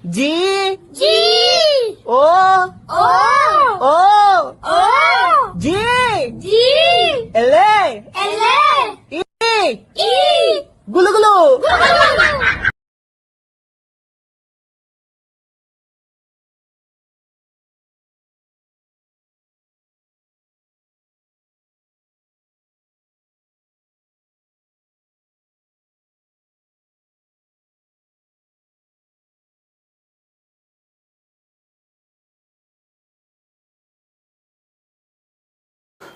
जी जी ओ ओ ओ ओ जी जी एले एले ई ई गुलगुलू।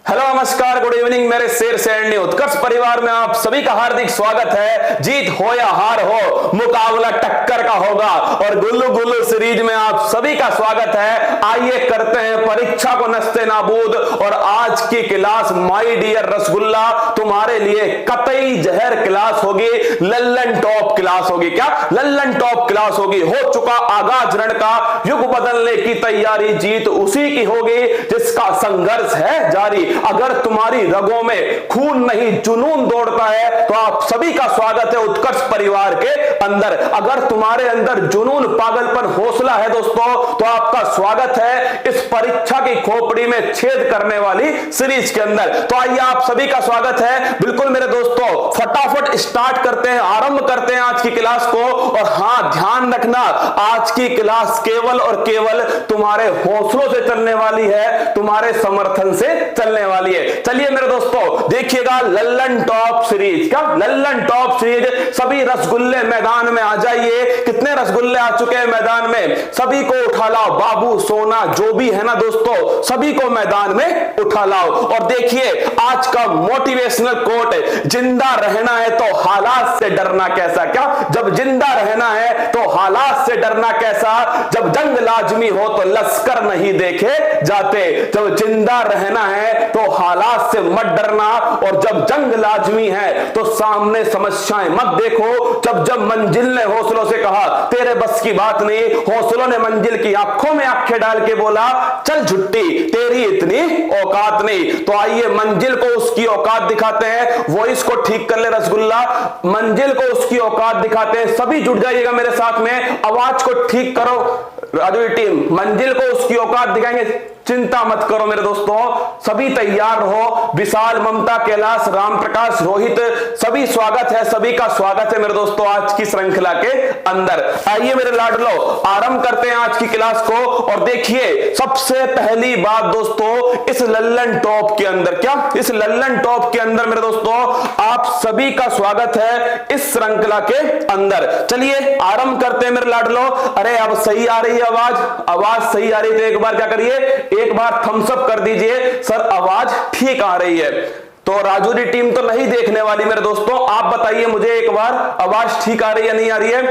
हेलो नमस्कार गुड इवनिंग मेरे शेर सैन्य उत्कर्ष परिवार में आप सभी का हार्दिक स्वागत है। जीत हो या हार हो, मुकाबला टक्कर का होगा और गुल्लू गुल्लू सीरीज में आप सभी का स्वागत है। आइए करते हैं परीक्षा को नस्ते नाबूद और आज की क्लास माय डियर रसगुल्ला तुम्हारे लिए कतई जहर क्लास होगी, लल्लन टॉप क्लास होगी। क्या लल्लन टॉप क्लास होगी? हो चुका आगाज रण का, युग बदलने की तैयारी, जीत उसी की होगी जिसका संघर्ष है जारी। अगर तुम्हारी रगों में खून नहीं जुनून दौड़ता है तो आप सभी का स्वागत है उत्कर्ष परिवार के अंदर। अगर तुम्हारे अंदर जुनून, पागलपन, हौसला है दोस्तों तो आपका स्वागत है इस परीक्षा की खोपड़ी में छेद करने वाली सीरीज के अंदर। तो आइए आप सभी का स्वागत है। बिल्कुल मेरे दोस्तों, फटाफट स्टार्ट करते हैं, आरंभ करते हैं आज की क्लास को। और हां, ध्यान रखना आज की क्लास केवल और केवल तुम्हारे हौसलों से चलने वाली है, तुम्हारे समर्थन से चलने वाली है। चलिए मेरे दोस्तों देखिएगा लल्लन टॉप सीरीज। क्या लल्लन टॉप सीरीज? सभी रसगुल्ले मैदान में आ जाइए। कितने रसगुल्ले आ चुके हैं मैदान में? सभी को उठा लाओ, बाबू सोना जो भी है ना दोस्तों, सभी को मैदान में उठा लाओ। और देखिए आज का मोटिवेशनल कोट, जिंदा रहना है तो हालात से डरना कैसा। क्या जब जिंदा रहना है तो हालात से डरना कैसा, जब जंग लाजमी हो तो लश्कर नहीं देखे जाते। जब जिंदा रहना है तो हालात से मत डरना और जब जंग लाजमी है तो सामने समस्याएं मत देखो। जब मंजिल ने हौसलों से कहा तेरे बस की बात नहीं, हौसलों ने मंजिल की आंखों में आंखें डाल के बोला चल झुट्टी तेरी इतनी औकात नहीं। तो आइए मंजिल को उसकी औकात दिखाते हैं। वॉइस को ठीक कर ले रसगुल्ला, मंजिल को उसकी औकात दिखाते हैं। सभी जुट जाइएगा मेरे साथ में, आवाज को ठीक करो राजू टीम, मंजिल को उसकी औकात दिखाएंगे। चिंता मत करो मेरे दोस्तों, सभी तैयार हो। विशाल, ममता, कैलाश, राम प्रकाश, रोहित, सभी स्वागत है, सभी का स्वागत है मेरे दोस्तों आज की श्रृंखला के अंदर। आइए मेरे लाडलो आरंभ करते हैं आज की क्लास को। और देखिए सबसे पहली बात दोस्तों, इस लल्लन टॉप के अंदर, क्या इस लल्लन टॉप के अंदर मेरे दोस्तों आप सभी का स्वागत है इस श्रृंखला के अंदर। चलिए आरंभ करते हैं मेरे लाडलो। अरे अब सही आ रही है आवाज? आवाज सही आ रही है तो एक बार क्या करिए, एक बार थम्स अप कर दीजिए सर, आवाज ठीक आ रही है। तो राजू जी टीम तो नहीं देखने वाली मेरे दोस्तों, आप बताइए मुझे एक बार आवाज ठीक आ रही है नहीं आ रही है?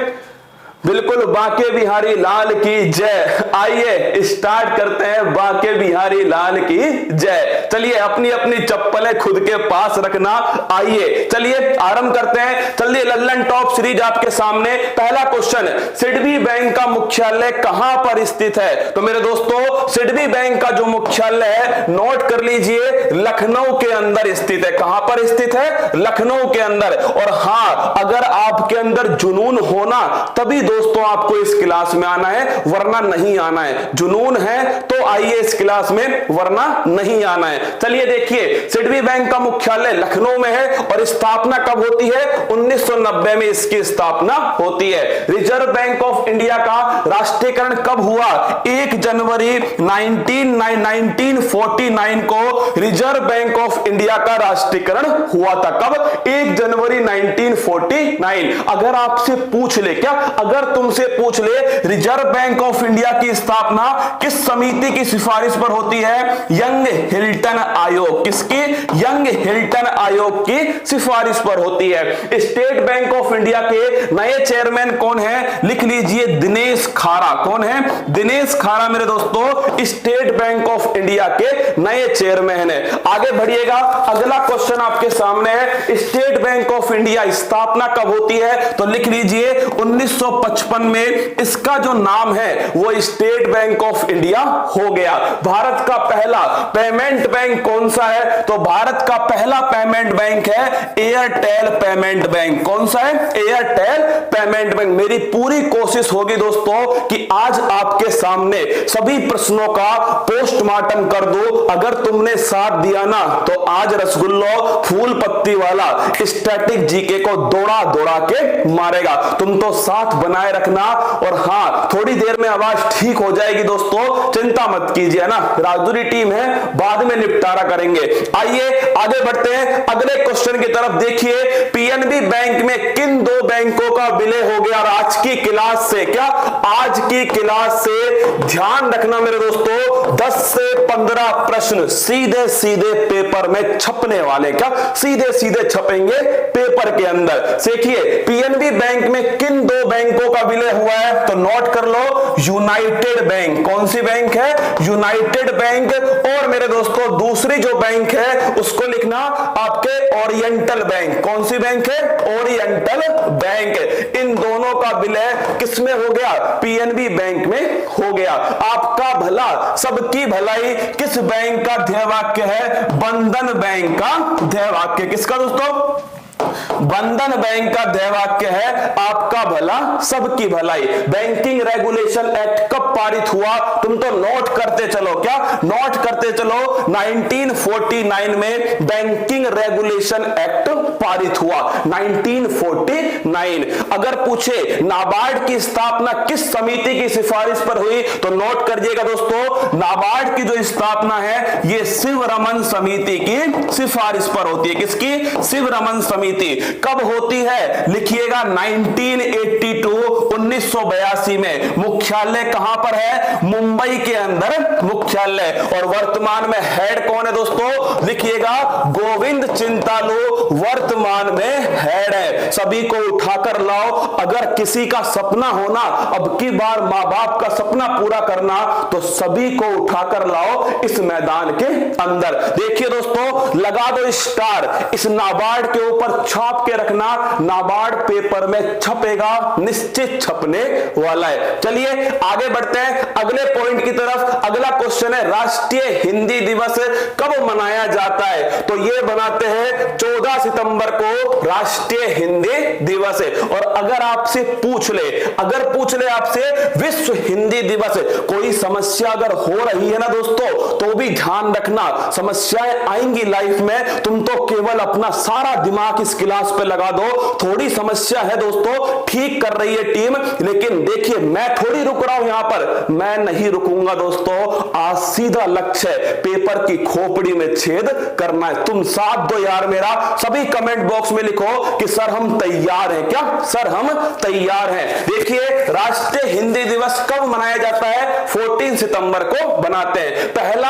बिल्कुल, बांके बिहारी लाल की जय। आइए स्टार्ट करते हैं, बांके बिहारी लाल की जय। चलिए अपनी अपनी चप्पलें खुद के पास रखना। आइए चलिए आरंभ करते हैं। चलिए लल्लन टॉप सीरीज आपके सामने। पहला क्वेश्चन, सिडबी बैंक का मुख्यालय कहां पर स्थित है? तो मेरे दोस्तों सिडबी बैंक का जो मुख्यालय है नोट कर लीजिए, लखनऊ के अंदर स्थित है। कहां पर स्थित है? लखनऊ के अंदर। और हां, अगर आपके अंदर जुनून होना तभी दोस्तों आपको इस क्लास में आना है, वरना नहीं आना है। जुनून है तो आइए इस क्लास में, वरना नहीं आना है। चलिए देखिए, सिडबी बैंक का मुख्यालय लखनऊ में है और स्थापना कब होती है? 1990 में इसकी स्थापना होती है। रिजर्व बैंक ऑफ इंडिया का राष्ट्रीयकरण कब हुआ? 1 जनवरी 1949 को रिजर्व बैंक ऑफ इंडिया का राष्ट्रीयकरण हुआ था। कब? 1 जनवरी 1949। अगर आपसे पूछ ले, क्या अगर तुमसे पूछ ले रिजर्व बैंक ऑफ इंडिया की स्थापना किस समिति की सिफारिश पर होती है? यंग हिल्टन आयोग। किसकी? यंग हिल्टन आयोग की सिफारिश पर होती है। स्टेट बैंक ऑफ इंडिया के नए चेयरमैन कौन है? लिख लीजिए, दिनेश खारा। कौन है? दिनेश खारा मेरे दोस्तों स्टेट बैंक ऑफ इंडिया के नए चेयरमैन है। आगे बढ़िएगा, अगला क्वेश्चन आपके सामने है, स्टेट बैंक ऑफ इंडिया स्थापना कब होती है? तो लिख लीजिए 1925 1955 में इसका जो नाम है वो स्टेट बैंक ऑफ इंडिया हो गया। भारत का पहला पेमेंट बैंक कौन सा है? तो भारत का पहला पेमेंट बैंक है एयरटेल पेमेंट बैंक। कौन सा है? Airtel payment bank. मेरी पूरी कोशिश होगी दोस्तों कि आज आपके सामने सभी प्रश्नों का पोस्टमार्टम कर दो। अगर तुमने साथ दिया ना तो आज रसगुल्लो फूल पत्ती वाला स्टैटिक जीके को दौड़ा दौड़ा के मारेगा। तुम तो साथ बनाए रखना। और हाँ, थोड़ी देर में आवाज ठीक हो जाएगी दोस्तों, चिंता मत कीजिए ना, राजदूरी टीम है, बाद में निपटारा करेंगे। आइए आगे बढ़ते हैं अगले क्वेश्चन की तरफ। देखिए, पीएनबी बैंक में किन दो बैंकों का विलय हो गया? और आज की क्लास से क्या, आज की क्लास से ध्यान रखना मेरे दोस्तों, 10 से 15 प्रश्न सीधे सीधे पेपर में छपने वाले, क्या सीधे सीधे छपेंगे पेपर के अंदर। देखिए, पीएनबी बैंक में किन दो बैंकों का विलय हुआ है? तो नोट कर लो, यूनाइटेड बैंक। कौन सी बैंक है? United bank. और मेरे दोस्तों दूसरी जो बैंक है उसको लिखना आपके ओरिएंटल बैंक। कौन सी बैंक है? Oriental Bank. इन दोनों का विलय किसमें हो गया? पीएनबी बैंक में हो गया। आपका भला सबकी भलाई किस बैंक का ध्येय वाक्य है? बंधन बैंक का ध्येय वाक्य। किसका दोस्तों? बंधन बैंक का ध्येय वाक्य है आपका भला सबकी भलाई। बैंकिंग रेगुलेशन एक्ट कब पारित हुआ? तुम तो नोट करते चलो, क्या नोट करते चलो। 1949 में बैंकिंग रेगुलेशन एक्ट पारित हुआ, 1949। अगर पूछे नाबार्ड की स्थापना किस समिति की सिफारिश पर हुई तो नोट करिएगा दोस्तों, नाबार्ड की जो स्थापना है ये शिवरमन समिति की सिफारिश पर होती है। किसकी? शिवरमन समिति। कब होती है? लिखिएगा 1982 में। मुख्यालय कहां पर है? मुंबई के अंदर मुख्यालय। और वर्तमान में हेड कौन है दोस्तों? लिखिएगा गोविंद चिंतालू वर्तमान में हेड है। सभी को उठाकर लाओ। अगर किसी का सपना होना अब की बार मां बाप का सपना पूरा करना तो सभी को उठाकर लाओ इस मैदान के अंदर। देखिए दोस्तों, लगा दो स्टार, इस नाबार्ड के ऊपर छाप के रखना, नाबार्ड पेपर में छपेगा, निश्चित छपने वाला है। चलिए आगे बढ़ते हैं अगले पॉइंट की तरफ। अगला क्वेश्चन है राष्ट्रीय हिंदी दिवस कब मनाया जाता है? तो ये बनाते हैं 14 सितंबर को राष्ट्रीय हिंदी दिवस है। और अगर आपसे पूछ ले आपसे विश्व हिंदी दिवस, कोई समस्या अगर हो रही है ना दोस्तों तो भी ध्यान रखना, समस्याएं आएंगी लाइफ में, तुम तो केवल अपना सारा दिमाग इस क्लास पे लगा दो। थोड़ी समस्या है दोस्तों, ठीक कर रही है टीम, लेकिन देखिए मैं थोड़ी रुक रहा हूं यहां पर, मैं नहीं रुकूंगा दोस्तों। आज सीधा लक्ष्य है पेपर की खोपड़ी में छेद करना है। तुम साथ दो यार मेरा, सभी कमेंट बॉक्स में लिखो कि सर हम तैयार हैं। क्या सर हम तैयार हैं? देखिए राष्ट्रीय हिंदी दिवस कब मनाया जाता है? 14 सितंबर को बनाते हैं। पहला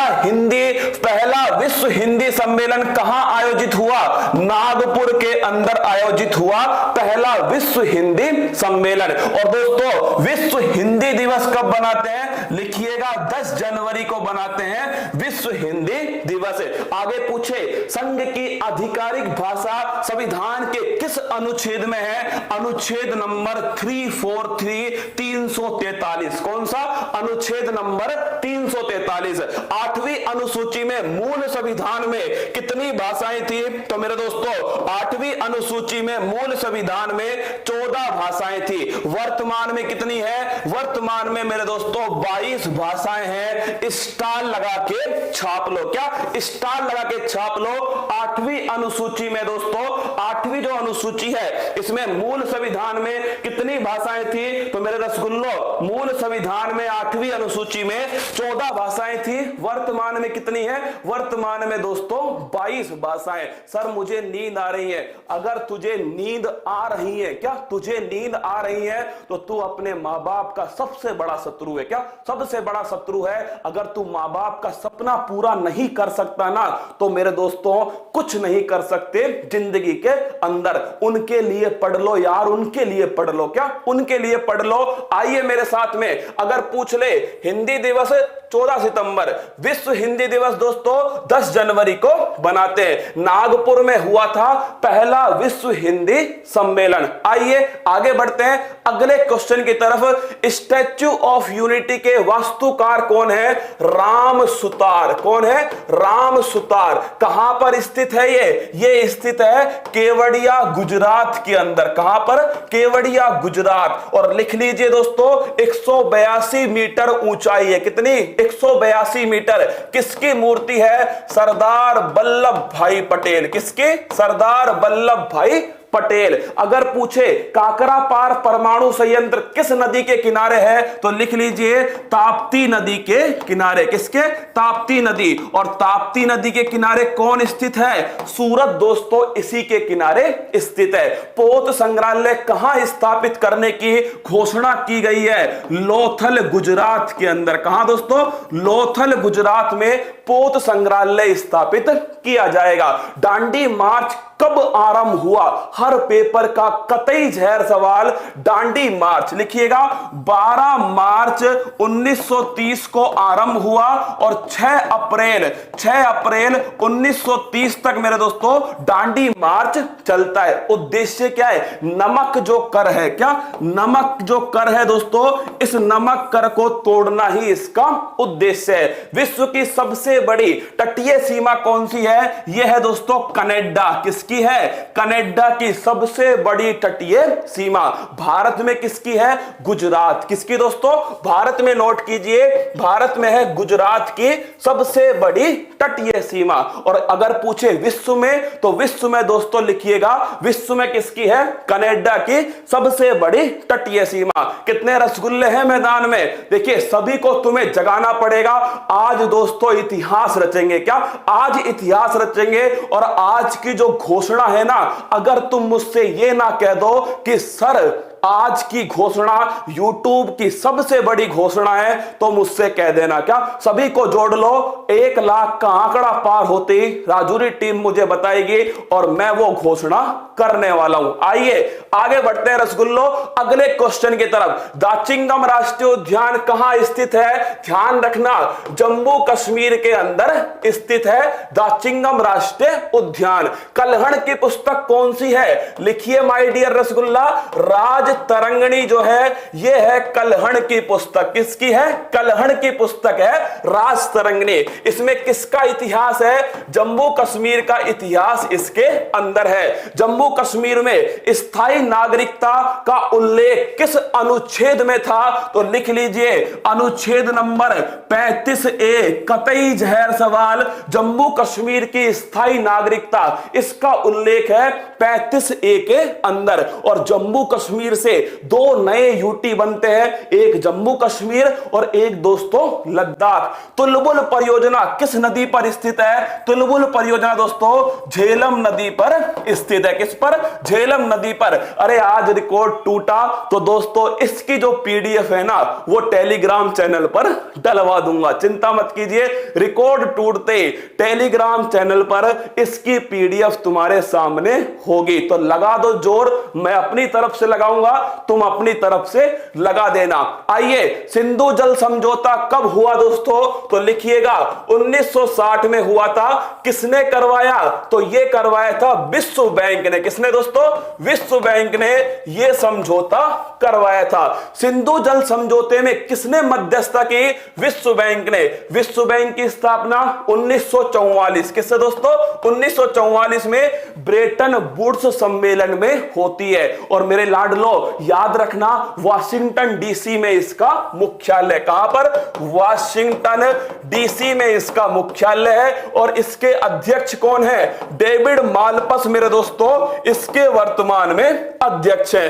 विश्व हिंदी सम्मेलन कहां आयोजित हुआ? नागपुर के अंदर आयोजित हुआ पहला विश्व हिंदी सम्मेलन। और दोस्तों विश्व हिंदी दिवस कब बनाते हैं? लिखिएगा 10 जनवरी को बनाते हैं विश्व हिंदी दिवस। आगे पूछे संघ की आधिकारिक भाषा संविधान के किस अनुच्छेद में है? अनुच्छेद नंबर 343, 343। कौन सा? अनुच्छेद नंबर 343। 8वीं अनुसूची में मूल संविधान में कितनी भाषाएं थी? तो मेरे दोस्तों 8वीं अनुसूची में मूल संविधान में 14 भाषाएं थी। वर्तमान में कितनी है? वर्तमान में मेरे दोस्तों 22 भाषाएं हैं। स्टार लगा के छाप लो, क्या स्टार लगा के छाप लो। 8वीं अनुसूची में दोस्तों, 8वीं जो अनुसूची है इसमें मूल संविधान में कितनी भाषाएं थी? तो मेरे रसगुल्लो मूल संविधान में 8वीं अनुसूची में 14 भाषाएं थी। वर्तमान में कितनी है? वर्तमान में दोस्तों 22 भाषाएं। सर मुझे नींद आ रही है। अगर तुझे नींद आ रही है, क्या तुझे नींद आ रही है तो तू अपने माँ बाप का सबसे बड़ा शत्रु है। क्या सबसे बड़ा शत्रु है? अगर तू माँ बाप का सपना पूरा नहीं कर सकता ना तो मेरे दोस्तों कुछ नहीं कर सकते जिंदगी के अंदर। उनके लिए पढ़ लो यार, उनके लिए पढ़ लो। क्या उनके लिए पढ़ लो? आइए मेरे साथ में। अगर पूछ ले हिंदी दिवस 14 सितंबर, विश्व हिंदी दिवस दोस्तों 10 जनवरी को बनाते हैं। नागपुर में हुआ था पहला विश्व हिंदी सम्मेलन। आइए आगे बढ़ते हैं अगले क्वेश्चन की तरफ। स्टैच्यू ऑफ यूनिटी के वास्तुकार कौन है? राम सुतार। कौन है? राम सुतार। कहां पर स्थित है ये स्थित है केवड़िया गुजरात के अंदर। कहां पर? केवड़िया गुजरात। और लिख लीजिए दोस्तों 182 मीटर ऊंचाई है। कितनी? 182 मीटर। किसकी मूर्ति है? सरदार वल्लभ भाई पटेल। किसकी? सरदार वल्लभ भाई पटेल। अगर पूछे काकरा पार परमाणु संयंत्र किस नदी के किनारे है तो लिख लीजिए ताप्ती नदी के किनारे। किसके? ताप्ती नदी। और ताप्ती नदी के किनारे कौन स्थित है? सूरत दोस्तों इसी के किनारे स्थित है। पोत संग्रहालय कहां स्थापित करने की घोषणा की गई है? लोथल गुजरात के अंदर। कहां दोस्तों? लोथल गुजरात में पोत संग्रहालय स्थापित किया जाएगा। दांडी मार्च कब आरंभ हुआ? हर पेपर का कतई जहर सवाल। दांडी मार्च लिखिएगा 12 मार्च 1930 को आरंभ हुआ और 6 अप्रैल 1930 तक मेरे दोस्तों दांडी मार्च चलता है। उद्देश्य क्या है? नमक जो कर है, क्या नमक जो कर है दोस्तों, इस नमक कर को तोड़ना ही इसका उद्देश्य है। विश्व की सबसे बड़ी तटीय सीमा कौन सी है? यह है दोस्तों कनाडा। किसकी है? कनाडा की सबसे बड़ी तटीय सीमा। भारत में किसकी है? गुजरात। किसकी दोस्तों? भारत में नोट कीजिए, भारत में है गुजरात की सबसे बड़ी तटीय सीमा। और अगर पूछे विश्व में तो विश्व में दोस्तों लिखिएगा विश्व में किसकी है? कनाडा की सबसे बड़ी तटीय सीमा। कितने रसगुल्ले हैं मैदान में? देखिए सभी को तुम्हें जगाना पड़ेगा। आज दोस्तों इतिहास रचेंगे। क्या? आज इतिहास रचेंगे। और आज की जो घोषणा है ना, अगर तुम मुझसे ये ना कह दो कि सर आज की घोषणा YouTube की सबसे बड़ी घोषणा है तो मुझसे कह देना। क्या? सभी को जोड़ लो, 1 लाख का आंकड़ा पार होते ही राजूरी टीम मुझे बताएगी और मैं वो घोषणा करने वाला हूं। आइए आगे बढ़ते हैं रसगुल्लो अगले क्वेश्चन की तरफ। दाचिंगम राष्ट्रीय उद्यान कहां स्थित है? ध्यान रखना जम्मू कश्मीर के अंदर स्थित है दाचिंगम राष्ट्रीय उद्यान। कलहण की पुस्तक कौन सी है? लिखिए माय डियर रसगुल्ला, राज तरंगिणी जो है यह है कलहण की पुस्तक। किसकी है? कलहण की पुस्तक है राज तरंगिणी। इसमें किसका इतिहास है? जम्मू कश्मीर का इतिहास इसके अंदर है। जम्मू कश्मीर में स्थायी नागरिकता का उल्लेख किस अनुच्छेद में था? तो लिख लीजिए अनुच्छेद नंबर 35A। कतई जहर सवाल। जम्मू कश्मीर की स्थायी नागरिकता इसका उल्लेख है 35A के अंदर। और जम्मू कश्मीर से 2 नए यूटी बनते हैं, एक जम्मू कश्मीर और एक दोस्तों लद्दाख। तुलबुल परियोजना किस नदी पर स्थित है? तुलबुल परियोजना दोस्तों झेलम नदी पर स्थित है। किस पर? झेलम नदी पर। अरे आज रिकॉर्ड टूटा तो दोस्तों इसकी जो PDF है ना वो टेलीग्राम चैनल पर डलवा दूंगा, चिंता मत कीजिए। रिकॉर्ड टूटते टेलीग्राम चैनल पर इसकी PDF तुम्हारे सामने होगी। तो लगा दो जोर, मैं अपनी तरफ से लगाऊंगा, तुम अपनी तरफ से लगा देना। आइए सिंधु जल समझौता कब हुआ दोस्तों? तो लिखिएगा 1960 में हुआ था। किसने करवाया? तो यह करवाया था विश्व बैंक ने। किसने दोस्तों? विश्व बैंक ने यह समझौता करवाया था। सिंधु जल समझौते में किसने मध्यस्थता की? विश्व बैंक ने। विश्व बैंक की स्थापना 1944 किससे दोस्तों? 1944 में ब्रेटन वुड्स सम्मेलन में होती है। और मेरे लाडलो याद रखना वाशिंगटन DC में इसका मुख्यालय। कहां पर? वाशिंगटन DC में इसका मुख्यालय है। और इसके अध्यक्ष कौन है? डेविड मालपस मेरे दोस्तों इसके वर्तमान में अध्यक्ष है।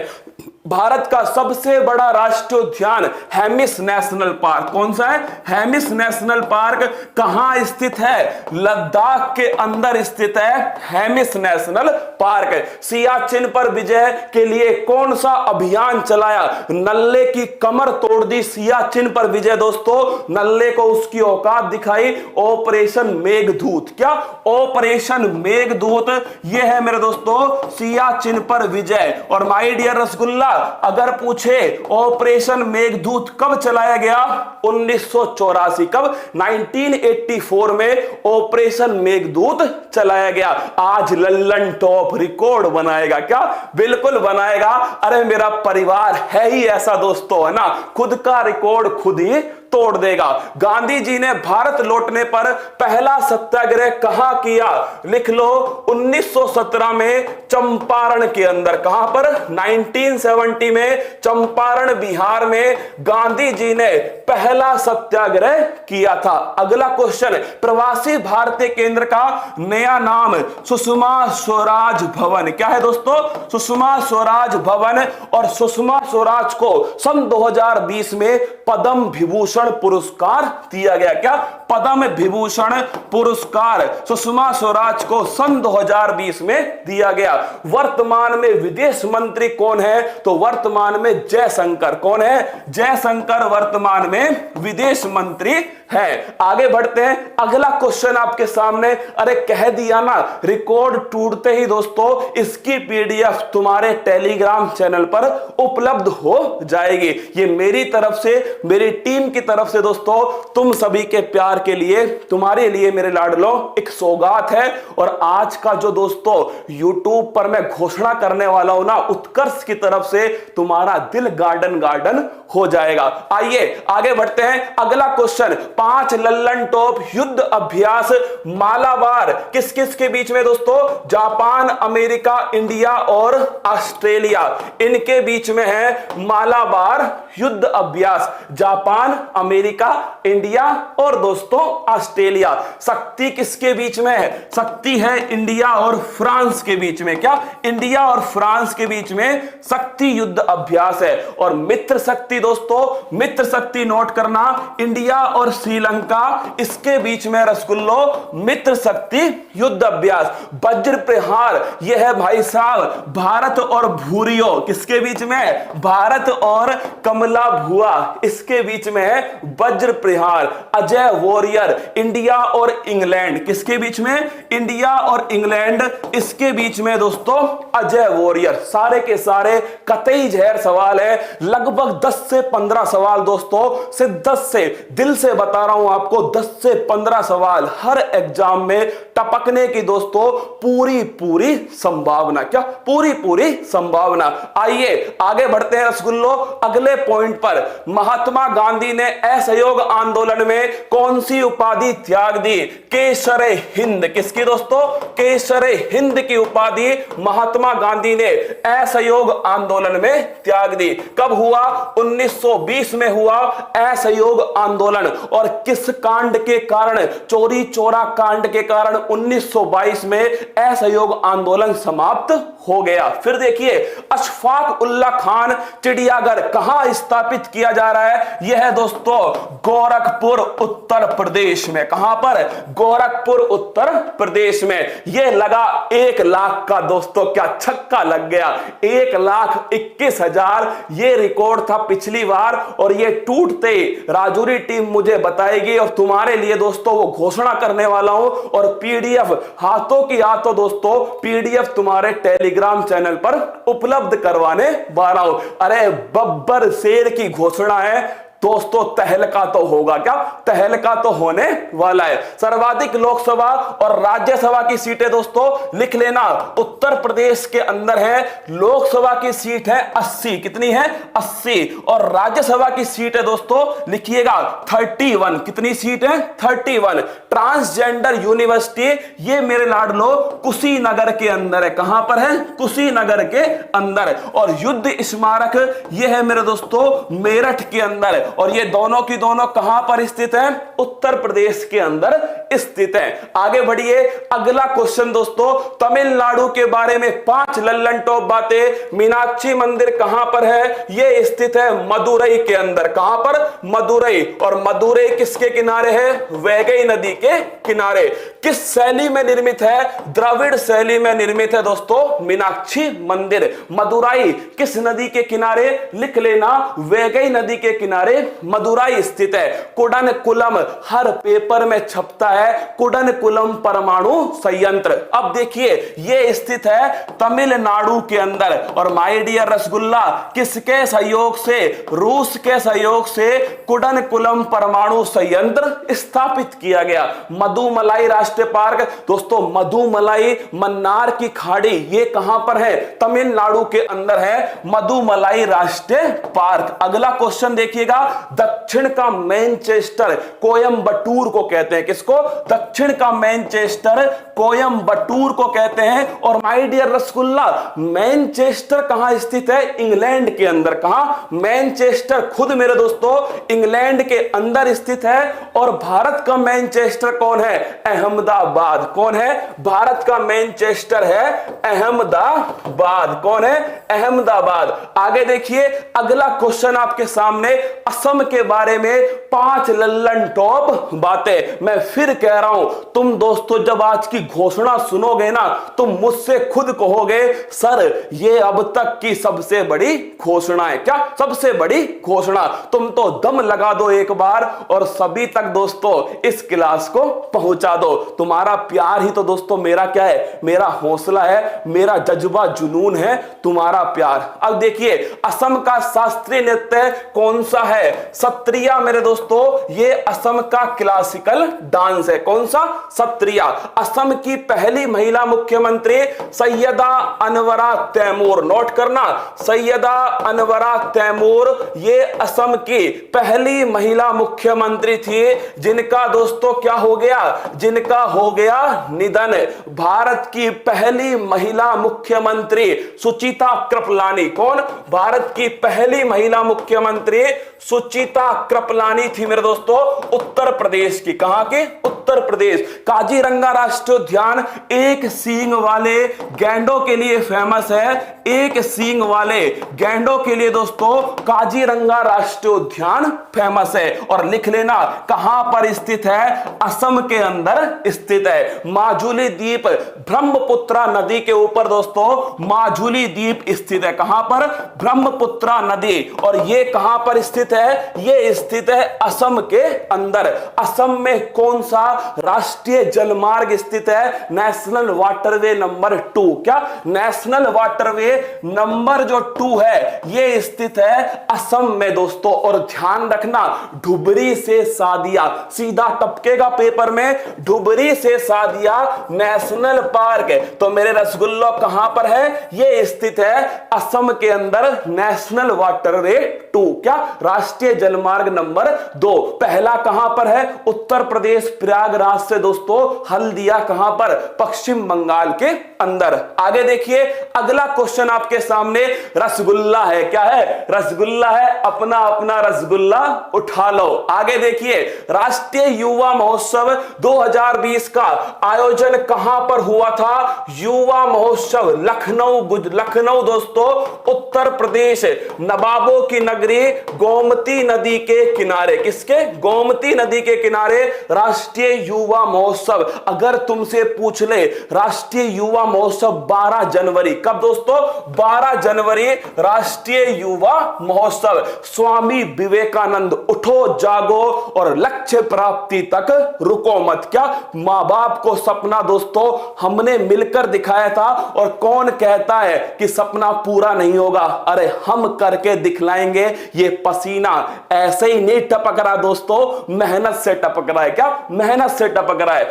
भारत का सबसे बड़ा राष्ट्रीय उद्यान हेमिस नेशनल पार्क कौन सा है? हेमिस नेशनल पार्क कहां स्थित है? लद्दाख के अंदर स्थित है हेमिस नेशनल पार्क। सियाचिन पर विजय के लिए कौन सा अभियान चलाया? नल्ले की कमर तोड़ दी सियाचिन पर विजय दोस्तों। नल्ले को उसकी औकात दिखाई, ऑपरेशन मेघदूत। क्या? ऑपरेशन मेघदूत। यह है मेरे दोस्तों सियाचिन पर विजय। और माय डियर रसगुल्ला अगर पूछे ऑपरेशन मेघदूत कब चलाया गया? 1984। कब? 1984 में ऑपरेशन मेघदूत चलाया गया। आज लल्लन टॉप रिकॉर्ड बनाएगा क्या? बिल्कुल बनाएगा। अरे मेरा परिवार है ही ऐसा दोस्तों, है ना, खुद का रिकॉर्ड खुद ही तोड़ देगा। गांधी जी ने भारत लौटने पर पहला सत्याग्रह कहां किया? लिख लो, 1917 में चंपारण के अंदर। कहां पर? 1970 में चंपारण बिहार में गांधी जी ने पहला सत्याग्रह किया था। अगला क्वेश्चन, प्रवासी भारतीय केंद्र का नया नाम सुषमा स्वराज भवन। क्या है दोस्तों? सुषमा स्वराज भवन। और सुषमा स्वराज को सन 2020 में पद्म विभूषण पुरस्कार दिया गया। क्या? पद्म विभूषण पुरस्कार सुषमा स्वराज को सन 2020 में दिया गया। वर्तमान में विदेश मंत्री कौन है? तो वर्तमान में जयशंकर। कौन है? जयशंकर वर्तमान में विदेश मंत्री है। आगे बढ़ते हैं, अगला क्वेश्चन आपके सामने। अरे कह दिया ना, रिकॉर्ड टूटते ही दोस्तों इसकी पीडीएफ तुम्हारे टेलीग्राम चैनल पर उपलब्ध हो जाएगी। ये मेरी तरफ से, मेरी टीम की तरफ से दोस्तों तुम सभी के प्यार के लिए, तुम्हारे लिए मेरे लाडलो एक सौगात है। और आज का जो दोस्तों YouTube पर मैं घोषणा करने वाला हूं ना, उत्कर्ष की तरफ से तुम्हारा दिल गार्डन गार्डन हो जाएगा। आइए आगे बढ़ते हैं, अगला क्वेश्चन। 5 लल्लन टॉप युद्ध अभ्यास मालाबार किस किस के बीच में दोस्तों? जापान, अमेरिका, इंडिया और ऑस्ट्रेलिया, इनके बीच में है मालाबार युद्ध अभ्यास। जापान, अमेरिका, इंडिया और दोस्तों ऑस्ट्रेलिया। शक्ति किसके बीच में है? शक्ति है इंडिया और फ्रांस के बीच में। क्या? इंडिया और फ्रांस के बीच में शक्ति युद्ध अभ्यास है। और मित्र शक्ति दोस्तों, मित्र शक्ति नोट करना, इंडिया और श्रीलंका, इसके बीच में रसगुल्लो मित्र शक्ति युद्ध अभ्यास। वज्र प्रहार, यह है भाई साहब भारत और भूरियो, किसके बीच में? भारत और कमला भुआ, इसके बीच में है वज्र प्रहार। अजय वॉरियर, इंडिया और इंग्लैंड, किसके बीच में? इंडिया और इंग्लैंड, इसके बीच में दोस्तों अजय वॉरियर। सारे के सारे कतई जहर सवाल है, लगभग 10 से 15 सवाल दोस्तों, शिद्दत से दिल से बता रहा हूं आपको, 10 से 15 सवाल हर एग्जाम में टपकने की दोस्तों पूरी संभावना। क्या? पूरी संभावना। आइए आगे बढ़ते हैं रसगुल्लो अगले पॉइंट पर। महात्मा गांधी ने असहयोग आंदोलन में कौन सी उपाधि त्याग दी? केसरे हिंद। किसकी दोस्तों? केसरे हिंद की उपाधि महात्मा गांधी ने असहयोग आंदोलन में त्याग दी। कब हुआ? 1920 में हुआ असहयोग आंदोलन। और किस कांड के कारण? चोरी चोरा कांड के कारण 1922 में असहयोग आंदोलन समाप्त हो गया। फिर देखिए, अशफाक उल्ला खान चिड़ियाघर कहां स्थापित किया जा रहा है? यह है दोस्तों गोरखपुर उत्तर प्रदेश में। कहां पर? गोरखपुर उत्तर प्रदेश में। यह लगा 1 लाख का दोस्तों, क्या छक्का लग गया? 1,21,000 ये रिकॉर्ड था पिछली बार, और ये टूटते राजौरी टीम मुझे बताएगी और तुम्हारे लिए दोस्तों वो घोषणा करने वाला हूं। और पीडीएफ हाथों की हाथों दोस्तों पीडीएफ तुम्हारे टेलीग्राम चैनल पर उपलब्ध करवाने वाला हूं। अरे बब्बर शेर की घोषणा है दोस्तों, तहलका तो होगा। क्या? तहलका तो होने वाला है। सर्वाधिक लोकसभा और राज्यसभा की सीटें दोस्तों लिख लेना, उत्तर प्रदेश के अंदर है। लोकसभा की सीट है 80। कितनी है? 80। और राज्यसभा की सीट है दोस्तों, लिखिएगा 31। कितनी सीट है? 31। ट्रांसजेंडर यूनिवर्सिटी, ये मेरे लाडलो कुशीनगर के अंदर है। कहां पर है? कुशीनगर के अंदर। और युद्ध स्मारक, ये है मेरे दोस्तों मेरठ के अंदर। और ये दोनों की दोनों कहां पर स्थित है? उत्तर प्रदेश के अंदर स्थित है। आगे बढ़िए, अगला क्वेश्चन दोस्तों, तमिलनाडु के बारे में 5 लल्लन टॉप बातें। मीनाक्षी मंदिर कहां पर है? ये स्थित है मदुरई के अंदर। कहां पर? मदुरई। और मदुरई किसके किनारे है? वैगई नदी के किनारे। किस शैली में निर्मित है? द्रविड़ शैली में निर्मित है दोस्तों मीनाक्षी मंदिर। मदुरई किस नदी के किनारे? लिख लेना, वैगई नदी के किनारे मदुराई स्थित है। कुडनकुलम हर पेपर में छपता है, कुडनकुलम परमाणु संयंत्र। अब देखिए ये स्थित है तमिलनाडु के अंदर। और माय डियर रसगुल्ला, किसके सहयोग से? रूस के सहयोग से कुडनकुलम परमाणु संयंत्र स्थापित किया गया। मधुमलाई राष्ट्रीय पार्क दोस्तों, मधुमलाई मन्नार की खाड़ी ये कहां पर है? तमिलनाडु के अंदर है मधुमलाई राष्ट्रीय पार्क। अगला क्वेश्चन देखिएगा, दक्षिण का मैनचेस्टर कोयम्बटूर को कहते हैं। किसको? दक्षिण का मैनचेस्टर कोयम्बटूर को कहते हैं। और माय डियर रसगुल्ला, मैनचेस्टर कहां स्थित है? इंग्लैंड के अंदर। कहां? मैनचेस्टर खुद मेरे दोस्तों इंग्लैंड के अंदर स्थित है। और भारत का मैनचेस्टर कौन है? अहमदाबाद। कौन है? भारत का मैनचेस्टर है अहमदाबाद। कौन है? अहमदाबाद। आगे देखिए अगला क्वेश्चन आपके सामने, असम के बारे में 5 लल्लन टॉप बातें। मैं फिर कह रहा हूं, तुम दोस्तों जब आज की घोषणा सुनोगे ना, तुम मुझसे खुद कहोगे सर ये अब तक की सबसे बड़ी घोषणा है। क्या सबसे बड़ी घोषणा? तुम तो दम लगा दो एक बार और सभी तक दोस्तों इस क्लास को पहुंचा दो। तुम्हारा प्यार ही तो दोस्तों मेरा क्या है? मेरा हौसला है, मेरा जज्बा जुनून है तुम्हारा प्यार। अब देखिए असम का शास्त्रीय नृत्य कौन सा है? सत्रिया मेरे दोस्तों, ये असम का क्लासिकल डांस है। कौन सा? सत्रिया। असम की पहली महिला मुख्यमंत्री सैयदा अनवरा तैमूर। नोट करना, सैयदा अनवरा तैमूर ये असम की पहली महिला मुख्यमंत्री थी जिनका दोस्तों क्या हो गया? जिनका हो गया निधन। भारत की पहली महिला मुख्यमंत्री सुचिता कृपलानी। कौन? भारत की पहली महिला मुख्यमंत्री सुचिता कृपलानी थी मेरे दोस्तों, उत्तर प्रदेश की। कहां के? उत्तर प्रदेश। काजीरंगा राष्ट्रीय उद्यान एक सींग वाले गैंडों के लिए फेमस है। एक सींग वाले गैंडों के लिए दोस्तों काजीरंगा राष्ट्रीय उद्यान फेमस है। और लिख लेना कहां पर स्थित है? असम के अंदर स्थित है। माजुली द्वीप ब्रह्मपुत्रा नदी के ऊपर दोस्तों माजुली द्वीप स्थित है। कहां पर? ब्रह्मपुत्रा नदी। और ये कहां पर स्थित है? ये स्थित है असम के अंदर। असम में कौन सा राष्ट्रीय जलमार्ग स्थित है? National waterway number 2। क्या? नेशनल वाटरवे नंबर जो 2 है ये स्थित है असम में दोस्तों। और ध्यान रखना, ढुबरी से सादिया सीधा टपकेगा पेपर में, ढुबरी से सादिया नेशनल पार्क। तो मेरे रसगुल्लो कहां पर है? ये स्थित है असम के अंदर, नेशनल वाटरवे 2। क्या? राष्ट्रीय जलमार्ग नंबर 2। पहला कहां पर है? उत्तर प्रदेश प्रयागराज से दोस्तों हल्दिया कहां पर? पश्चिम बंगाल के अंदर। आगे देखिए अगला क्वेश्चन आपके सामने रसगुल्ला है। क्या है? रसगुल्ला है। अपना अपना रसगुल्ला उठा लो। आगे देखिए राष्ट्रीय युवा महोत्सव 2020 का आयोजन कहां पर हुआ था? युवा महोत्सव लखनऊ दोस्तों उत्तर प्रदेश, नवाबों की नगरी गोमती नदी के किनारे। किसके? गोमती नदी के किनारे राष्ट्रीय युवा महोत्सव। अगर तुमसे पूछ ले राष्ट्रीय युवा महोत्सव 12 जनवरी, कब दोस्तों? 12 जनवरी राष्ट्रीय युवा महोत्सव। स्वामी विवेकानंद, उठो जागो और लक्ष्य प्राप्ति तक रुको मत। क्या? मां बाप को सपना दोस्तों हमने मिलकर दिखाया था। और कौन कहता है कि सपना पूरा नहीं होगा? अरे हम करके दिखलाएंगे। ये पसीना ऐसे ही नहीं टपक रहा दोस्तों, मेहनत से टपक रहा है। क्या? मेहनत से टपक रहा है।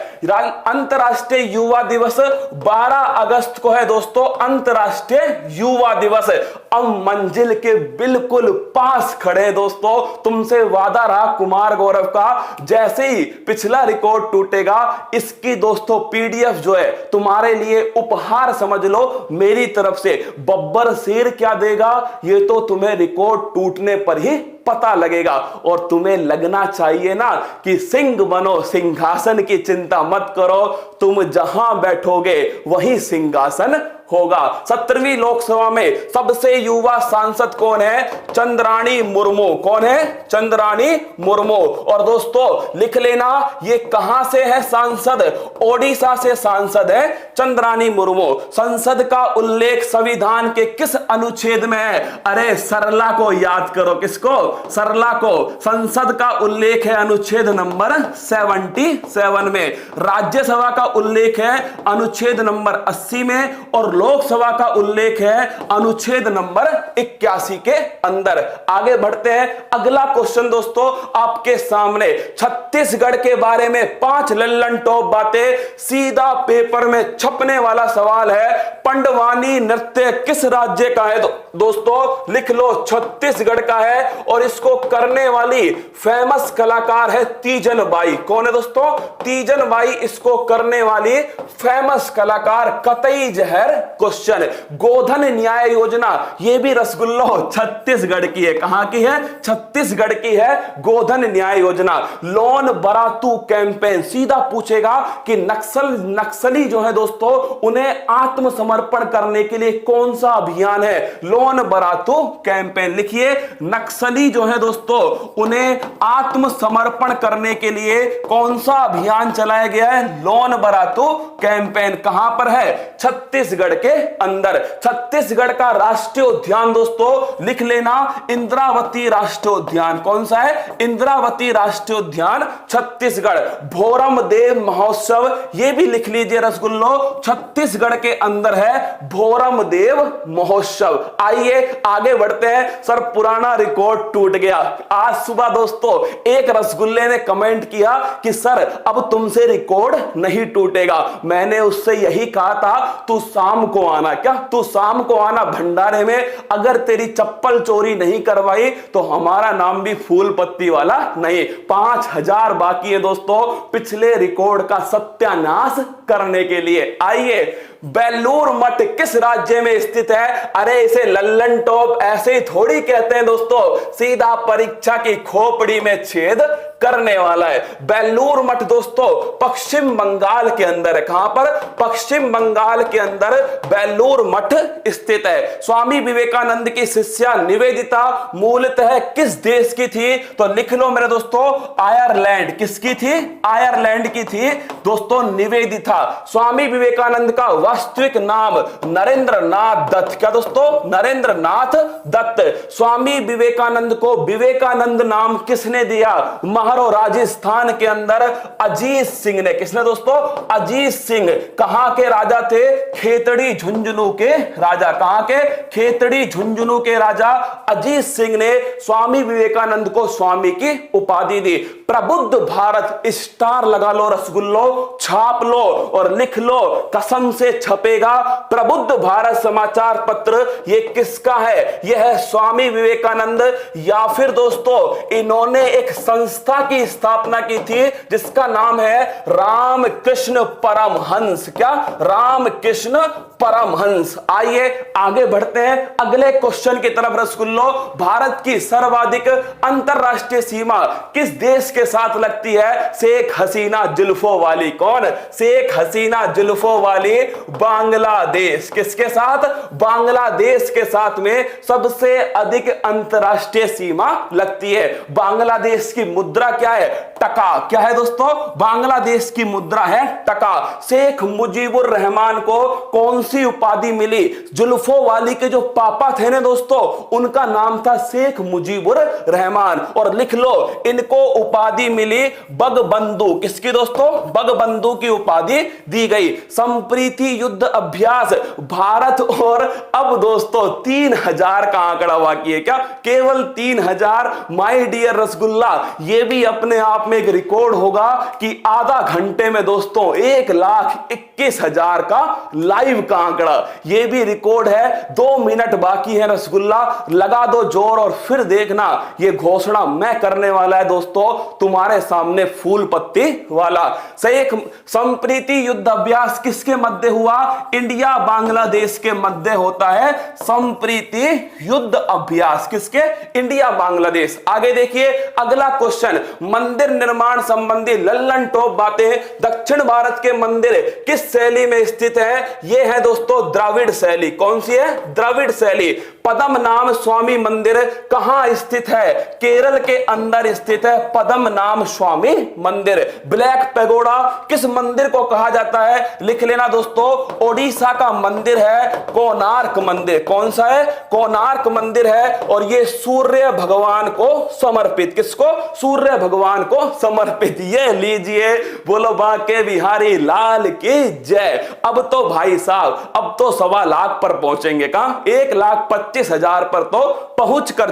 अंतरराष्ट्रीय युवा दिवस 12 अगस्त को है दोस्तों, अंतरराष्ट्रीय युवा दिवस। अब मंजिल के बिल्कुल पास खड़े दोस्तों, तुमसे वादा रहा कुमार गौरव का, जैसे ही पिछला रिकॉर्ड टूटेगा इसकी दोस्तों पीडीएफ जो है तुम्हारे लिए उपहार समझ लो मेरी तरफ से। बब्बर शेर क्या देगा ये तो तुम्हें रिकॉर्ड टूटने पर ही पता लगेगा। और तुम्हें लगना चाहिए ना कि सिंह बनो, सिंहासन की चिंता मत करो, तुम जहां बैठोगे वही सिंहासन होगा। 17वीं लोकसभा में सबसे युवा सांसद कौन है? चंद्राणी मुर्मू। कौन है? चंद्राणी मुर्मू। और दोस्तों लिख लेना ये कहां से है सांसद? ओडिशा से सांसद है चंद्राणी मुर्मू। संसद का उल्लेख संविधान के किस अनुच्छेद में है? अरे सरला को याद करो। किसको? सरला को। संसद का उल्लेख है अनुच्छेद नंबर 77 में, राज्यसभा का उल्लेख है अनुच्छेद नंबर 80 में और लोकसभा का उल्लेख है अनुच्छेद नंबर 81 के अंदर। आगे बढ़ते हैं, अगला क्वेश्चन दोस्तों आपके सामने छत्तीसगढ़ के बारे में 5 लल्लन टॉप बातें, सीधा पेपर में छपने वाला सवाल है। पंडवानी नृत्य किस राज्य का है? दोस्तों लिख लो, छत्तीसगढ़ का है और इसको करने वाली फेमस कलाकार है तीजन बाई। कौन है दोस्तों? तीजन बाई इसको करने वाली फेमस कलाकार। कतई जहर क्वेश्चन। गोधन न्याय योजना, ये भी रसगुल्लो छत्तीसगढ़ की है। कहां की है? छत्तीसगढ़ की है गोधन न्याय योजना। लोन बरातू कैंपेन, सीधा पूछेगा कि नक्सली जो है दोस्तों उन्हें आत्मसमर्पण करने के लिए कौन सा अभियान है? लोन बरातू कैंपेन। लिखिए, नक्सली जो है दोस्तों उन्हें आत्मसमर्पण करने के लिए कौन सा अभियान चलाया गया है? लोन बरातू कैंपेन। कहां पर है? छत्तीसगढ़ के अंदर। छत्तीसगढ़ का राष्ट्रीय उद्यान दोस्तों लिख लेना, इंद्रावती राष्ट्रीय उद्यान। कौन सा है? इंद्रावती राष्ट्रीय उद्यान छत्तीसगढ़। भोरम देव महोत्सव, यह भी लिख लीजिए रसगुल्लो, छत्तीसगढ़ के अंदर है भोरम देव महोत्सव। आइए आगे बढ़ते हैं। सर पुराना रिकॉर्ड टूट गया। आज सुबह दोस्तों एक रसगुल्ले ने कमेंट किया कि सर अब तुमसे रिकॉर्ड नहीं टूटेगा। मैंने उससे यही कहा था तू शाम को आना। क्या तू शाम को आना भंडारे में? अगर तेरी चप्पल चोरी नहीं करवाई तो हमारा नाम भी फूल पत्ती वाला नहीं। 5000 बाकी है दोस्तों पिछले रिकॉर्ड का सत्यानाश करने के लिए। आइए, बेलूर मठ किस राज्य में स्थित है? अरे इसे लल्लन टॉप ऐसे ही थोड़ी कहते हैं दोस्तों, सीधा परीक्षा की खोपड़ी में छेद करने वाला है। बेलूर मठ दोस्तों पश्चिम बंगाल के अंदर है। कहां पर? पश्चिम बंगाल के अंदर बेलूर मठ स्थित है। स्वामी विवेकानंद की शिष्या निवेदिता मूलतः किस देश की थी? तो लिख लो मेरे दोस्तों, आयरलैंड। किसकी थी? आयरलैंड की थी दोस्तों निवेदिता। स्वामी विवेकानंद का वास्तविक नाम नरेंद्र नाथ दत्त। क्या दोस्तों? नरेंद्र नाथ दत्त। स्वामी विवेकानंद को विवेकानंद नाम किसने दिया? राजस्थान के अंदर अजीत सिंह ने। किसने दोस्तों? अजीत सिंह। कहां के राजा थे? खेतड़ी झुंझुनू के राजा। कहां के? खेतड़ी झुंझुनू के राजा अजीत सिंह ने स्वामी विवेकानंद को स्वामी की उपाधि दी। प्रबुद्ध भारत, स्टार लगा लो रसगुल्लो, छाप लो और लिख लो, कसम से छपेगा। प्रबुद्ध भारत समाचार पत्र ये किसका है? यह है स्वामी विवेकानंद या फिर दोस्तों इन्होंने एक संस्था की स्थापना की थी जिसका नाम है रामकृष्ण परमहंस। क्या? रामकृष्ण परमहंस। आइए आगे बढ़ते हैं अगले क्वेश्चन की तरफ रसगुल्लो। भारत की सर्वाधिक अंतरराष्ट्रीय सीमा किस देश के साथ लगती है? शेख हसीना जुल्फों वाली। कौन? शेख हसीना जुल्फों वाली बांग्लादेश। किसके साथ? बांग्लादेश के साथ में सबसे अधिक अंतरराष्ट्रीय सीमा लगती है। बांग्लादेश की मुद्रा क्या है? टका। क्या है दोस्तों? बांग्लादेश की मुद्रा है टका। शेख मुजीबुर रहमान को कौन सी उपाधि मिली? जुल्फों वाली के जो पापा थे ना दोस्तों उनका नाम था शेख मुजीबुर रहमान। और लिख लो, इनको उपाधि मिली बगबंधु। किसकी दोस्तों? बगबंधु की उपाधि दी गई। संप्रीति युद्ध अभ्यास भारत और अब दोस्तों 3000 का आंकड़ा बाकी है। क्या? केवल 3000। माय डियर रसगुल्ला, ये भी अपने आप में एक रिकॉर्ड होगा कि आधा घंटे में दोस्तों 1,21,000 का लाइव का आंकड़ा, ये भी रिकॉर्ड है। 2 मिनट बाकी है रसगुल्ला, लगा दो जोर और फिर देखना ये घोषणा मैं करने वाला है दोस्तों तुम्हारे सामने फूल पत्ती वाला। शेख संप्रीति युद्ध अभ्यास किसके मध्य हुआ? इंडिया बांग्लादेश के मध्य होता है संप्रीति युद्ध अभ्यास। किसके? इंडिया बांग्लादेश। आगे देखिए अगला क्वेश्चन, मंदिर निर्माण संबंधी लल्लन टॉप बातें। दक्षिण भारत के मंदिर किस शैली में स्थित है? ये है दोस्तों द्रविड़ शैली। कौन सी है? द्रविड़ शैली। पद्मनाभ स्वामी मंदिर कहां स्थित है? केरल के अंदर स्थित है पद्मनाभ स्वामी मंदिर। ब्लैक पैगोडा किस मंदिर को कहा जाता है? लिख लेना दोस्तों, ओडिशा का मंदिर है कोणार्क मंदिर। कौन सा है? कोणार्क मंदिर है और ये सूर्य भगवान को समर्पित। किसको? सूर्य भगवान को समर्पित। ये लीजिए, बोलो बांके बिहारी लाल की जय। अब तो भाई साहब, अब तो 1.25 लाख पर पहुंचेंगे। कहां? 1,25,000 पर तो पहुंच कर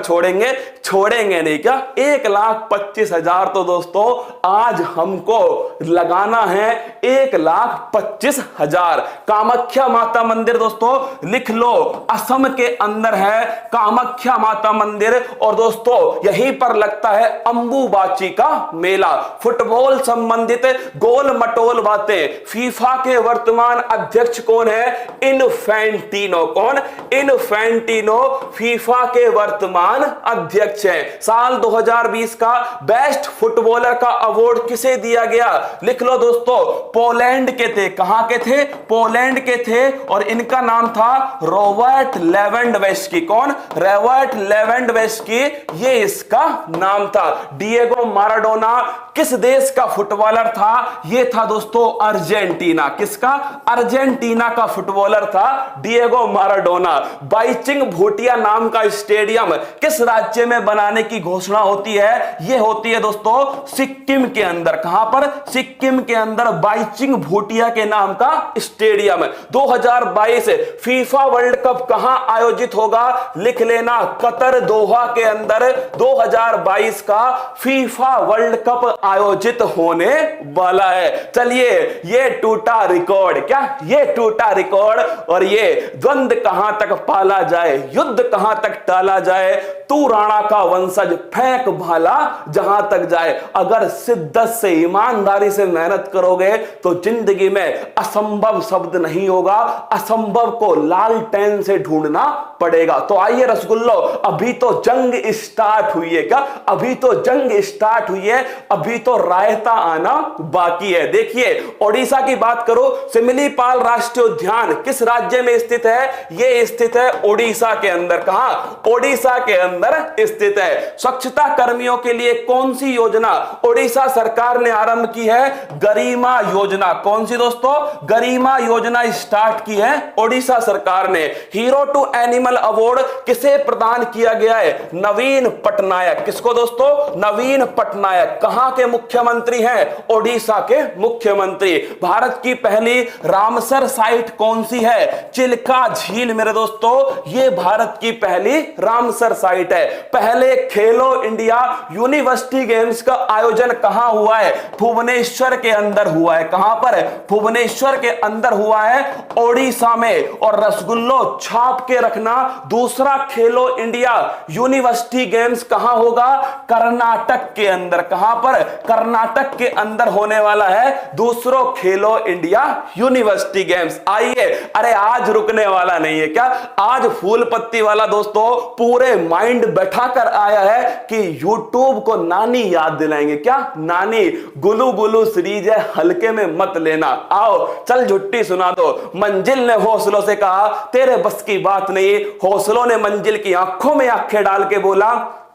छोड़ेंगे नहीं क्या? 1,25,000 तो दोस्तों आज हमको लगाना है। 1,25,000। कामाख्या माता मंदिर दोस्तों लिख लो, असम के अंदर है कामाख्या माता मंदिर। और दोस्तों यहीं पर लगता है अंबुबाची का मेला। फुटबॉल संबंधित गोल मटोल बातें। फीफा के वर्तमान अध्यक्ष कौन है? इन्फेंटिनो। कौन? इन्फेंटिनो फीफा के वर्तमान अध्यक्ष हैं। साल 2020 का बेस्ट फुटबॉलर का अवार्ड किसे दिया गया? लिख लो दोस्तों, पोलैंड के थे। कहां के थे? पोलैंड के थे और इनका नाम था रॉबर्ट लेवेंडोव्स्की। कौन? रॉबर्ट लेवेंडोव्स्की, ये इसका नाम था। डिएगो माराडोना किस देश का फुटबॉलर था? ये था दोस्तों अर्जेंटीना। किसका? अर्जेंटीना का फुटबॉलर था डिएगो माराडोना। बाईचिंग भूटिया नाम का स्टेडियम किस राज्य में बनाने की घोषणा होती है? यह होती है दोस्तों सिक्किम के अंदर। कहां पर? सिक्किम के अंदर बाईचिंग भूटिया के नाम का स्टेडियम। 2022 फीफा वर्ल्ड कप कहां आयोजित होगा? लिख लेना, कतर दोहा के अंदर 2022 का फीफा वर्ल्ड कप आयोजित होने वाला है। चलिए, ये टूटा रिकॉर्ड। क्या? ये टूटा रिकॉर्ड। और ये द्वंद्व कहां तक पाला जाए, युद्ध कहां तक टाला जाए, तू राणा का वंशज फेंक भाला जहां तक जाए। अगर शिद्दत से, ईमानदारी से मेहनत करोगे तो जिंदगी में असंभव शब्द नहीं होगा। असंभव को लालटेन से ढूंढना पड़ेगा। तो आइए रसगुल्लो, अभी तो जंग स्टार्ट हुई है। क्या? अभी तो जंग स्टार्ट हुई है, अभी तो रायता आना बाकी है। देखिए, ओडिशा की बात करो, सिमिलीपाल राष्ट्रीय उद्यान किस राज्य में स्थित है? यह स्थित है ओडिशा के अंदर। कहां? ओडिशा के अंदर स्थित है। स्वच्छता कर्मियों के लिए कौन सी योजना ओडिशा सरकार ने आरंभ की है? गरिमा योजना। कौन सी दोस्तों? गरिमा योजना स्टार्ट की है ओडिशा सरकार ने। हीरो टू एनिमल अवार्ड किसे प्रदान किया गया है? नवीन पटनायक। किसको दोस्तों? नवीन पटनायक। कहां के मुख्यमंत्री हैं? ओडिशा के मुख्यमंत्री। भारत की पहली रामसर साइट कौन सी है? चिल्का झील मेरे दोस्तों, यह भारत की पहली रामसर साइट है। पहले खेलो इंडिया यूनिवर्सिटी गेम्स का आयोजन कहां हुआ है? भुवनेश्वर के अंदर हुआ है। कहां पर है? भुवनेश्वर के अंदर हुआ है, ओडिशा में। और रसगुल्लो छाप के रखना, दूसरा खेलो इंडिया यूनिवर्सिटी गेम्स कहां होगा? कर्नाटक के अंदर। कहां पर? कर्नाटक के अंदर होने वाला है दूसरो खेलो इंडिया यूनिवर्सिटी गेम्स। आइए, अरे आज रुकने वाला नहीं है। क्या? आज फूल पत्ती वाला दोस्तों पूरे माइंड बैठा कर आया है कि यूट्यूब को नानी याद दिलाएंगे। क्या? नानी गुलू गुलू सीरीज है, हल्के में मत लेना। आओ चल झुट्टी सुना दो। मंजिल ने हौसलों से कहा तेरे बस की बात नहीं। हौसलों ने मंजिल की आंखों में आंखें डाल के बोला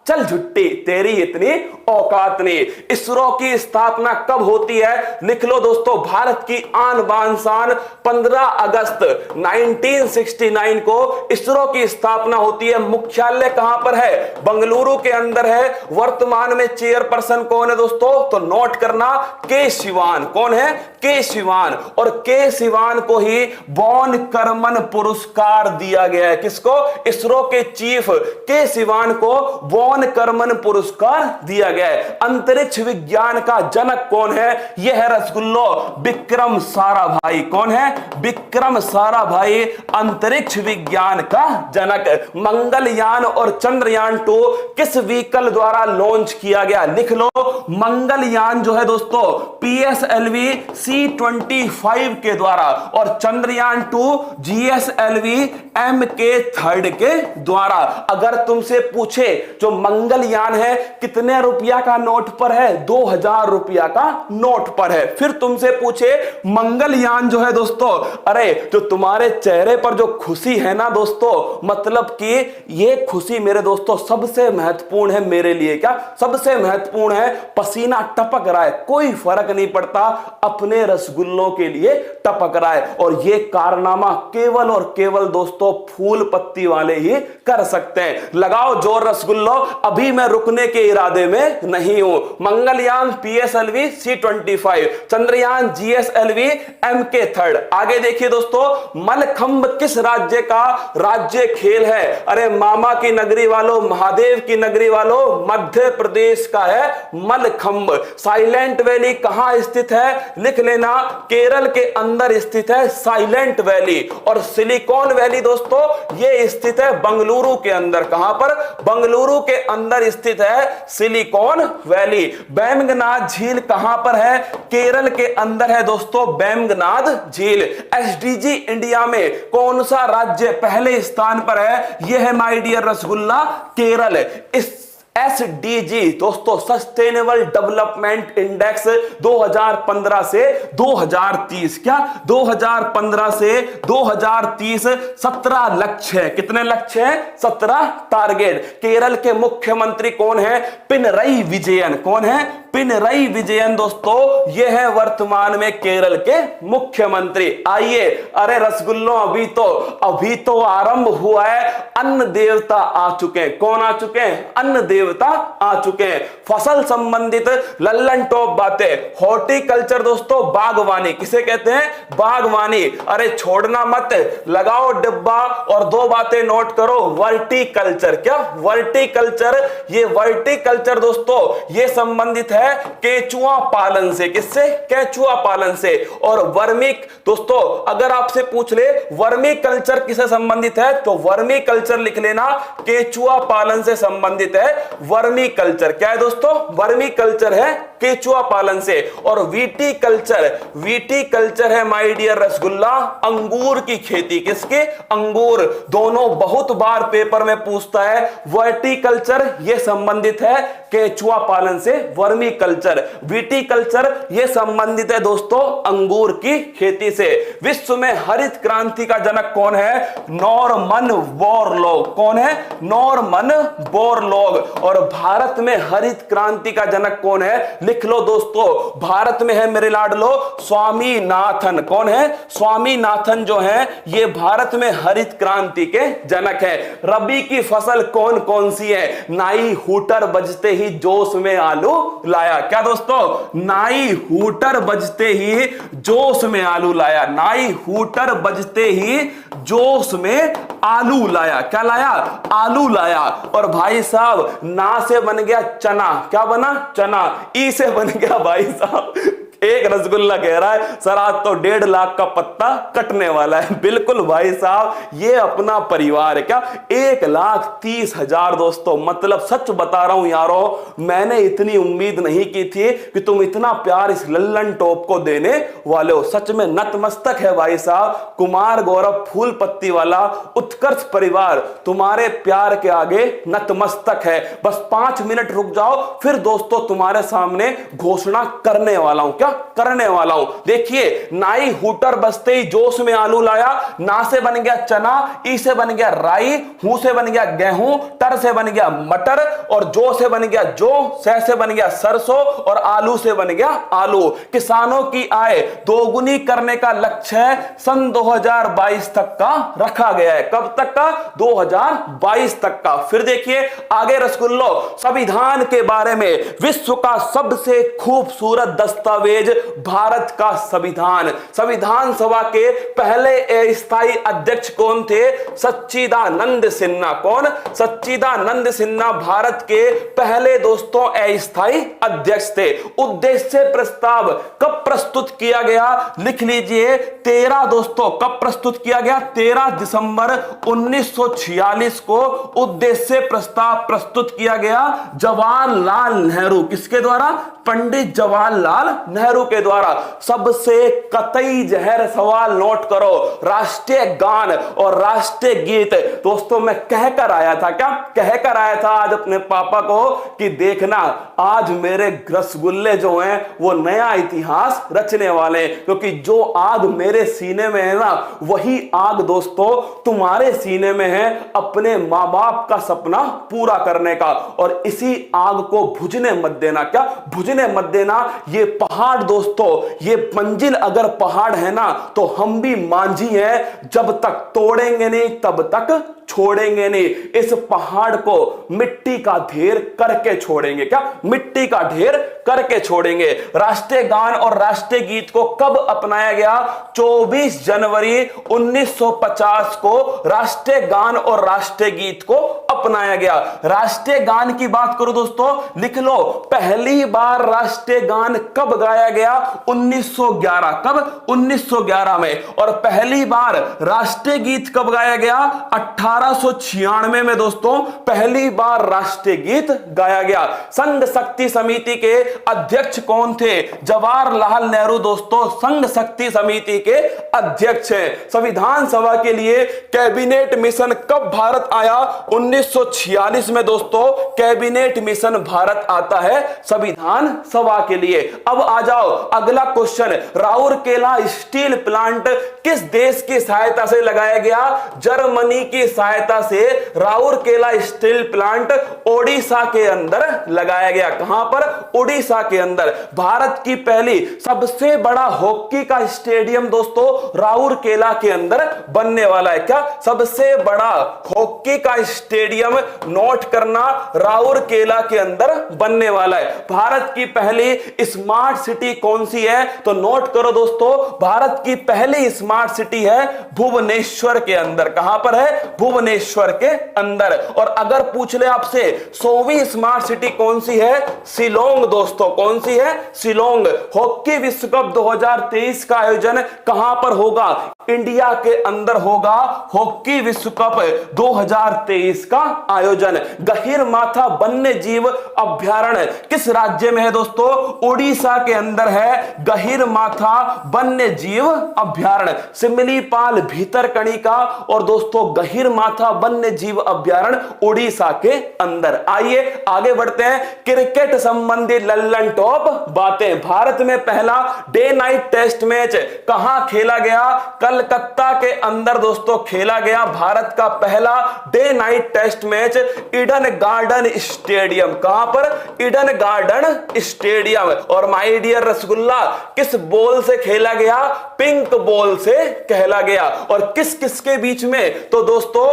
चल झुट्टी, तेरी इतनी औकात नहीं। इसरो की स्थापना कब होती है? लिख लो दोस्तों, भारत की आन बान शान 15 अगस्त 1969 को इसरो की स्थापना होती है। मुख्यालय कहां पर है? बंगलुरु के अंदर है। वर्तमान में चेयरपर्सन कौन है दोस्तों? तो नोट करना, के शिवान। कौन है? के शिवान। और के शिवान को ही वॉन करमन पुरस्कार दिया गया है। किसको? इसरो के चीफ के शिवान को वॉन करमन पुरस्कार दिया गया है। अंतरिक्ष विज्ञान का जनक कौन है? यह है रसगुल्लो विक्रम साराभाई। कौन है? विक्रम साराभाई अंतरिक्ष विज्ञान का जनक। मंगलयान और चंद्रयान 2 किस व्हीकल द्वारा लॉन्च किया गया? लिख लो, मंगलयान जो है दोस्तों PSLV C-25 के द्वारा और चंद्रयान 2 GSLV MK3 के द्वारा। अगर तुमसे पूछे जो मंगलयान है कितने रुपए रुपया का नोट पर है, 2000 रुपया का नोट पर है। फिर तुमसे पूछे मंगलयान जो है दोस्तों, अरे जो तुम्हारे चेहरे पर जो खुशी है ना दोस्तों, मतलब कि ये खुशी मेरे दोस्तों सबसे महत्वपूर्ण है मेरे लिए। क्या सबसे महत्वपूर्ण है? पसीना टपक रहा है, कोई फर्क नहीं पड़ता, अपने रसगुल्लों के लिए टपक रहा है। और ये कारनामा केवल और केवल दोस्तों फूल पत्ती वाले ही कर सकते हैं। लगाओ जोर रसगुल्लो, अभी मैं रुकने के इरादे में नहीं हूं। Mangalyaan PSLV C-25, Chandrayaan GSLV MK3। आगे देखिए दोस्तों, मलखंब किस राज्य का राज्य खेल है? अरे मामा की नगरी वालों, महादेव की नगरी वालों, मध्य प्रदेश का है मलखंब। साइलेंट वैली कहां स्थित है? लिख लेना, केरल के अंदर स्थित है साइलेंट वैली। और सिलिकॉन वैली दोस्तों ये स्थित है बंगलुरु के अंदर। कहां पर? बंगलुरु के अंदर स्थित है सिलिकॉन वैली। बैम्गनाथ झील कहां पर है? केरल के अंदर है दोस्तों बैम्गनाथ झील। SDG इंडिया में कौन सा राज्य पहले स्थान पर है? यह है माय डियर रसगुल्ला केरल। इस SDG दोस्तों सस्टेनेबल डेवलपमेंट इंडेक्स 2015 से 2030, क्या 2015 से 2030 17 लक्ष्य है। कितने लक्ष्य हैं? 17 टारगेट। केरल के मुख्यमंत्री कौन है? पिनरई विजयन। कौन है? पिनरई विजयन दोस्तों ये है वर्तमान में केरल के मुख्यमंत्री। आइए, अरे रसगुल्लों अभी तो आरंभ हुआ है। अन्न देवता आ चुके हैं। कौन आ चुके हैं? अन्न देवता आ चुके हैं। फसल संबंधित लल्लन टॉप बातें। हॉर्टिकल्चर दोस्तों बागवानी किसे कहते हैं? बागवानी। अरे छोड़ना मत, लगाओ डिब्बा और दो बातें नोट करो। वर्टिकल्चर। क्या वर्टिकल्चर? ये वर्टिकल्चर दोस्तों ये संबंधित है केचुआ पालन से। किससे? केचुआ पालन से। और वर्मी दोस्तों अगर आपसे पूछ ले वर्मी कल्चर किसे संबंधित है, तो वर्मी कल्चर लिख लेना, केचुआ पालन से संबंधित है वर्मी कल्चर। क्या है दोस्तों? वर्मी कल्चर है केचुआ पालन से। और वीटी कल्चर है माय डियर रसगुल्ला अंगूर की खेती। किसके? अंगूर। दोनों बहुत बार पेपर में पूछता है। वर्टिकल्चर ये संबंधित है केचुआ पालन से, वर्मी कल्चर। वीटी कल्चर ये संबंधित है दोस्तों अंगूर की खेती से। विश्व में हरित क्रांति का जनक कौन है? Norman Borlaug. कौन है? Norman Borlaug. और भारत में हरित क्रांति का जनक कौन है? लिख लो दोस्तों, भारत में है मेरे लाडलो स्वामीनाथन। कौन है? स्वामीनाथन जो है ये भारत में हरित क्रांति के जनक है। रबी की फसल कौन कौन सी है? नाई हूटर बजते ही जोश में आलू लाया। क्या दोस्तों? नाई हूटर बजते ही जोश में आलू लाया। नाई हूटर बजते ही जोश में आलू लाया। क्या लाया? आलू लाया। और भाई साहब ना से बन गया चना। क्या बना? चना। ई से बन गया भाई साहब एक रसगुल्ला कह रहा है सर आज तो 1.5 लाख का पत्ता कटने वाला है। बिल्कुल भाई साहब ये अपना परिवार है। क्या 1,30,000 दोस्तों, मतलब सच बता रहा हूं यारों, मैंने इतनी उम्मीद नहीं की थी कि तुम इतना प्यार इस लल्लन टॉप को देने वाले हो। सच में नतमस्तक है भाई साहब। कुमार गौरव फूल पत्ती वाला उत्कर्ष परिवार तुम्हारे प्यार के आगे नतमस्तक है। बस 5 मिनट रुक जाओ, फिर दोस्तों तुम्हारे सामने घोषणा करने वाला हूं। क्या करने वाला हूं? देखिए, नाई हूटर बजते ही जोश में आलू लाया। ना से बन गया चना, ई से बन गया राई, हूं से बन गया गेहूं, टर से बन गया मटर, और जो से बन गया जौ, सह से बन गया सरसों, और आलू से बन गया आलू। किसानों की आय दोगुनी करने का लक्ष्य है सन 2022 तक का रखा गया है। कब तक का? 2022 तक का। फिर देखिए आगे रसगुल्लो, संविधान के बारे में, विश्व का सबसे खूबसूरत दस्तावेज भारत का संविधान। संविधान सभा के पहले अस्थायी अध्यक्ष कौन थे? सच्चिदानंद सिन्हा। कौन? सच्चिदानंद सिन्हा भारत के पहले दोस्तों अस्थायी अध्यक्ष थे। उद्देश्य प्रस्ताव कब प्रस्तुत किया गया? लिख लीजिए 13 दोस्तों, कब प्रस्तुत किया गया? 13 दिसंबर 1946 को उद्देश्य प्रस्ताव प्रस्तुत किया गया जवाहरलाल नेहरू। किसके द्वारा? पंडित जवाहरलाल नेहरू नेहरू के द्वारा सबसे कतई जहर सवाल नोट करो, राष्ट्रीय गान और राष्ट्रीय गीत। दोस्तों मैं कहकर आया था, क्या कहकर आया था आज अपने पापा को कि देखना आज मेरे रसगुल्ले जो हैं वो नया इतिहास रचने वाले, क्योंकि जो आग मेरे सीने में है ना वही आग दोस्तों तुम्हारे सीने में है अपने मां बाप का सपना पूरा करने का। और इसी आग को बुझने मत देना, क्या बुझने मत देना। ये पहाड़ दोस्तों, ये मंजिल अगर पहाड़ है ना तो हम भी मांझी हैं, जब तक तोड़ेंगे नहीं तब तक छोड़ेंगे नहीं। इस पहाड़ को मिट्टी का ढेर करके छोड़ेंगे, क्या मिट्टी का ढेर करके छोड़ेंगे। राष्ट्रीय गान और राष्ट्रीय गीत को कब अपनाया गया? 24 जनवरी 1950 को राष्ट्रीय गान और राष्ट्रीय गीत को अपनाया गया। राष्ट्रीय गान की बात करो दोस्तों, लिख लो पहली बार राष्ट्रीय गान कब गाया गया? 1911। कब? 1911 में। और पहली बार राष्ट्रीय गीत कब गाया गया? 1896 में दोस्तों पहली बार राष्ट्रीय गीत गाया गया। संघ शक्ति समिति के अध्यक्ष कौन थे? जवाहरलाल नेहरू दोस्तों संघ शक्ति समिति के अध्यक्ष हैं। संविधान सभा के लिए कैबिनेट मिशन कब भारत आया? 1946 में दोस्तों कैबिनेट मिशन भारत आता है संविधान सभा के लिए। अब आ जाओ अगला क्वेश्चन, राउरकेला स्टील प्लांट किस देश की सहायता से लगाया गया? जर्मनी की सहायता से राउरकेला स्टील प्लांट ओडिशा के अंदर लगाया गया। कहां पर? ओडिशा के अंदर। भारत की पहली सबसे बड़ा हॉकी का स्टेडियम दोस्तों राउरकेला के अंदर बनने वाला है। क्या? सबसे बड़ा हॉकी का स्टेडियम नोट करना राउरकेला के अंदर बनने वाला है। भारत की पहली स्मार्ट सिटी कौन सी है? तो नोट करो दोस्तों, भारत की पहली स्मार्ट सिटी है भुवनेश्वर के अंदर। कहां पर है? भुवनेश्वर के अंदर। और अगर पूछ ले आपसे 100वीं स्मार्ट सिटी कौन सी है? शिलोंग दोस्तों। कौन सी है? शिलोंग। हॉकी विश्व कप 2023 का आयोजन कहां पर होगा? इंडिया के अंदर होगा हॉकी विश्व कप 2023 का आयोजन। गहिरमाथा वन्य जीव अभ्यारण्य किस राज्य में है दोस्तों? ओडिशा के अंदर है गहिरमाथा वन्य जीव अभ्यारण्य। सिमलीपाल भीतरकनिका और दोस्तों गहिरमाथा वन्य जीव अभ्यारण्य ओडिशा के अंदर। आइए आगे बढ़ते हैं। क्रिकेट संबंधी लल्लन टॉप बातें। भारत में पहला डे नाइट टेस्ट मैच कहां खेला गया? कलकत्ता के अंदर दोस्तों खेला गया भारत का पहला day night test match Eden Garden stadium. कहां पर? Eden Garden stadium. और माय डियर रसगुल्ला किस बॉल से खेला गया? पिंक बॉल से खेला गया। और किस किस के बीच में? तो दोस्तों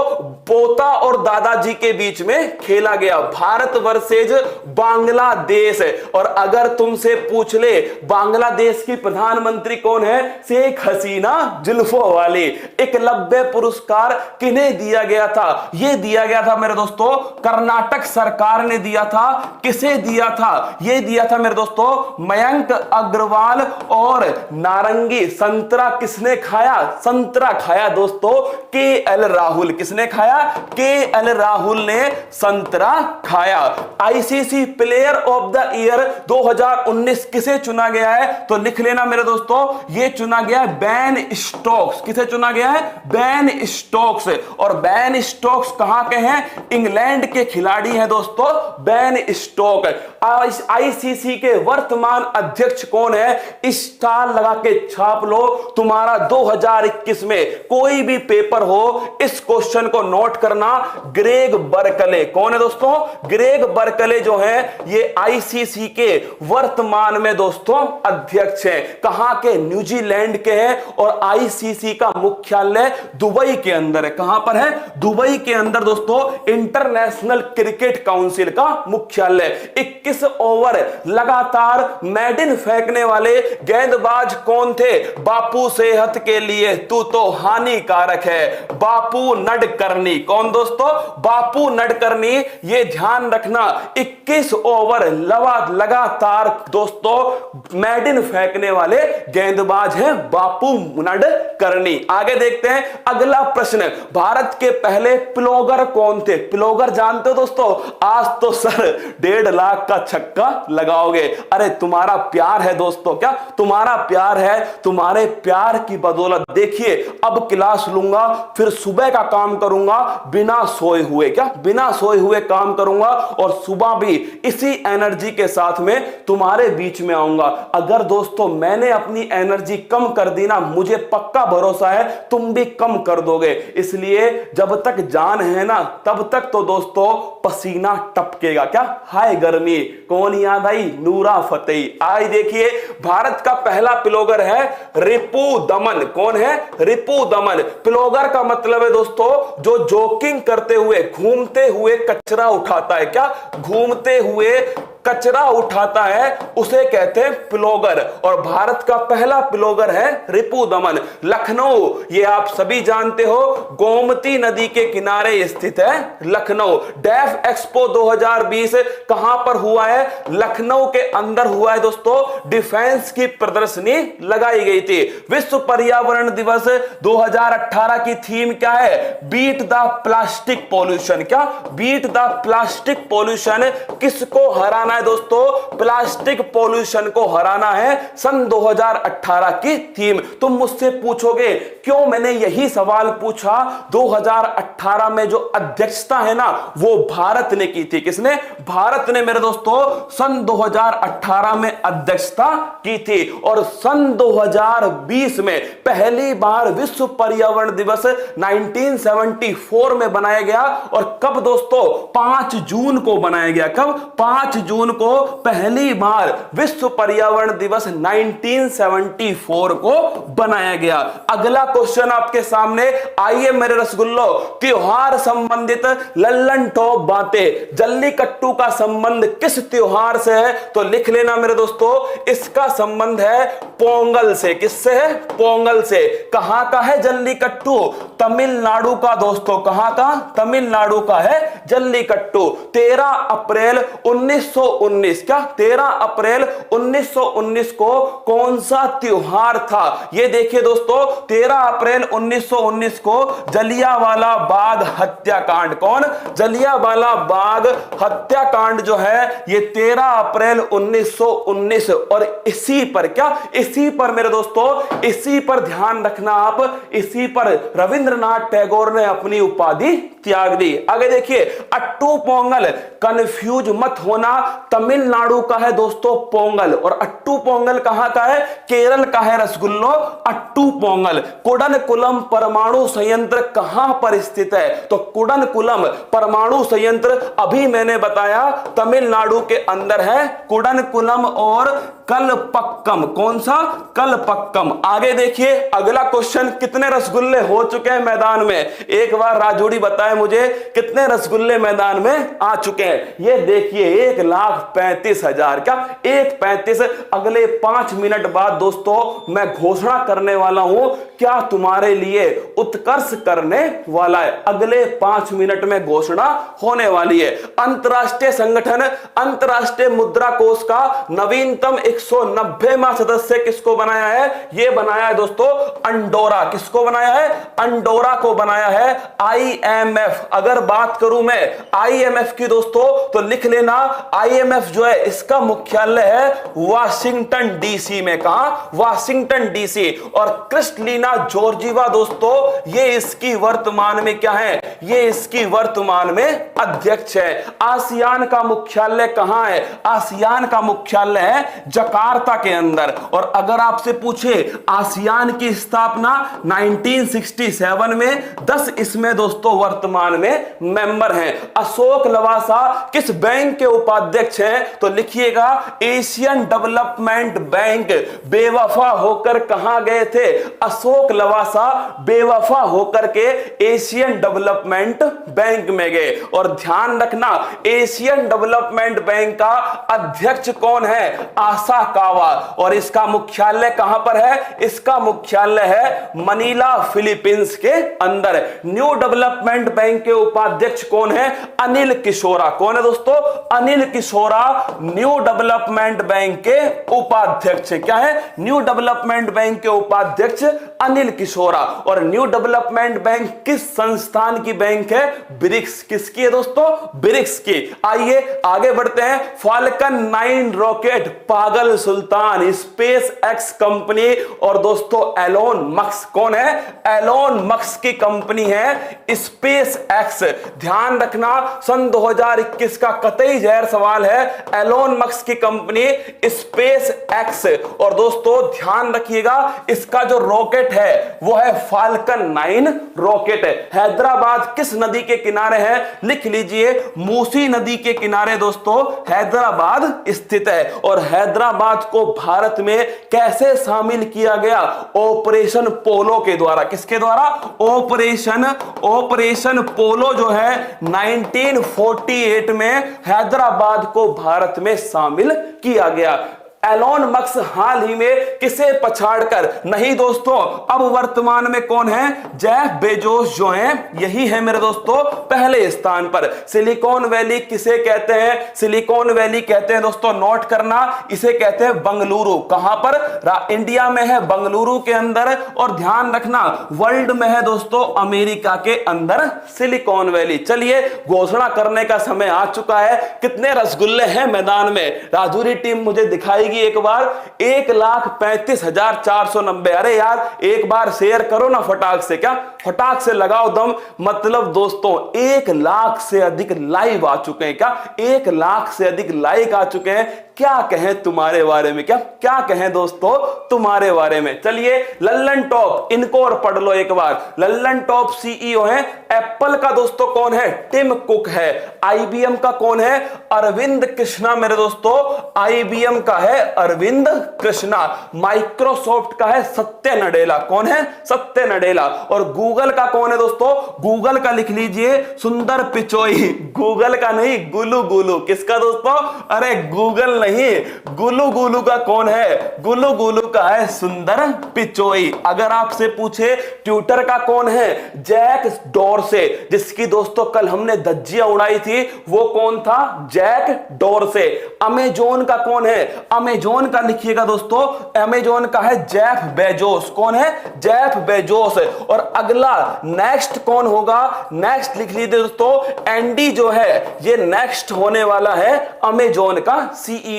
पोता और दादाजी के बीच में खेला गया। भारत वर्सेज बांग्लादेश। और अगर तुमसे पूछ ले बांग्लादेश की प्रधानमंत्री कौन है? शेख हसीना जुल्फों वाली। एकलव्य पुरस्कार किन्हें दिया गया था? यह दिया गया था मेरे दोस्तों कर्नाटक सरकार ने दिया था। किसे दिया था? यह दिया था मेरे दोस्तों मयंक अग्रवाल। और नारंगी संतरा किसने खाया? संतरा खाया दोस्तों के.एल. राहुल। किसने खाया? के.एल. राहुल ने संतरा खाया। ICC player of the year 2019 किसे चुना गया है? तो लिख लेना मेरे दोस्तों, यह चुना गया है बेन स्टोक्स। किसे चुना गया है? Ben Stokes. और बेन स्टोक्स कहां के हैं? इंग्लैंड के खिलाड़ी हैं दोस्तों बेन स्टोक। आईसीसी के वर्तमान अध्यक्ष कौन है? स्टार लगा के छाप लो। तुम्हारा 2021 में कोई भी पेपर हो इस क्वेश्चन को नोट करना। ग्रेग बर्कले कौन है दोस्तों? ग्रेग बर्कले जो है ये आईसीसी के वर्तमान में दोस्तों अध्यक्ष हैं। कहां के? न्यूजीलैंड के हैं। और आईसीसी का मुख्यालय दुबई के अंदर है। कहां पर है? दुबई के अंदर दोस्तों इंटरनेशनल क्रिकेट काउंसिल का मुख्यालय। 21 ओवर लगातार मेडन फेंकने वाले गेंदबाज कौन थे? बापू सेहत के लिए तू तो हानिकारक है, बापू नडकर्णी। कौन दोस्तों? बापू नडकर्णी। ये ध्यान रखना 21 ओवर लगातार दोस्तों मेडन फेंकने वाले गेंदबाज हैं बापू नडकर्णी। आगे देखते हैं अगला प्रश्न। भारत के पहले प्लोगर कौन थे? प्लोगर जानते हो दोस्तों? आज तो सर 1.5 लाख का छक्का लगाओगे। अरे तुम्हारा प्यार है दोस्तों, क्या तुम्हारा प्यार है। तुम्हारे प्यार की बदौलत देखिए अब क्लास लूंगा, फिर सुबह का काम करूंगा बिना सोए हुए, क्या बिना सोए हुए काम करूंगा, और सुबह भी इसी एनर्जी के साथ में तुम्हारे बीच में आऊंगा। अगर दोस्तों मैंने अपनी एनर्जी कम कर दी ना, मुझे पक्का भरोसा है तुम भी कम कर दोगे। इसलिए जब तक जान है ना तब तक तो दोस्तों पसीना टपकेगा। क्या हाय गर्मी, कौन याद आई? नूरा फतेही। आज देखिए भारत का पहला प्लोगर है रिपु दमन। कौन है? रिपु दमन। प्लोगर का मतलब है दोस्तों जो जॉगिंग करते हुए, घूमते हुए कचरा उठाता है। क्या? घूमते हुए कचरा उठाता है उसे कहते हैं प्लोगर। और भारत का पहला प्लोगर है रिपु दमन। लखनऊ, ये आप सभी जानते हो, गोमती नदी के किनारे स्थित है लखनऊ। डेफ एक्सपो 2020 कहां पर हुआ है? लखनऊ के अंदर हुआ है दोस्तों। डिफेंस की प्रदर्शनी लगाई गई थी। विश्व पर्यावरण दिवस 2018 की थीम क्या है? Beat the plastic pollution. क्या? Beat the plastic pollution. किसको हराना है दोस्तों? प्लास्टिक पॉल्यूशन को हराना है सन 2018 की थीम। तुम मुझसे पूछोगे क्यों मैंने यही सवाल पूछा? 2018 में जो अध्यक्षता है ना वो भारत ने की थी। किसने? भारत ने मेरे दोस्तों सन 2018 में अध्यक्षता की थी। और सन 2020 में पहली बार विश्व पर्यावरण दिवस 1974 में बनाया गया। और कब दोस्तों? 5 जून को बनाया गया। कब? 5 जून को पहली बार विश्व पर्यावरण दिवस 1974 को बनाया गया। अगला क्वेश्चन आपके सामने, आइए मेरे रसगुल्लो, त्योहार संबंधित लल्लन टॉप बातें। जल्लीकट्टू का संबंध किस त्योहार से है? तो लिख लेना मेरे दोस्तों, इसका संबंध है पोंगल से। किससे है? पोंगल से। कहां का है जल्लीकट्टू? तमिलनाडु का दोस्तों। कहां का? तमिलनाडु का है जल्लीकट्टू। 13 अप्रैल 1919, क्या 13 अप्रैल 1919 को कौन सा त्योहार था? यह देखिए दोस्तों 13 अप्रैल 1919 को जलियांवाला बाग हत्याकांड। कौन? जलियांवाला बाग हत्याकांड जो है ये 13 अप्रैल 1919। और इसी पर, क्या इसी पर मेरे दोस्तों, इसी पर ध्यान रखना आप, इसी पर रविंद्रनाथ टैगोर ने अपनी उपाधि त्याग दी। आगे देखिए अट्टू पोंगल, कंफ्यूज मत होना, तमिलनाडु का है दोस्तों पोंगल, और अट्टू पोंगल कहां का है? केरल का है रसगुल्लो अट्टू पोंगल। कुडनकुलम परमाणु संयंत्र कहां पर स्थित है? तो कुडनकुलम परमाणु संयंत्र अभी मैंने बताया तमिलनाडु के अंदर है कुडनकुलम और कलपक्कम। कौन सा? कलपक्कम। आगे देखिए अगला क्वेश्चन, कितने रसगुल्ले हो चुके हैं मैदान में? एक बार राजूड़ी बताए मुझे कितने रसगुल्ले मैदान में आ चुके हैं। ये देखिए 1,35,000। क्या? 1,35,000। अगले 5 मिनट बाद दोस्तों मैं घोषणा करने वाला हूं क्या तुम्हारे लिए उत्कर्ष करने वाला है। अगले 5 मिनट में घोषणा होने वाली है। अंतरराष्ट्रीय संगठन अंतरराष्ट्रीय मुद्रा कोष का नवीनतम 190वां सदस्य किसको बनाया है? यह बनाया है दोस्तों अंडोरा। किसको बनाया है? अंडोरा को बनाया है IMF। अगर बात करूं मैं IMF की दोस्तों तो लिख लेना, IMF जो है इसका मुख्यालय है वाशिंगटन डीसी में। कहां? Washington DC. और क्रिस्टलिना जॉर्जीवा दोस्तों ये इसकी वर्तमान में क्या है? ये इसकी वर्तमान में अध्यक्ष है। आसियान का मुख्यालय कहां है? आसियान का मुख्यालय है जकार्ता के अंदर। और अगर आपसे पूछे आसियान की स्थापना 1967 में, 10 इसमें दोस्तों वर्तमान में मेंबर हैं। अशोक लवासा किस बैंक के उपाध्यक्ष हैं? तो लिखिएगा एशियन डेवलपमेंट बैंक। बेवफा होकर कहां गए थे? अशोक लवासा बेवफा होकर के एशियन डेवलपमेंट बैंक में गए। और ध्यान रखना एशियन डेवलपमेंट बैंक का अध्यक्ष कौन है? आसाकावा। और इसका मुख्यालय कहां पर है? इसका मुख्यालय है मनीला फिलीपींस के अंदर। न्यू डेवलपमेंट बैंक के उपाध्यक्ष कौन है? अनिल किशोरा। कौन है दोस्तों? अनिल किशोरा न्यू डेवलपमेंट बैंक के उपाध्यक्ष। क्या है? न्यू डेवलपमेंट बैंक के उपाध्यक्ष अनिल किशोरा। और न्यू डेवलपमेंट बैंक किस संस्थान की बैंक है? ब्रिक्स। किसकी है दोस्तों? ब्रिक्स की। आइए आगे बढ़ते हैं। फाल्कन 9 रॉकेट पागल सुल्तान स्पेस एक्स कंपनी और दोस्तों एलोन मस्क। कौन है? एलोन मस्क की कंपनी है स्पेस एक्स। ध्यान रखना सन 2021 का कतई जहर सवाल है। एलोन मस्क की कंपनी स्पेस एक्स। और दोस्तों ध्यान रखिएगा इसका जो रॉकेट है वो है फाल्कन 9 रॉकेट। हैदराबाद किस नदी के किनारे है? लिख लीजिए मूसी नदी के किनारे दोस्तों हैदराबाद स्थित है। और हैदराबाद को भारत में कैसे शामिल किया गया? ऑपरेशन पोलो के द्वारा। किसके द्वारा? ऑपरेशन पोलो जो है 1948 में हैदराबाद को भारत में शामिल किया गया। एलोन मस्क हाल ही में किसे पछाड़कर? नहीं दोस्तों, अब वर्तमान में कौन है? जेफ बेजोस जो हैं, यही है मेरे दोस्तों पहले स्थान पर। सिलिकॉन वैली किसे कहते हैं? सिलिकॉन वैली कहते हैं दोस्तों, नोट करना, इसे कहते हैं बंगलुरु। कहां पर? इंडिया में है बंगलुरु के अंदर। और ध्यान रखना वर्ल्ड में है दोस्तों अमेरिका के अंदर सिलिकॉन वैली। चलिए घोषणा करने का समय आ चुका है। कितने रसगुल्ले हैं मैदान में? राजूरी टीम मुझे दिखाएगी एक बार। 1,35,490। अरे यार एक बार शेयर करो ना फटाक से। क्या फटाक से लगाओ दम। मतलब दोस्तों 1 लाख से अधिक लाइव आ चुके हैं। क्या 1 लाख से अधिक लाइक आ चुके हैं? क्या कहें तुम्हारे बारे में? क्या कहें दोस्तों तुम्हारे बारे में? चलिए लल्लन टॉप इनको और पढ़ लो एक बार। लल्लन टॉप सीईओ है एप्पल का दोस्तों कौन है? टिम कुक है। आईबीएम का कौन है? अरविंद कृष्णा मेरे दोस्तों आईबीएम का है अरविंद कृष्णा। माइक्रोसॉफ्ट का है सत्य नडेला। कौन है? सत्य नडेला। और गूगल का कौन है दोस्तों? गूगल का लिख लीजिए सुंदर पिचोई। गूगल का नहीं गुलू गुलू। किसका दोस्तों? अरे गूगल नहीं, गुलू गुलू का कौन है? गुलू गुलू का है सुंदर पिचोई। अगर आपसे पूछे ट्विटर का कौन है? Jack Dorsey. जिसकी दोस्तों कल हमने धज्जियां उड़ाई थी वो कौन था? जैक डोरसे। अमेजोन का कौन है? अमेजोन का लिखिएगा दोस्तों, अमेजोन का है जेफ बेजोस। कौन है? Jeff Bezos. और अगला नेक्स्ट कौन होगा? नेक्स्ट लिख लीजिए दोस्तों एंडी जो है ये नेक्स्ट होने वाला है अमेजोन का सीईओ।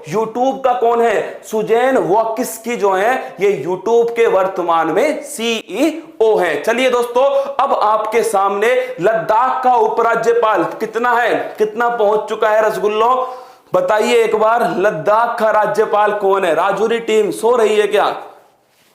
यूट्यूब का कौन है? सुजैन वॉकिस्की जो है ये यूट्यूब के वर्तमान में सीईओ है। चलिए दोस्तों अब आपके सामने लद्दाख का उपराज्यपाल कितना है? कितना पहुंच चुका है रसगुल्लो? बताइए एक बार लद्दाख का राज्यपाल कौन है? राजौरी टीम सो रही है क्या?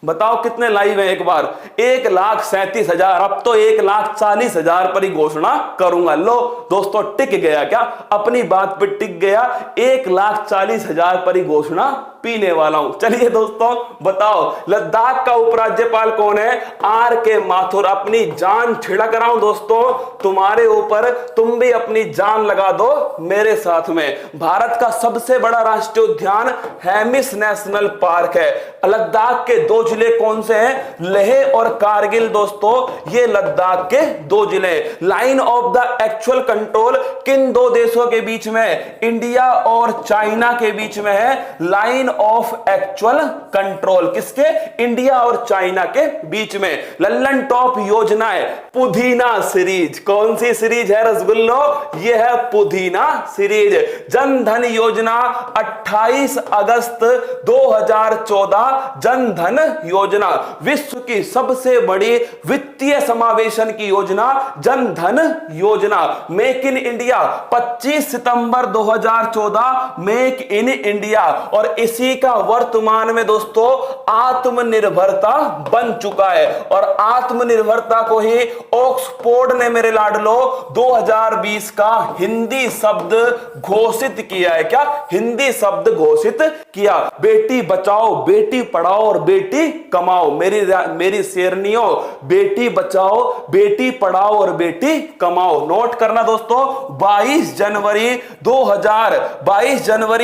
बताओ कितने लाइव है एक बार? 1,37,000। अब तो 1,40,000 पर ही घोषणा करूंगा। लो दोस्तों टिक गया। क्या अपनी बात पर टिक गया? 1,40,000 पर ही घोषणा पीने वाला हूं। चलिए दोस्तों बताओ लद्दाख का उपराज्यपाल कौन है? आर के माथुर। अपनी जान छिड़क रहा हूं दोस्तों तुम्हारे ऊपर, तुम भी अपनी जान लगा दो मेरे साथ में। भारत का सबसे बड़ा राष्ट्रीय उद्यान हेमिस नेशनल पार्क है। लद्दाख के 2 जिले कौन से हैं? लेह और कारगिल दोस्तों ये लद्दाख के 2 जिले। Line of the actual control किन 2 देशों के बीच में? इंडिया और चाइना के बीच में है लाइन ऑफ एक्चुअल कंट्रोल। किसके? इंडिया और चाइना के बीच में। लल्लन टॉप योजनाएं पुदीना सीरीज। कौन सी सीरीज है रसगुल्लो? ये है पुदीना सीरीज। जन धन योजना 28 अगस्त 2014 जन धन योजना विश्व की सबसे बड़ी वित्तीय समावेशन की योजना जन धन योजना। Make in India 25 September 2014 make in India. और इसी का वर्तमान में दोस्तों आत्मनिर्भरता बन चुका है। और आत्मनिर्भरता को ही ऑक्सफोर्ड ने मेरे लाडलो 2020 का हिंदी शब्द घोषित किया है। क्या हिंदी शब्द घोषित किया? बेटी बचाओ बेटी पढ़ाओ और बेटी कमाओ। मेरी शेरनियों बेटी बचाओ बेटी पढ़ाओ और बेटी कमाओ। नोट करना दोस्तों 22 जनवरी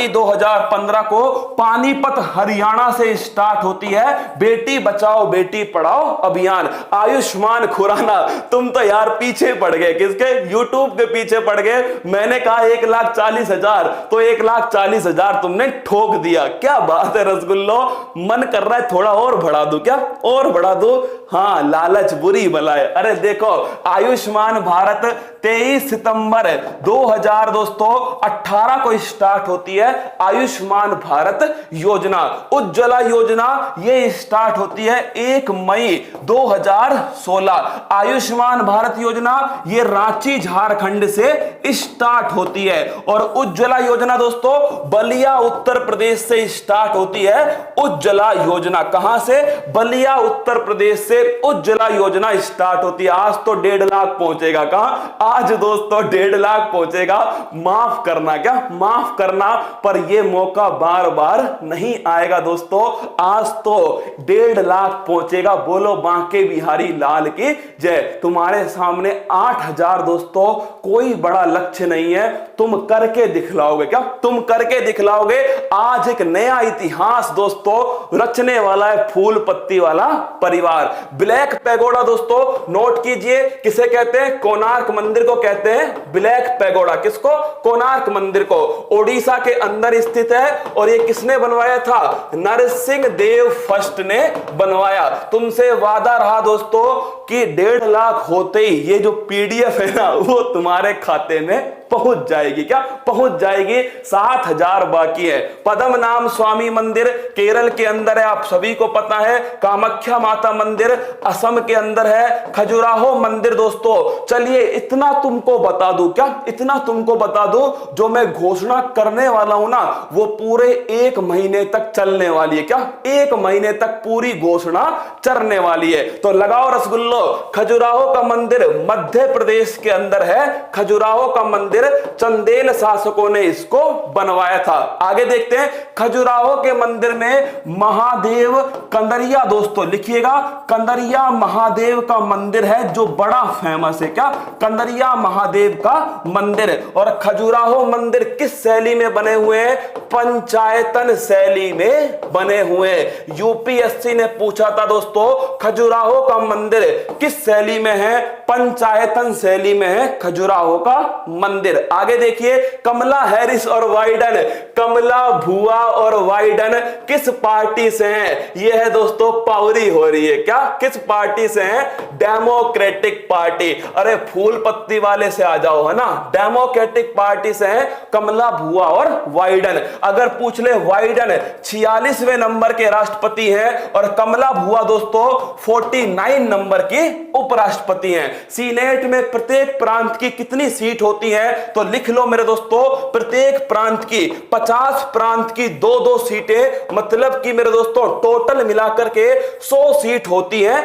2015 को पानीपत हरियाणा से स्टार्ट होती है बेटी बचाओ बेटी पढ़ाओ अभियान। आयुष्मान खुराना, तुम तो यार पीछे पड़ गए, किसके? यूट्यूब के पीछे पड़ गए। मैंने कहा 1,40,000 तो 1,40,000 तुमने ठोक दिया। क्या बात है रसगुल्लो, मन कर रहा है थोड़ा और बढ़ा दूं क्या? और बढ़ा दूं? हाँ, लालच बुरी बला है। अरे देखो, आयुष्मान भारत 23 सितंबर 2018 को स्टार्ट होती है आयुष्मान भारत योजना। उज्ज्वला योजना ये स्टार्ट होती है 1 मई 2016। आयुष्मान भारत योजना ये रांची झारखंड से स्टार्ट होती है। और उज्ज्वला योजना दोस्तों बलिया उत्तर प्रदेश से स्टार्ट होती है। उज्ज्वला योजना कहां से? बलिया उत्तर प्रदेश से उज्ज्वला योजना स्टार्ट होती है। आज तो 1.5 लाख पहुंचेगा। कहां? आज दोस्तों 1.5 लाख पहुंचेगा। माफ करना, क्या माफ करना, पर यह मौका बार बार नहीं आएगा दोस्तों। आज तो 1.5 लाख पहुंचेगा। बोलो बांके बिहारी लाल की जय। तुम्हारे सामने 8,000 दोस्तों कोई बड़ा लक्ष्य नहीं है, तुम करके दिखलाओगे। क्या तुम करके दिखलाओगे? आज एक नया इतिहास दोस्तों रचने वाला है फूल पत्ती वाला परिवार। ब्लैक पैगोडा दोस्तों नोट कीजिए, किसे कहते हैं? कोणार्क मंदिर को कहते हैं ब्लैक पैगोडा। किसको? कोणार्क मंदिर को। ओडिशा के अंदर स्थित है और ये किसने बनवाया था? नरसिंह देव फर्स्ट ने बनवाया। तुमसे वादा रहा दोस्तों कि 1.5 लाख होते ही ये जो पीडीएफ है ना वो तुम्हारे खाते में पहुंच जाएगी। क्या पहुंच जाएगी? 7,000 बाकी है। पद्मनाभ स्वामी मंदिर केरल के अंदर है, आप सभी को पता है। कामाख्या माता मंदिर असम के अंदर है। खजुराहो मंदिर दोस्तों, चलिए इतना तुमको बता दूं। क्या इतना तुमको बता दूं? जो मैं घोषणा करने वाला हूं ना वो पूरे 1 महीने तक चलने वाली है। क्या 1 महीने तक पूरी घोषणा चलने वाली है? तो लगाओ रसगुल्लो। खजुराहो का मंदिर मध्य प्रदेश के अंदर है। खजुराहो का मंदिर चंदेल शासकों ने इसको बनवाया था। आगे देखते हैं। खजुराहो के मंदिर में महादेव कंदरिया दोस्तों लिखिएगा, कंदरिया महादेव का मंदिर है जो बड़ा फेमस है। क्या? कंदरिया महादेव का मंदिर। और खजुराहो मंदिर किस शैली में बने हुए हैं? पंचायतन शैली में बने हुए हैं। यूपीएससी ने पूछा था दोस्तों खजुराहो का मंदिर किस शैली में है? पंचायतन शैली में है खजुराहो का मंदिर। आगे देखिए, कमला हैरिस और बाइडेन, कमला भुआ और बाइडेन किस पार्टी से हैं? यह है दोस्तों पावरी हो रही है। क्या किस पार्टी से हैं? Democratic party. अरे फूल पत्ती वाले से आ जाओ, है ना। डेमोक्रेटिक पार्टी से हैं कमला भुआ और बाइडेन। अगर पूछ ले बाइडेन 46वें नंबर के राष्ट्रपति हैं और कमला भुआ दोस्तों 49 नंबर की उपराष्ट्रपति हैं। सीनेट में प्रत्येक प्रांत की कितनी सीट होती है? तो लिख लो मेरे दोस्तों, प्रत्येक प्रांत की 50 प्रांत की 2-2 सीटें, मतलब कि मेरे दोस्तों टोटल मिलाकर के 100 सीट होती है।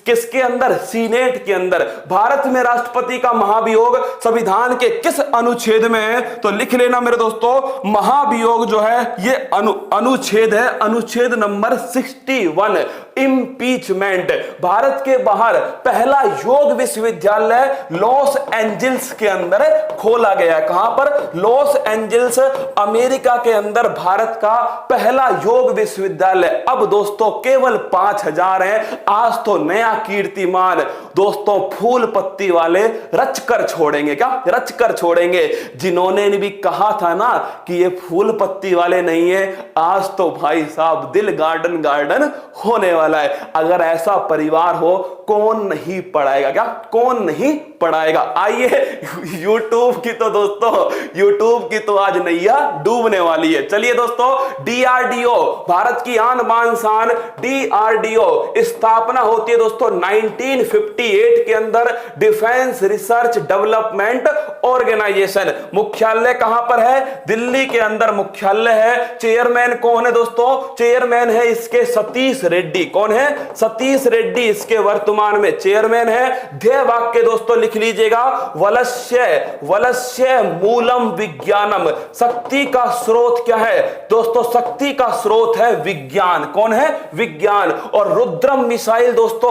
किसके अंदर? सीनेट के अंदर। भारत में राष्ट्रपति का महाभियोग संविधान के किस अनुच्छेद में है? तो लिख लेना मेरे दोस्तों, महाभियोग जो है ये अनुच्छेद है, अनुच्छेद नंबर 61। इंपीचमेंट। भारत के बाहर पहला योग विश्वविद्यालय लॉस एंजल्स के अंदर खोला गया। कहां पर? लॉस एंजल्स अमेरिका के अंदर भारत का पहला योग विश्वविद्यालय। अब दोस्तों केवल 5,000 हैं। आज तो नया कीर्तिमान दोस्तों फूल पत्ती वाले रच कर छोड़ेंगे। क्या रच कर छोड़ेंगे? जिन्होंने भी कहा था ना कि ये फूल पत्ती वाले नहीं है, आज तो भाई साहब दिल गार्डन गार्डन होने वाला है। अगर ऐसा परिवार हो कौन नहीं पढ़ाएगा? क्या कौन नहीं पढ़ाएगा? आइए YouTube की तो दोस्तों YouTube की तो आज नैया डूबने वाली है। चलिए दोस्तों, DRDO भारत की आन बान शान। DRDO स्थापना होती है दोस्तों 1958 के अंदर। Defence research development organisation. मुख्यालय कहां पर है? दिल्ली के अंदर मुख्यालय है। चेयरमैन कौन है दोस्तों? चेयरमैन है इसके सतीश रेड्डी। कौन है? सतीश रेड्डी इसके वर्तमान में चेयरमैन है। ध्येय वाक्य दोस्तों लिख लीजिएगा, वलस्य मूलम विज्ञानम। शक्ति का स्रोत क्या है दोस्तों? शक्ति का स्रोत है विज्ञान। कौन है? विज्ञान। और रुद्रम मिसाइल दोस्तों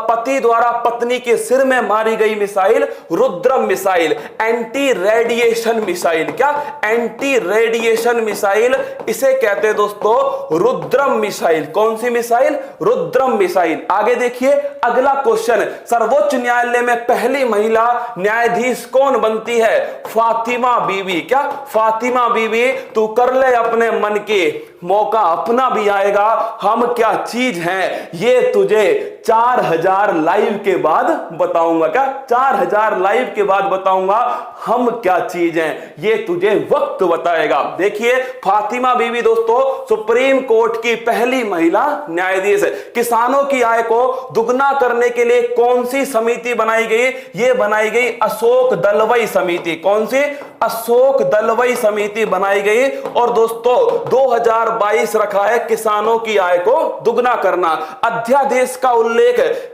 पति द्वारा पत्नी के सिर में मारी गई missile Rudram missile. Anti radiation missile, क्या? एंटी रेडिएशन मिसाइल, इसे कहते हैं दोस्तों रुद्रम मिसाइल। कौन सी मिसाइल? रुद्रम मिसाइल। आगे देखिए अगला क्वेश्चन, सर्वोच्च न्यायालय में पहली महिला न्यायाधीश कौन बनती है? फातिमा बीवी। क्या? फातिमा बीवी। तू कर ले अपने मन की, मौका अपना भी आएगा। हम क्या चीज हैं ये तुझे 4000 लाइव के बाद बताऊंगा। क्या? 4000 लाइव के बाद बताऊंगा हम क्या चीज हैं, ये तुझे वक्त बताएगा। देखिए फातिमा बीवी दोस्तों सुप्रीम कोर्ट की पहली महिला न्यायाधीश। किसानों की आय को दुगना करने के लिए कौन सी समिति बनाई गई? ये बनाई गई अशोक दलवई समिति। कौन सी? अशोक दलवई समिति बनाई गई। और दोस्तों 2022 रखा है किसानों की आय को दुगना करना। अध्यादेश का उल्लेख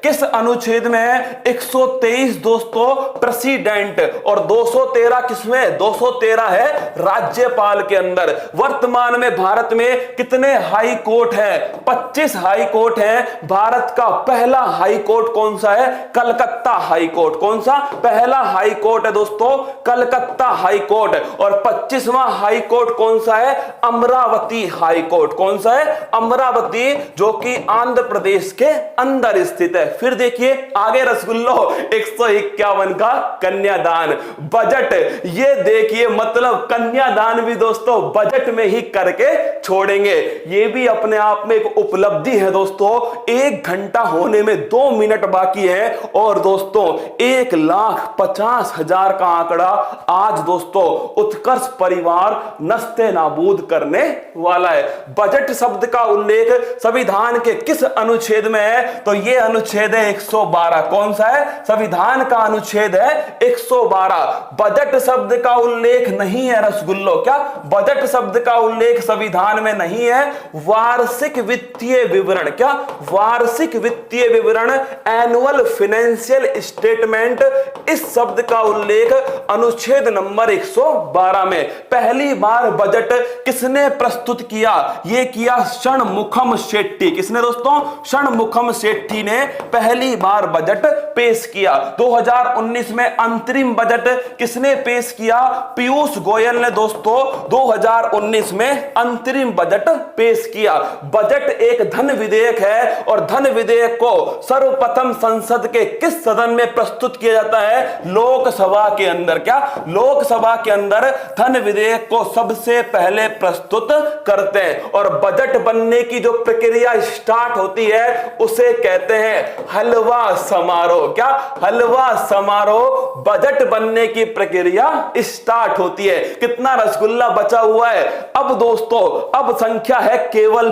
किस अनुच्छेद में है? 123 दोस्तों प्रेसिडेंट, और 213 किसमें? 213 है राज्यपाल के अंदर। वर्तमान में भारत में कितने हाई कोर्ट हैं? 25 हाई कोर्ट हैं। भारत का पहला हाई कोर्ट कौन सा है? Calcutta high court. कौन सा? पहला हाई कोर्ट है दोस्तों कलकत्ता हाई कोर्ट। और 25वां हाई कोर्ट कौन सा है? Amravati high court. कौन सा है? अमरावती, जो कि आंध्र प्रदेश के अंदर स्थित है। फिर देखिए आगे रसगुल्लो 151 का कन्यादान बजट। ये देखिए मतलब कन्यादान भी दोस्तों बजट में ही करके छोड़ेंगे। ये भी अपने आप में एक उपलब्धि है दोस्तों। 1 घंटा होने में 2 मिनट बाकी है और दोस्तों 1,50,000 का आंकड़ा आज दोस्तों उत्कर्ष परिवार नस्ते नाबूद करने वाला है। बजट शब्द का उल्लेख संविधान के किस अनुच्छेद में है? तो यह अनुच्छेद है 112। कौन सा है? संविधान का अनुच्छेद है 112। बजट शब्द का उल्लेख नहीं है रसगुल्लो। क्या? बजट शब्द का उल्लेख संविधान में नहीं है। वार्षिक वित्तीय विवरण। क्या? वार्षिक वित्तीय विवरण, एनुअल फाइनेंशियल स्टेटमेंट, इस शब्द का उल्लेख अनुच्छेद नंबर 112 में। पहली बार बजट किसने प्रस्तुत किया? यह किया षणमुखम शेट्टी। किसने दोस्तों? षणमुखम शेट्टी ने पहली बार बजट पेश किया। 2019 में अंतरिम बजट किसने पेश किया? पीयूष गोयल ने दोस्तों 2019 में अंतरिम बजट पेश किया। बजट एक धन विधेयक है और धन विधेयक को सर्वप्रथम संसद के किस सदन में प्रस्तुत किया जाता है? लोकसभा के अंदर। क्या? लोकसभा के अंदर धन विधेयक को सबसे पहले प्रस्तुत करते हैं। और बजट बनने की जो प्रक्रिया स्टार्ट होती है उसे कहते हैं हलवा समारोह। क्या? हलवा समारोह। बजट बनने की प्रक्रिया स्टार्ट होती है। कितना रसगुल्ला बचा हुआ है? अब दोस्तों अब संख्या है केवल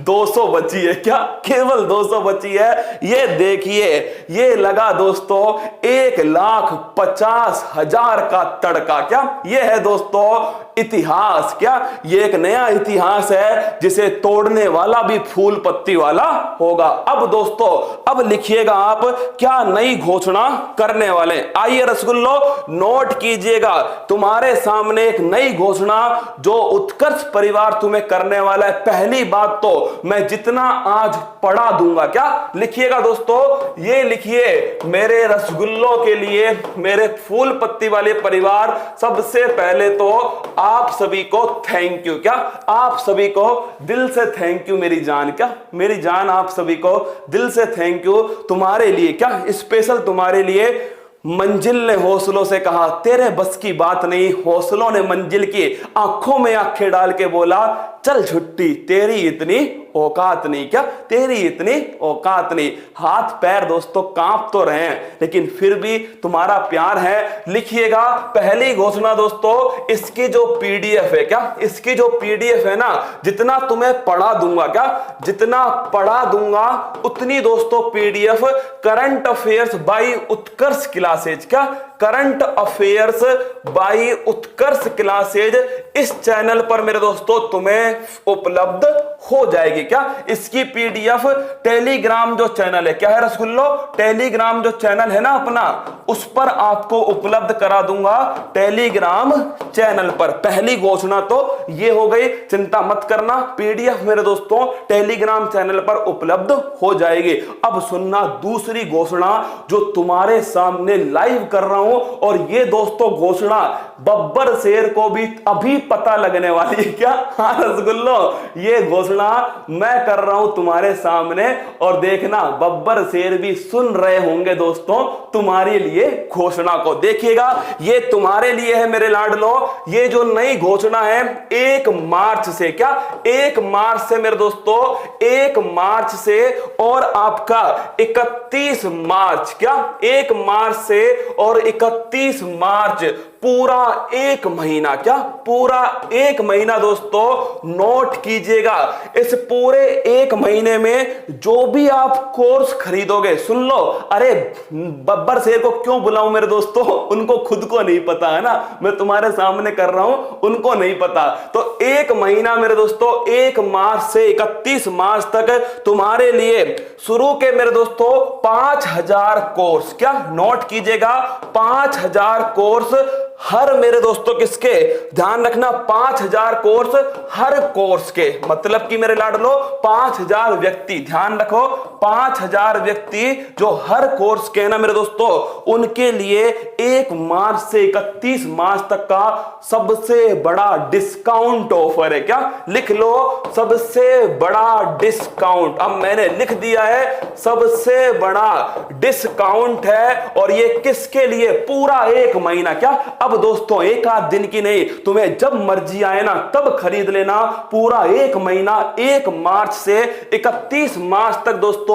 200 बची है। क्या? केवल 200 बची है। ये देखिए ये लगा दोस्तों 1,50,000 का तड़का। क्या? ये है दोस्तों इतिहास। क्या? ये एक नया इतिहास है जिसे तोड़ने वाला भी फूल पत्ती वाला होगा। अब दोस्तों अब लिखिएगा आप क्या नई घोषणा करने वाले। आइए रसगुल्लो नोट कीजिएगा, तुम्हारे सामने एक नई घोषणा जो उत्कर्ष परिवार तुम्हें करने वाला है। पहली बात तो मैं जितना आज पढ़ा दूंगा। क्या? लिखिएगा दोस्तों, ये लिखिए मेरे रसगुल्लों के लिए, मेरे फूल पत्ती वाले परिवार, सबसे पहले तो आप सभी को थैंक यू। क्या? आप सभी को दिल से थैंक यू मेरी जान। क्या? मेरी जान आप सभी को दिल से थैंक यू। तुम्हारे लिए क्या स्पेशल, तुम्हारे लिए मंजिल ने हौसलों से कहा तेरे बस की बात नहीं। हौसलों ने मंजिल की आंखों में आंखें डाल के बोला चल छुट्टी, तेरी इतनी औकात नहीं। क्या? तेरी इतनी औकात नहीं। हाथ पैर दोस्तों कांप तो रहे हैं लेकिन फिर भी तुम्हारा प्यार है। लिखिएगा पहली घोषणा दोस्तों, इसकी जो पीडीएफ है, क्या इसकी जो पीडीएफ है ना, जितना तुम्हें पढ़ा दूंगा, क्या जितना पढ़ा दूंगा उतनी दोस्तों पीडीएफ करंट अफेयर्स बाय उत्कर्ष क्लासेज, क्या करंट अफेयर्स बाय उत्कर्ष क्लासेज इस चैनल पर मेरे दोस्तों तुम्हें उपलब्ध हो जाएगी। जाएगी क्या, इसकी पीडीएफ टेलीग्राम जो चैनल है, क्या है रसगुल्लो, टेलीग्राम जो चैनल है ना अपना, उस पर आपको उपलब्ध करा दूंगा, टेलीग्राम चैनल पर। पहली घोषणा तो ये हो गई, चिंता मत करना, पीडीएफ मेरे दोस्तों टेलीग्राम चैनल पर उपलब्ध हो जाएगी। अब सुनना दूसरी घोषणा जो तुम्हारे सामने लाइव कर रहा हूं, और ये दोस्तों घोषणा बब्बर शेर को भी अभी पता लगने वाली है क्या, हाँ रसगुल्लो, ये घोषणा मैं कर रहा हूं तुम्हारे सामने, और देखना बब्बर शेर भी सुन रहे होंगे दोस्तों तुम्हारे लिए घोषणा को। देखिएगा ये तुम्हारे लिए है मेरे लाडलो, ये जो नई घोषणा है 1 मार्च से, क्या 1 मार्च से मेरे दोस्तों, 1 मार्च से और आपका 31 मार्च, क्या 1 मार्च से और 31 मार्च, पूरा 1 महीना, क्या पूरा 1 महीना दोस्तों नोट कीजिएगा। इस पूरे 1 महीने में जो भी आप कोर्स खरीदोगे, सुन लो, अरे बब्बर शेर को क्यों बुलाऊं मेरे दोस्तों, उनको खुद को नहीं पता है ना, मैं तुम्हारे सामने कर रहा हूं, उनको नहीं पता। तो 1 महीना मेरे दोस्तों, 1 मार्च से 31 मार्च तक तुम्हारे लिए शुरू के मेरे दोस्तों 5000 कोर्स, क्या नोट कीजिएगा, 5000 कोर्स हर मेरे दोस्तों किसके, ध्यान रखना 5000 कोर्स हर कोर्स के, मतलब कि मेरे लाडलो 5000 व्यक्ति, ध्यान रखो 5000 व्यक्ति जो हर कोर्स के ना मेरे दोस्तों, उनके लिए 1 मार्च से 31 मार्च तक का सबसे बड़ा डिस्काउंट ऑफर है, क्या लिख लो, सबसे बड़ा डिस्काउंट। अब मैंने लिख दिया है सबसे बड़ा डिस्काउंट है, और ये किसके लिए, पूरा 1 महीना, क्या अब दोस्तों 1 आध दिन की नहीं, तुम्हें जब मर्जी आए ना तब खरीद लेना, पूरा 1 महीना, 1 मार्च से 31 मार्च तक दोस्तों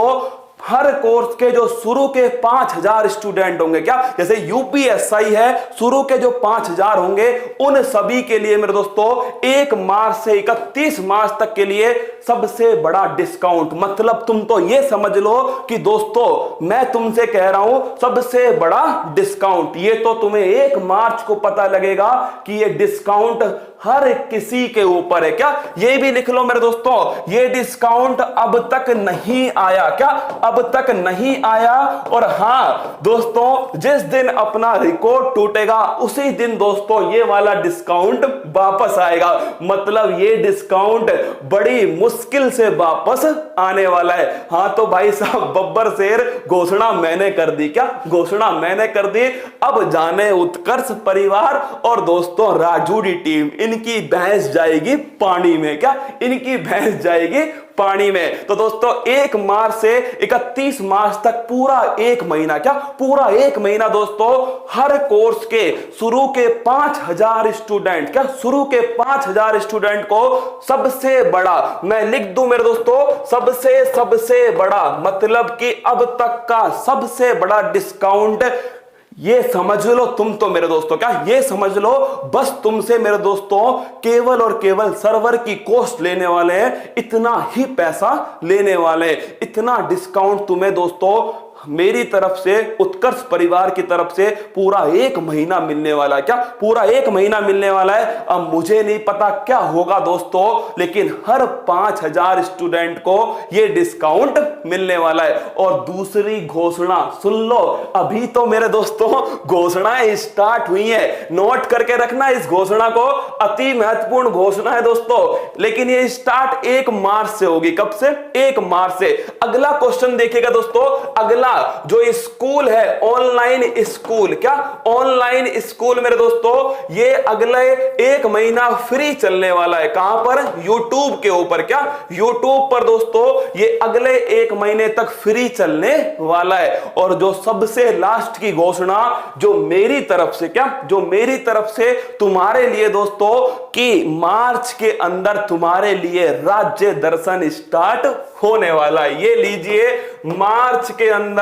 हर कोर्स के जो शुरू के 5000 स्टूडेंट होंगे, क्या जैसे यूपीएसआई है, शुरू के जो 5000 होंगे उन सभी के लिए मेरे दोस्तों 1 मार्च से 31 मार्च तक के लिए सबसे बड़ा डिस्काउंट। मतलब तुम तो ये समझ लो कि दोस्तों मैं तुमसे कह रहा हूं सबसे बड़ा डिस्काउंट, ये तो तुम्हें 1 मार्च को पता लगेगा कि ये डिस्काउंट हर किसी के ऊपर है, क्या ये भी लिख लो मेरे दोस्तों, ये डिस्काउंट अब तक नहीं आया, क्या अब तक नहीं आया। और हां दोस्तों, जिस दिन अपना रिकॉर्ड टूटेगा उसी दिन दोस्तों ये वाला डिस्काउंट वापस आएगा, मतलब ये डिस्काउंट बड़ी मुश्किल से वापस आने वाला है। हां तो भाई साहब बब्बर शेर, घोषणा मैंने कर दी, क्या घोषणा मैंने कर दी। अब जाने उत्कर्ष परिवार और दोस्तों राजूड़ी टीम, इनकी भैंस जाएगी पानी में, क्या इनकी भैंस जाएगी पानी में। तो दोस्तों 1 मार्च से 31 मार्च तक पूरा 1 महीना, क्या पूरा 1 महीना दोस्तों हर कोर्स के शुरू के 5000 स्टूडेंट, क्या शुरू के 5000 स्टूडेंट को सबसे बड़ा, मैं लिख दूं मेरे दोस्तों, सबसे बड़ा, मतलब कि अब तक का सबसे बड़ा डिस्काउंट। ये समझ लो तुम तो मेरे दोस्तों, क्या ये समझ लो बस तुमसे मेरे दोस्तों केवल और केवल सर्वर की कॉस्ट लेने वाले हैं, इतना ही पैसा लेने वाले हैं, इतना डिस्काउंट तुम्हें दोस्तों मेरी तरफ से, उत्कर्ष परिवार की तरफ से पूरा 1 महीना मिलने वाला है, क्या पूरा 1 महीना मिलने वाला है। अब मुझे नहीं पता क्या होगा दोस्तों, लेकिन हर 5000 स्टूडेंट को यह डिस्काउंट मिलने वाला है। और दूसरी घोषणा सुन लो, अभी तो मेरे दोस्तों घोषणाएं स्टार्ट हुई है, नोट करके रखना इस घोषणा को, अति महत्वपूर्ण घोषणा है दोस्तों, लेकिन ये स्टार्ट 1 मार्च से होगी। कब से? 1 मार्च से। अगला क्वेश्चन देखिएगा दोस्तों, अगला जो स्कूल है ऑनलाइन स्कूल, क्या ऑनलाइन स्कूल मेरे दोस्तों ये अगले 1 महीना फ्री चलने वाला है। कहां पर? यूट्यूब के ऊपर, क्या यूट्यूब पर दोस्तों ये अगले 1 महीने तक फ्री चलने वाला है। और जो सबसे लास्ट की घोषणा जो मेरी तरफ से, क्या जो मेरी तरफ से तुम्हारे लिए दोस्तों कि मार्च के अंदर तुम्हारे लिए राज्य दर्शन स्टार्ट होने वाला है। ये लीजिए, मार्च के अंदर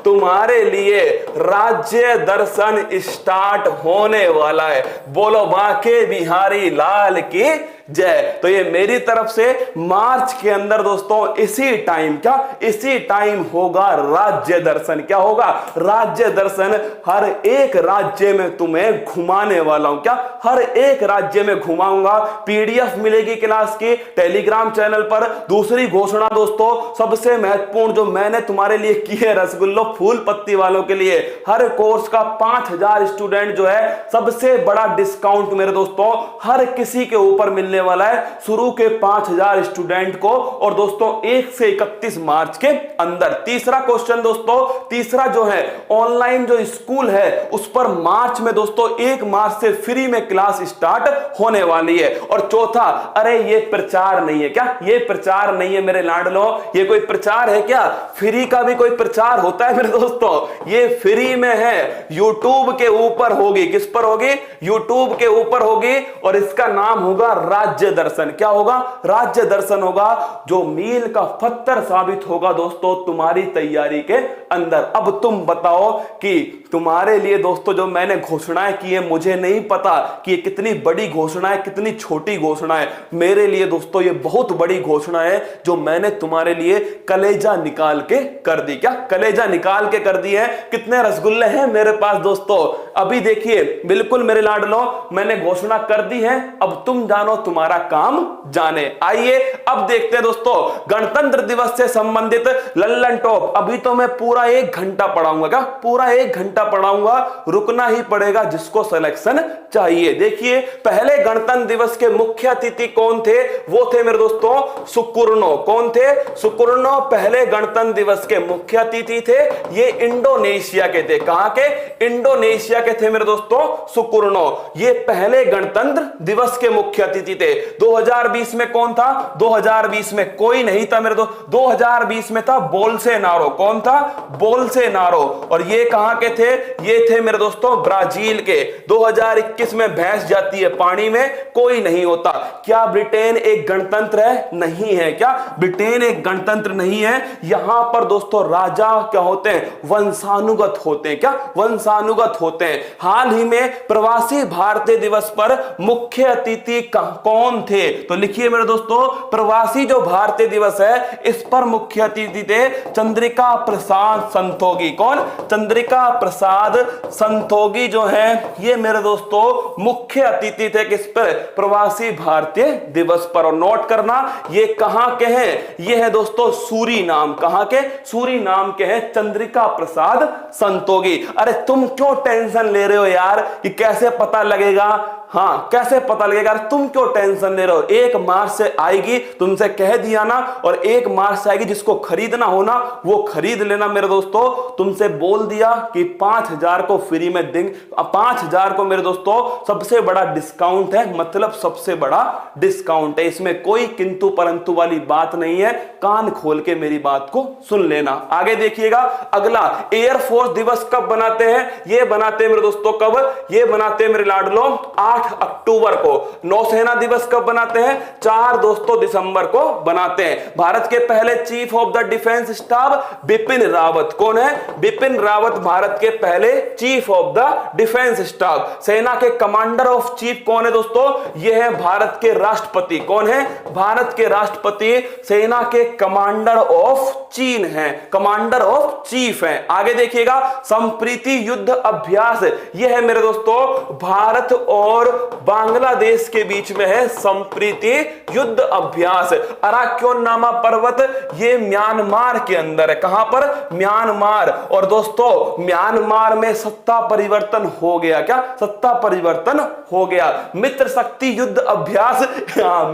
तुम्हारे लिए राज्य दर्शन स्टार्ट होने वाला है। बोलो बांके बिहारी लाल की जय। तो ये मेरी तरफ से मार्च के अंदर दोस्तों इसी टाइम होगा राज्य दर्शन। क्या होगा? राज्य दर्शन। हर एक राज्य में तुम्हें घुमाने वाला हूं। क्या? हर एक राज्य में घुमाऊंगा। पीडीएफ मिलेगी क्लास की टेलीग्राम चैनल पर। दूसरी घोषणा दोस्तों सबसे महत्वपूर्ण जो मैंने तुम्हारे लिए की है रसगुल्लो फूल पत्ती वालों के लिए, हर कोर्स का 5000 स्टूडेंट जो है सबसे बड़ा डिस्काउंट मेरे दोस्तों हर किसी के ऊपर मिलने वाला है। शुरू के 5000 स्टूडेंट को और दोस्तों 1 से 31 मार्च के अंदर। तीसरा क्वेश्चन दोस्तों, तीसरा जो है ऑनलाइन जो स्कूल है उस पर मार्च में दोस्तों 1 मार्च से फ्री में क्लास स्टार्ट होने वाली है। और चौथा, अरे ये प्रचार नहीं है। क्या? ये प्रचार नहीं है मेरे लाडलो, ये कोई प्रचार है क्या? फ्री का भी कोई प्रचार होता है मेरे दोस्तों? ये फ्री में है, यूट्यूब के ऊपर होगी। किस पर होगी? यूट्यूब के ऊपर होगी और इसका नाम होगा राज्य दर्शन। क्या होगा? राज्य दर्शन होगा, जो मील का पत्थर साबित होगा दोस्तों तुम्हारी तैयारी के अंदर। अब तुम बताओ कि तुम्हारे लिए दोस्तों जो मैंने घोषणाएं की है, मुझे नहीं पता कि ये कितनी बड़ी घोषणा है कितनी छोटी घोषणा है। मेरे लिए दोस्तों ये बहुत बड़ी घोषणा है जो मैंने तुम्हारे लिए कलेजा निकाल के कर दी। क्या? कलेजा निकाल के कर दी है। कितने रसगुल्ले हैं मेरे पास दोस्तों? अभी देखिए, बिल्कुल मेरे लाडलो मैंने घोषणा कर दी है, अब तुम जानो तुम्हारा काम जाने। आइए अब देखते हैं दोस्तों गणतंत्र दिवस से संबंधित लल्लन टॉप। अभी तो मैं पूरा 1 घंटा पढ़ाऊंगा। क्या? पूरा 1 घंटा पढ़ाऊंगा, रुकना ही पड़ेगा जिसको सिलेक्शन चाहिए। देखिए पहले गणतंत्र दिवस के मुख्य अतिथि कौन थे? वो थे मेरे दोस्तों सुकुर्णो। कौन थे? सुकुर्णो पहले गणतंत्र दिवस के मुख्य अतिथि थे। ये इंडोनेशिया के थे। कहां के? इंडोनेशिया के थे मेरे दोस्तों सुकुर्णो। ये पहले गणतंत्र दिवस के मुख्य अतिथि थे। 2020 में कौन था? 2020 में कोई नहीं था मेरे दोस्त। 2020 में था बोल्सोनारो। कौन था? बोल्सोनारो। और ये कहां के थे? ये थे मेरे दोस्तों ब्राजील के। 2021 में भैंस जाती है पानी में, कोई नहीं होता। क्या ब्रिटेन एक गणतंत्र है? नहीं है। क्या? ब्रिटेन एक गणतंत्र नहीं है। यहां पर दोस्तों राजा क्या होते हैं? वंशानुगत होते हैं। क्या? वंशानुगत होते हैं। हाल ही में प्रवासी भारतीय दिवस पर मुख्य अतिथि कौन थे? तो लिखिए मेरे दोस्तों, प्रवासी जो भारतीय दिवस है इस पर मुख्य अतिथि थे चंद्रिका प्रसाद संतोगी। कौन? चंद्रिका प्रसाद संतोगी जो है ये मेरे दोस्तों मुख्य अतिथि थे। किस पर? प्रवासी भारतीय दिवस पर। और नोट करना ये कहां के हैं? ये है दोस्तों सूरीनाम। कहां के? सूरीनाम के हैं चंद्रिका प्रसाद संतोगी। अरे तुम क्यों टेंशन ले रहे हो यार कि कैसे पता लगेगा? हाँ, कैसे पता लगेगा? तुम क्यों टेंशन ले रहे हो? 1 मार्च से आएगी, तुमसे कह दिया ना। और 1 मार्च से आएगी, जिसको खरीदना हो ना वो खरीद लेना मेरे दोस्तों। तुमसे बोल दिया कि 5000 को फ्री में देंगे। 5000 को मेरे दोस्तों सबसे बड़ा डिस्काउंट है, मतलब सबसे बड़ा डिस्काउंट है। इसमें कोई किंतु परंतु वाली बात नहीं है। कान खोल के मेरी बात को सुन लेना। आगे देखिएगा, अगला एयरफोर्स दिवस कब बनाते हैं? ये बनाते हैं मेरे दोस्तों कब? ये बनाते हैं मेरे लाडलो 8 अक्टूबर को। नौसेना दिवस कब बनाते हैं? 4 दोस्तों दिसंबर को बनाते हैं। भारत के पहले chief of the defence staff Bipin Rawat. कौन है? बिपिन रावत भारत के पहले chief of the defence staff. सेना के कमांडर ऑफ चीफ कौन है दोस्तों? यह है भारत के राष्ट्रपति। कौन है? भारत के राष्ट्रपति सेना के कमांडर ऑफ चीन है, कमांडर ऑफ चीफ है। आगे देखिएगा, संप्रीति युद्ध अभ्यास। यह है मेरे दोस्तों भारत और बांग्लादेश के बीच में है संप्रीति युद्ध अभ्यास। अराक्योनामा पर्वत ये म्यांमार के अंदर है। कहां पर? म्यांमार। और दोस्तों म्यांमार में सत्ता परिवर्तन हो गया। क्या? सत्ता परिवर्तन हो गया। मित्र शक्ति युद्ध अभ्यास।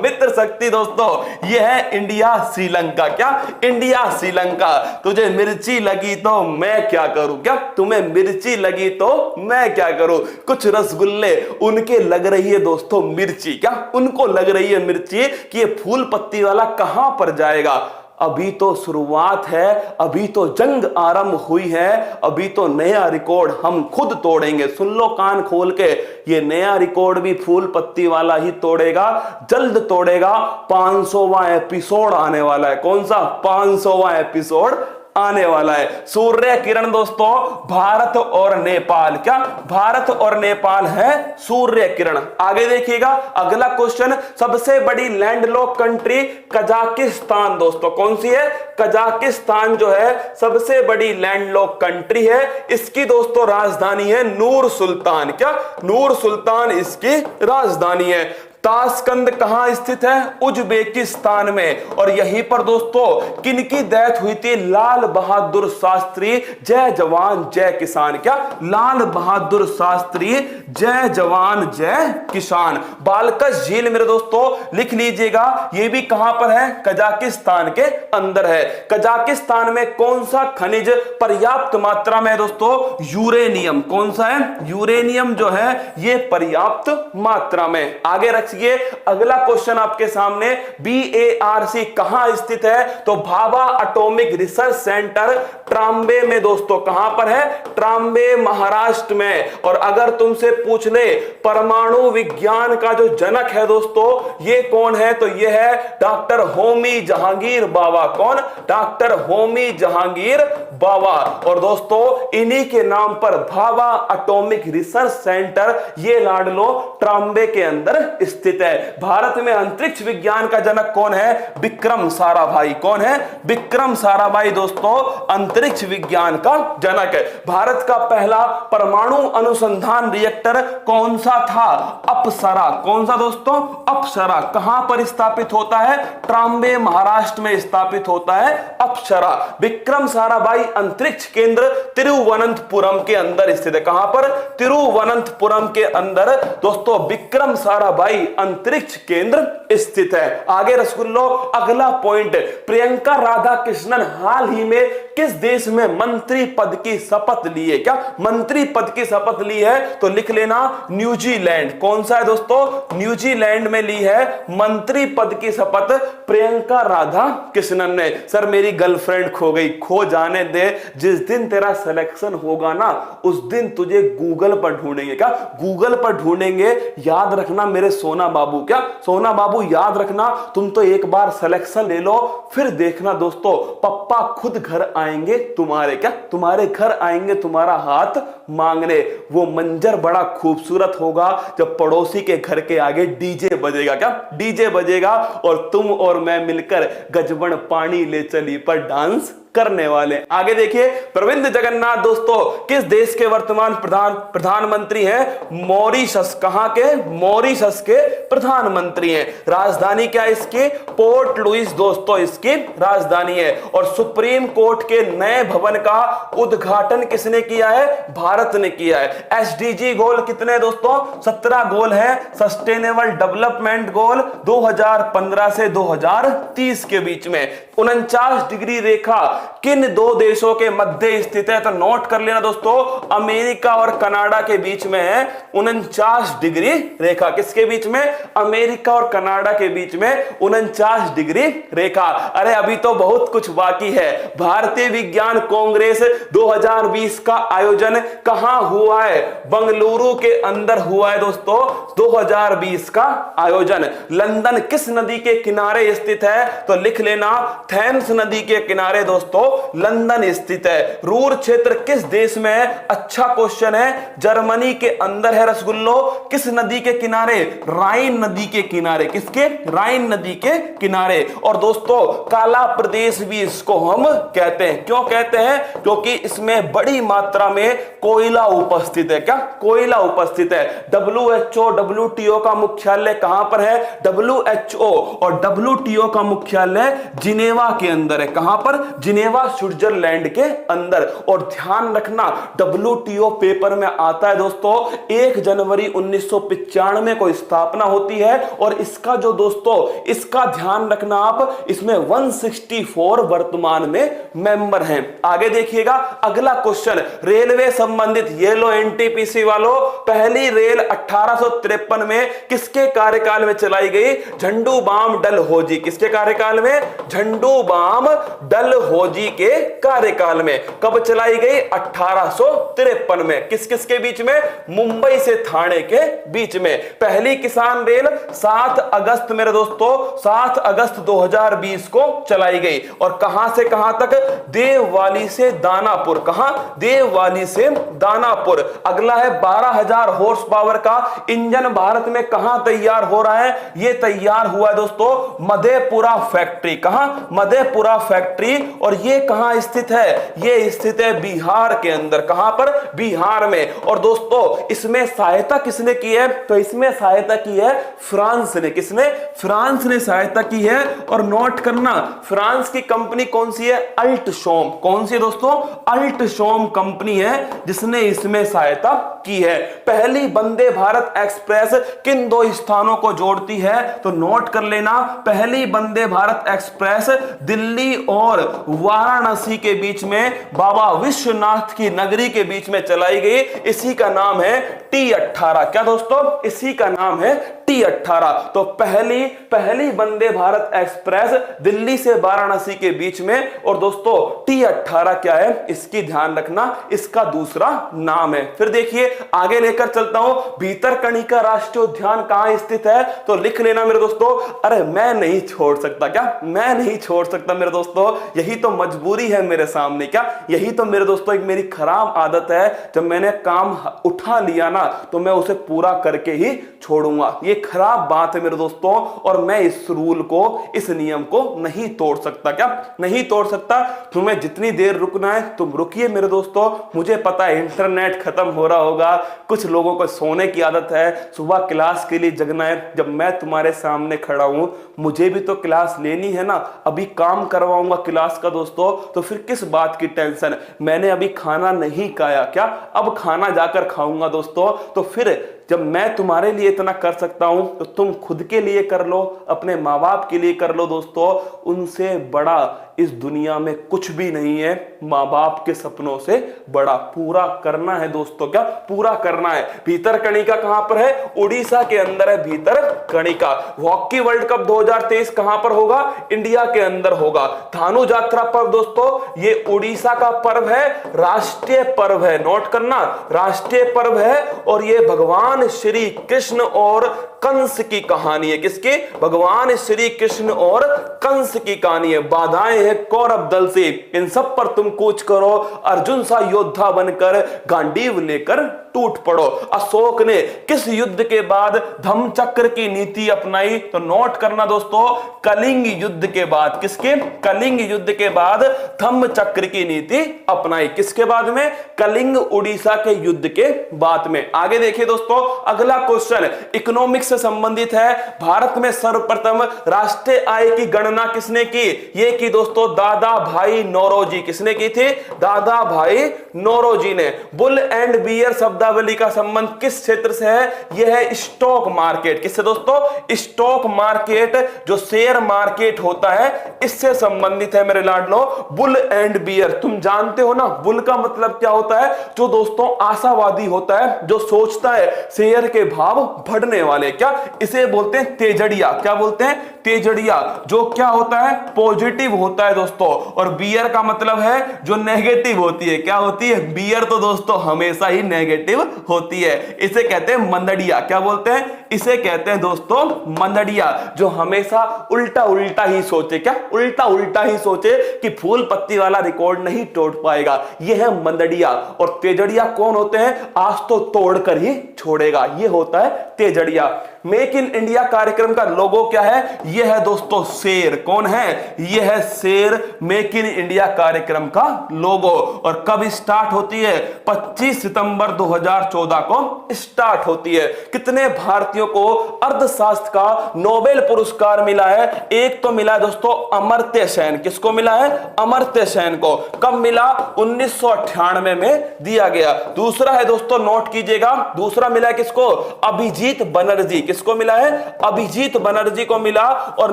मित्र शक्ति दोस्तों यह है इंडिया श्रीलंका। क्या? इंडिया श्रीलंका। तुझे मिर्ची लगी तो मैं क्या करूं? क्या? तुम्हें मिर्ची लगी तो मैं क्या करूं? कुछ रसगुल्ले उनके लग रही है दोस्तों मिर्ची। क्या? उनको लग रही है मिर्ची कि ये फूल पत्ती वाला कहां पर जाएगा। अभी तो शुरुआत है, अभी तो जंग आरंभ हुई है, अभी तो नया रिकॉर्ड हम खुद तोड़ेंगे। सुन लो कान खोल के, ये नया रिकॉर्ड भी फूल पत्ती वाला ही तोड़ेगा, जल्द तोड़ेगा। 500वां एपिसोड आने वाला है। कौन सा? 500वां एपिसोड आने वाला है। सूर्य किरण दोस्तों भारत और नेपाल, क्या भारत और नेपाल है सूर्य किरण। आगे देखिएगा अगला क्वेश्चन, सबसे बड़ी लैंडलॉक कंट्री कजाकिस्तान दोस्तों, कौन सी है? कजाकिस्तान जो है सबसे बड़ी लैंडलॉक कंट्री है। इसकी दोस्तों राजधानी है नूर सुल्तान, क्या नूर सुल्तान इसकी राजधानी है। ताशकंद कहां स्थित है? उज्बेकिस्तान में। और यहीं पर दोस्तों किनकी डेथ हुई थी? लाल बहादुर शास्त्री, जय जवान जय किसान, क्या लाल बहादुर शास्त्री जय जवान जय किसान। बालकस झील मेरे दोस्तों लिख लीजिएगा, ये भी कहां पर है? कजाकिस्तान के अंदर है। कजाकिस्तान में कौन सा खनिज पर्याप्त मात्रा में दोस्तों? यूरेनियम। कौन सा है? यूरेनियम जो है ये पर्याप्त मात्रा में। आगे रख अगला क्वेश्चन आपके सामने, BARC कहां स्थित है? तो Bhabha atomic research centre Trombay में दोस्तों, कहां पर है? ट्राम्बे महाराष्ट्र में। और अगर तुमसे पूछ ले परमाणु विज्ञान का जो जनक है दोस्तों ये कौन है? तो ये है डॉक्टर होमी जहांगीर बाबा। कौन? डॉक्टर होमी जहांगीर बाबा। और दोस्तों इन्हीं के नाम पर भाभा एटॉमिक रिसर्च सेंटर ये लाडलो ट्राम्बे के अंदर स्थित है। भारत में अंतरिक्ष विज्ञान का जनक कौन है? विक्रम साराभाई। कौन है? विक्रम साराभाई दोस्तों अंतरिक्ष विज्ञान का जनक है। भारत का पहला परमाणु अनुसंधान रिएक्टर कौन सा था? अप्सरा। कौन सा दोस्तों? अप्सरा। कहां पर स्थापित होता है? ट्राम्बे महाराष्ट्र में स्थापित होता है अप्सरा। विक्रम साराभाई अंतरिक्ष केंद्र तिरुवनंतपुरम के अंदर स्थित है। कहां पर? तिरुवनंतपुरम के अंदर दोस्तों विक्रम साराभाई अंतरिक्ष केंद्र स्थित है। आगे रसगुल्लो अगला पॉइंट, प्रियंका राधा कृष्णन हाल ही में किस देश में मंत्री पद की शपथ ली है? क्या मंत्री पद की शपथ ली है? तो लिख लेना न्यूजीलैंड। कौन सा है दोस्तों? न्यूजीलैंड में ली है मंत्री पद की शपथ प्रियंका राधा कृष्णन ने। सर मेरी गर्लफ्रेंड खो गई, खो जाने दे, जिस दिन तेरा सिलेक्शन होगा ना उस दिन तुझे गूगल पर ढूंढेंगे। क्या गूगल पर ढूंढेंगे? याद रखना मेरे सोना बाबू, क्या सोना बाबू याद रखना, तुम तो एक बार सिलेक्शन ले लो फिर देखना दोस्तों पप्पा खुद घर आएंगे तुम्हारे, क्या तुम्हारे घर आएंगे तुम्हारा हाथ मांगने। वो मंजर बड़ा खूबसूरत होगा जब पड़ोसी के घर के आगे डीजे बजेगा, क्या डीजे बजेगा और तुम और मैं मिलकर गजबन पानी ले चली पर डांस करने वाले। आगे देखिए प्रविंद जगन्नाथ दोस्तों किस देश के वर्तमान प्रधानमंत्री हैं? मॉरिशस। कहां के? मॉरिशस के प्रधानमंत्री हैं। राजधानी क्या इसकी? पोर्ट लुइस दोस्तों इसकी राजधानी है। और सुप्रीम कोर्ट के नए भवन का उद्घाटन किसने किया है? भारत ने किया है। SDG गोल कितने दोस्तों? 17 गोल है। सस्टेनेबल डेवलपमेंट गोल 2015 से 2030 के बीच में। 49 डिग्री रेखा किन दो देशों के मध्य स्थित है? तो नोट कर लेना दोस्तों, अमेरिका और कनाडा के बीच में है 49 डिग्री रेखा। किसके बीच में? अमेरिका और कनाडा के बीच में 49 डिग्री रेखा। अरे अभी तो बहुत कुछ बाकी है। भारतीय विज्ञान कांग्रेस 2020 का आयोजन कहां हुआ है? बंगलुरु के अंदर हुआ है दोस्तों 2020 का आयोजन। लंदन किस नदी के किनारे स्थित है? तो लिख लेना थेम्स नदी के किनारे दोस्तों लंदन स्थित है। रूर क्षेत्र किस देश में है? अच्छा क्वेश्चन है। जर्मनी के अंदर है रसगुल्लो। किस नदी के किनारे? राइन नदी के किनारे। किसके? राइन नदी के किनारे। और दोस्तों काला प्रदेश भी इसको हम कहते हैं। क्यों कहते हैं? क्योंकि इसमें बड़ी मात्रा में कोयला उपस्थित है। क्या कोयला उपस्थित है? WHO WTO का मुख्यालय कहां पर है? WHO और WTO का मुख्यालय जिनेवा के अंदर है। कहां पर? जिनेवा स्विट्जरलैंड के अंदर। और ध्यान रखना WTO पेपर में आता है दोस्तों 1 जनवरी 1995 को स्थापना होती है। और इसका जो दोस्तों इसका ध्यान रखना आप, इसमें 164 वर्तमान में मेंबर हैं। आगे देखिएगा अगला क्वेश्चन, रेलवे संबंधित येलो NTPC वालों, पहली रेल 1853 में किसके कार्यकाल में चलाई गई? झंडू बाम डलहौजी। किसके कार्यकाल में? झंडू झंडू बाम डलहौजी के कार्यकाल में। कब चलाई गई? 1853 में। किस किस के बीच में? मुंबई से थाने के बीच में। पहली किसान रेल 7 अगस्त मेरे दोस्तों 7 अगस्त 2020 को चलाई गई। और कहां से कहां तक? देववाली से दानापुर। कहां? देववाली से दानापुर। अगला है 12,000 हॉर्स पावर का इंजन भारत में कहां तैयार हो रहा है? यह तैयार हुआ है दोस्तों मधेपुरा फैक्ट्री। कहां? मधेपुरा फैक्ट्री। और यह कहां स्थित है? यह स्थित है बिहार के अंदर। कहां पर? बिहार में। और दोस्तों इसमें सहायता किसने की है? तो इसमें सहायता की है फ्रांस ने। किसने? फ्रांस ने सहायता की है। और नोट करना, फ्रांस की कंपनी कौन सी है? अल्टशॉम। कौन सी दोस्तों? अल्टशॉम कंपनी है जिसने इसमें सहायता की है। पहली वंदे भारत एक्सप्रेस किन 2 स्थानों को जोड़ती है? तो नोट कर लेना, पहली वंदे भारत एक्सप्रेस दिल्ली और वाराणसी के बीच में, बाबा विश्वनाथ की नगरी के बीच में चलाई गई। इसी का नाम है T18। क्या दोस्तों? इसी का नाम है T18। तो पहली वंदे भारत एक्सप्रेस दिल्ली से वाराणसी के बीच में। और दोस्तों T18 क्या है? इसकी ध्यान रखना, इसका दूसरा नाम है। फिर देखिए आगे लेकर चलता हूं। भीतरकनिका राष्ट्रीय उद्यान कहां स्थित है? तो लिख लेना मेरे दोस्तों। अरे मैं नहीं छोड़ सकता। क्या? मैं नहीं छोड़ सकता मेरे दोस्तों, यही तो मजबूरी है मेरे सामने। क्या? यही तो मेरे दोस्तों एक मेरी खराब आदत है। जब मैंने काम उठा लिया ना तो मैं उसे पूरा करके ही छोड़ूंगा। ये खराब बात है मेरे दोस्तों, और मैं इस रूल को, इस नियम को नहीं तोड़ सकता। क्या? नहीं तोड़ सकता। तुम्हें जितनी देर रुकना है तुम रुकिए मेरे दोस्तों। मुझे पता है इंटरनेट खत्म हो रहा होगा, कुछ लोगों को सोने की आदत है, सुबह क्लास के लिए जगना है। जब मैं तुम्हारे सामने खड़ा हूं मुझे भी तो क्लास लेनी है ना। अभी काम करवाऊंगा क्लास का दोस्तों, तो फिर किस बात की टेंशन? मैंने अभी खाना नहीं खाया। क्या? अब खाना जाकर खाऊंगा दोस्तों। तो फिर जब मैं तुम्हारे लिए इतना कर सकता हूं तो तुम खुद के लिए कर लो, अपने माँ बाप के लिए कर लो दोस्तों। उनसे बड़ा इस दुनिया में कुछ भी नहीं है। माँ बाप के सपनों से बड़ा पूरा करना है दोस्तों। क्या? पूरा करना है। भीतरकनिका कहां पर है? उड़ीसा के अंदर है भीतरकनिका। हॉकी वर्ल्ड कप 2023 कहां पर होगा? इंडिया के अंदर होगा। धानु यात्रा पर्व दोस्तों ये उड़ीसा का पर्व है, राष्ट्रीय पर्व है। नोट करना, राष्ट्रीय पर्व है। और ये भगवान श्री कृष्ण और कंस की कहानी है। किसकी? भगवान श्री कृष्ण और कंस की कहानी है। बाधाएं हैं कौरव दल से, इन सब पर तुम कूच करो, अर्जुन सा योद्धा बनकर गांडीव लेकर टूट पड़ो। अशोक ने किस युद्ध के बाद धम्मचक्र की नीति अपनाई? तो नोट करना दोस्तों, कलिंग युद्ध के बाद। किसके? कलिंग युद्ध के बाद धम्मचक्र की नीति अपनाई। किसके बाद में? कलिंग उड़ीसा के युद्ध के बाद में। आगे देखिए दोस्तों, अगला क्वेश्चन इकोनॉमिक्स से संबंधित है। भारत में सर्वप्रथम राष्ट्रीय आय की गणना किसने की? ये की दोस्तों दादा भाई नौरोजी। किसने की थी? दादा भाई नौरोजी ने। बुल एंड बियर शब्दावली का संबंध किस क्षेत्र से है? यह है स्टॉक मार्केट। किससे दोस्तों? स्टॉक मार्केट, जो शेयर मार्केट होता है, इससे संबंधित है मेरे लाडलो। बुल एंड बियर तुम जानते हो ना, बुल का मतलब क्या होता है? जो दोस्तों आशावादी होता है, जो सोचता है शेयर के भाव बढ़ने वाले। क्या? इसे बोलते हैं तेजड़िया। क्या बोलते हैं? तेजड़िया। जो क्या होता है? पॉजिटिव होता है दोस्तों। और बियर का मतलब है जो नेगेटिव होती है। क्या होती है? बियर तो दोस्तों हमेशा ही नेगेटिव होती है। इसे कहते हैं मंदड़िया। क्या बोलते हैं? इसे कहते हैं दोस्तों मंदड़िया, जो हमेशा उल्टा उल्टा ही सोचे। क्या? उल्टा उल्टा ही सोचे कि फूल पत्ती वाला रिकॉर्ड नहीं तोड़ पाएगा। यह है मंदड़िया। और तेजड़िया कौन होते हैं? आज तो तोड़कर ही छोड़ेगा, यह होता है तेजड़िया। मेक इन इंडिया कार्यक्रम का लोगो क्या है? यह है दोस्तों शेर। कौन है? यह है शेर, मेक इन इंडिया कार्यक्रम का लोगो। और कब स्टार्ट होती है? 25 सितंबर 2014 को स्टार्ट होती है। कितने भारतीयों को अर्थशास्त्र का नोबेल पुरस्कार मिला है? एक तो मिला दोस्तों अमर्त्य सेन। किसको मिला है? अमर्त्य सेन को। कब मिला? 1998 में दिया गया। दूसरा है दोस्तों, नोट कीजिएगा, दूसरा मिला किसको? अभिजीत बनर्जी। किसको मिला है? अभिजीत बनर्जी को मिला। और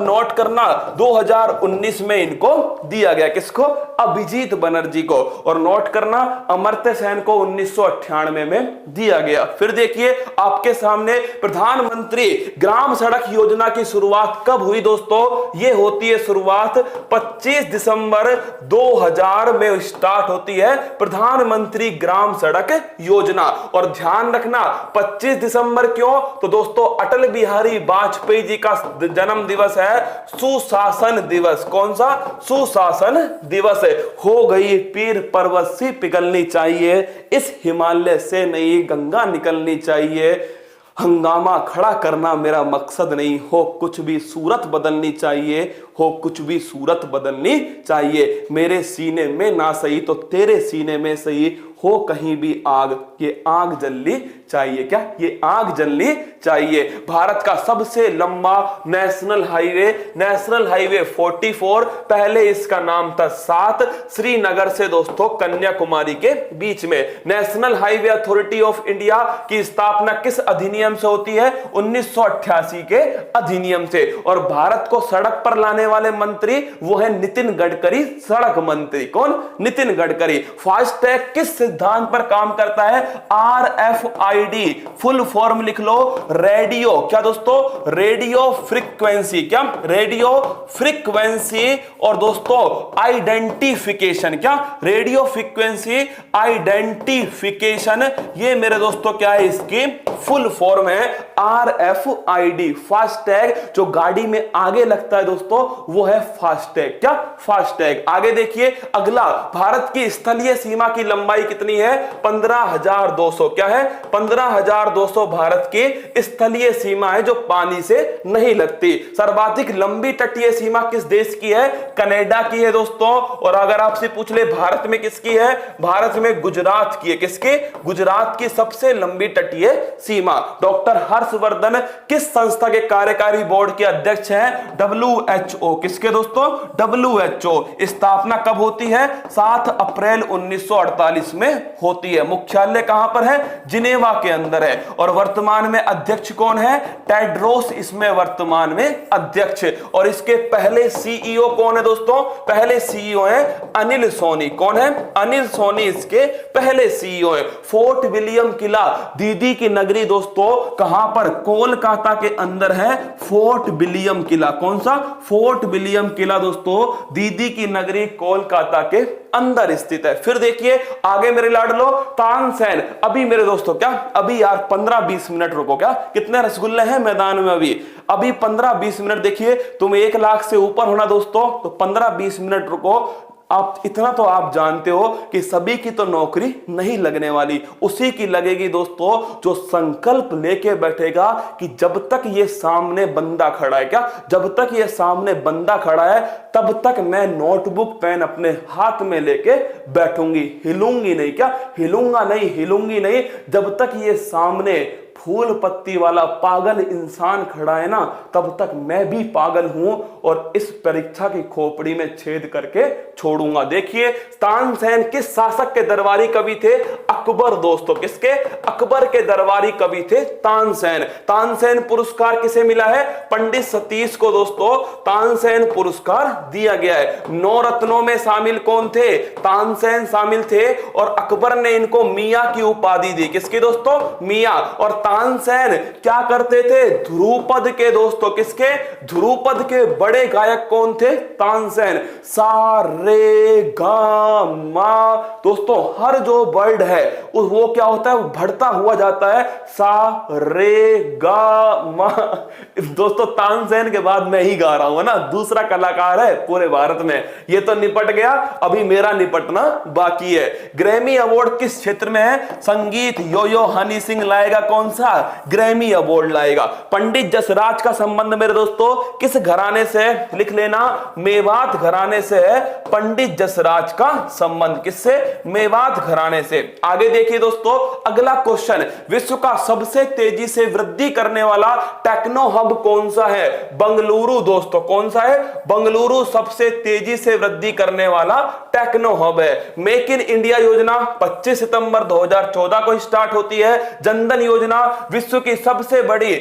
नोट करना 2019 में इनको दिया गया, किसको? अभिजीत बनर्जी को। और नोट करना अमर्त्य सेन को 1998 में दिया गया। फिर देखिए आपके सामने प्रधानमंत्री ग्राम सड़क योजना की शुरुआत कब हुई दोस्तों? ये होती है शुरुआत 25 दिसंबर 2000 में स्टार्ट होती है प्रधानमंत्री ग्राम सड़क योजना। और ध्यान रखना 25 दिसंबर क्यों? तो दोस्तों अटल बिहारी वाजपेयी जी का जन्म दिवस है, सुशासन दिवस। कौन सा? सुशासन दिवस। हो गई पीर पर्वत सी पिघलनी चाहिए, इस हिमालय से नई गंगा निकलनी चाहिए। हंगामा खड़ा करना मेरा मकसद नहीं, हो कुछ भी सूरत बदलनी चाहिए, हो कुछ भी सूरत बदलनी चाहिए। मेरे सीने में ना सही तो तेरे सीने में सही, हो कहीं भी आग, ये आग जलनी चाहिए। क्या? ये आग जलनी चाहिए। भारत का सबसे लंबा नेशनल हाईवे 44, पहले इसका नाम था 7, श्रीनगर से दोस्तों कन्याकुमारी के बीच में। National highway authority of India की स्थापना किस अधिनियम से होती है? 1988 के अधिनियम से। और भारत को सड़क पर लाने वाले मंत्री वो है नितिन गडकरी, सड़क मंत्री। कौन? नितिन गडकरी। फास्टैग किस सिद्धांत पर काम करता है? RFID, फुल फॉर्म लिख लो, रेडियो, क्या दोस्तों? Radio frequency. क्या? Radio frequency. और दोस्तों आइडेंटिफिकेशन। क्या? Radio frequency identification. ये मेरे दोस्तों क्या है? इसकी फुल फॉर्म है RFID। फास्टैग जो गाड़ी में आगे लगता है दोस्तों वो है फास्टैग। क्या? फास्टैग। आगे देखिए अगला, भारत की स्थलीय सीमा की लंबाई कितनी है? 15,200। क्या है? 15,200 भारत की स्थलीय सीमा है जो पानी से नहीं लगती। सर्वाधिक लंबी तटीय सीमा किस देश की है? कनाडा की है दोस्तों। और अगर आपसे पूछ ले भारत में किसकी है? भारत में गुजरात की है। किसकी? गुजरात की सबसे लंबी तटीय सीमा। डॉक्टर हर्षवर्धन किस संस्था के कार्यकारी बोर्ड के अध्यक्ष हैं? WHO। किसके दोस्तों? WHO। स्थापना कब होती है? 7 अप्रैल 1948 में होती है। मुख्यालय कहां पर है? जिनेवा के अंदर है। और वर्तमान में अध्यक्ष कौन है? टेड्रोस इसमें वर्तमान में अध्यक्ष। और इसके पहले CEO कौन है दोस्तों? पहले CEO है अनिल सोनी। कौन है? अनिल सोनी इसके पहले CEO है। फोर्ट विलियम किला दीदी की नगरी दोस्तों कहां पर? कोलकाता के अंदर है फोर्ट विलियम किला। कौन सा? फोर्ट विलियम किला दोस्तों दीदी की नगरी कोलकाता के अंदर स्थित है। फिर देखिए आगे मेरे लाडलो, तानसेन। अभी मेरे दोस्तों क्या? अभी यार 15-20 मिनट रुको। क्या? कितने रसगुल्ले हैं मैदान में? अभी 15-20 मिनट। देखिए तुम 1 लाख से ऊपर होना दोस्तों तो 15-20 मिनट रुको। आप इतना तो आप जानते हो कि सभी की तो नौकरी नहीं लगने वाली, उसी की लगेगी दोस्तों जो संकल्प लेके बैठेगा कि जब तक ये सामने बंदा खड़ा है। क्या? जब तक ये सामने बंदा खड़ा है तब तक मैं नोटबुक पेन अपने हाथ में लेके बैठूंगी, हिलूंगी नहीं। क्या? हिलूंगी नहीं जब तक ये सामने फूल पत्ती वाला पागल इंसान खड़ा है ना, तब तक मैं भी पागल हूं और इस परीक्षा की खोपड़ी में छेद करके छोड़ूंगा। देखिए तानसेन किस शासक के दरबारी कवि थे? अकबर दोस्तों। किसके? अकबर के दरबारी कवि थे तानसेन। तानसेन पुरस्कार किसे मिला है? पंडित सतीश को दोस्तों तानसेन पुरस्कार दिया गया है। 9 रत्नों में शामिल कौन थे? तानसेन शामिल थे। और अकबर ने इनको मियां की उपाधि दी। किसकी दोस्तों? मियां। और तानसेन क्या करते थे? ध्रुपद के दोस्तों। किसके? ध्रुपद के बड़े गायक कौन थे? तानसेन। सा रे गा मा दोस्तों हर जो वर्ड है वो क्या होता है? वो बढ़ता हुआ जाता है। सा रे गा मा। दोस्तों तानसेन के बाद मैं ही गा रहा हूं ना, दूसरा कलाकार है पूरे भारत में। ये तो निपट गया, अभी मेरा निपटना बाकी है। ग्रैमी अवार्ड किस क्षेत्र में है? संगीत। यो हनी सिंह लाएगा कौन सा? ग्रैमी अवार्ड लाएगा। पंडित जसराज का संबंध मेरे दोस्तों किस घराने से? लिख लेना, मेवात घराने से है पंडित जसराज का संबंध। किससे? मेवात घराने से। आगे देखिए दोस्तों अगला क्वेश्चन, विश्व का सबसे तेजी से वृद्धि करने वाला टेक्नो हब कौन सा है? बंगलुरु दोस्तों। कौन सा है? बंगलुरु सबसे तेजी से वृद्धि करने वाला टेक्नो हब है। मेक इन इंडिया योजना 25 सितंबर 2014 को स्टार्ट होती है। जनधन योजना विश्व की सबसे बड़ी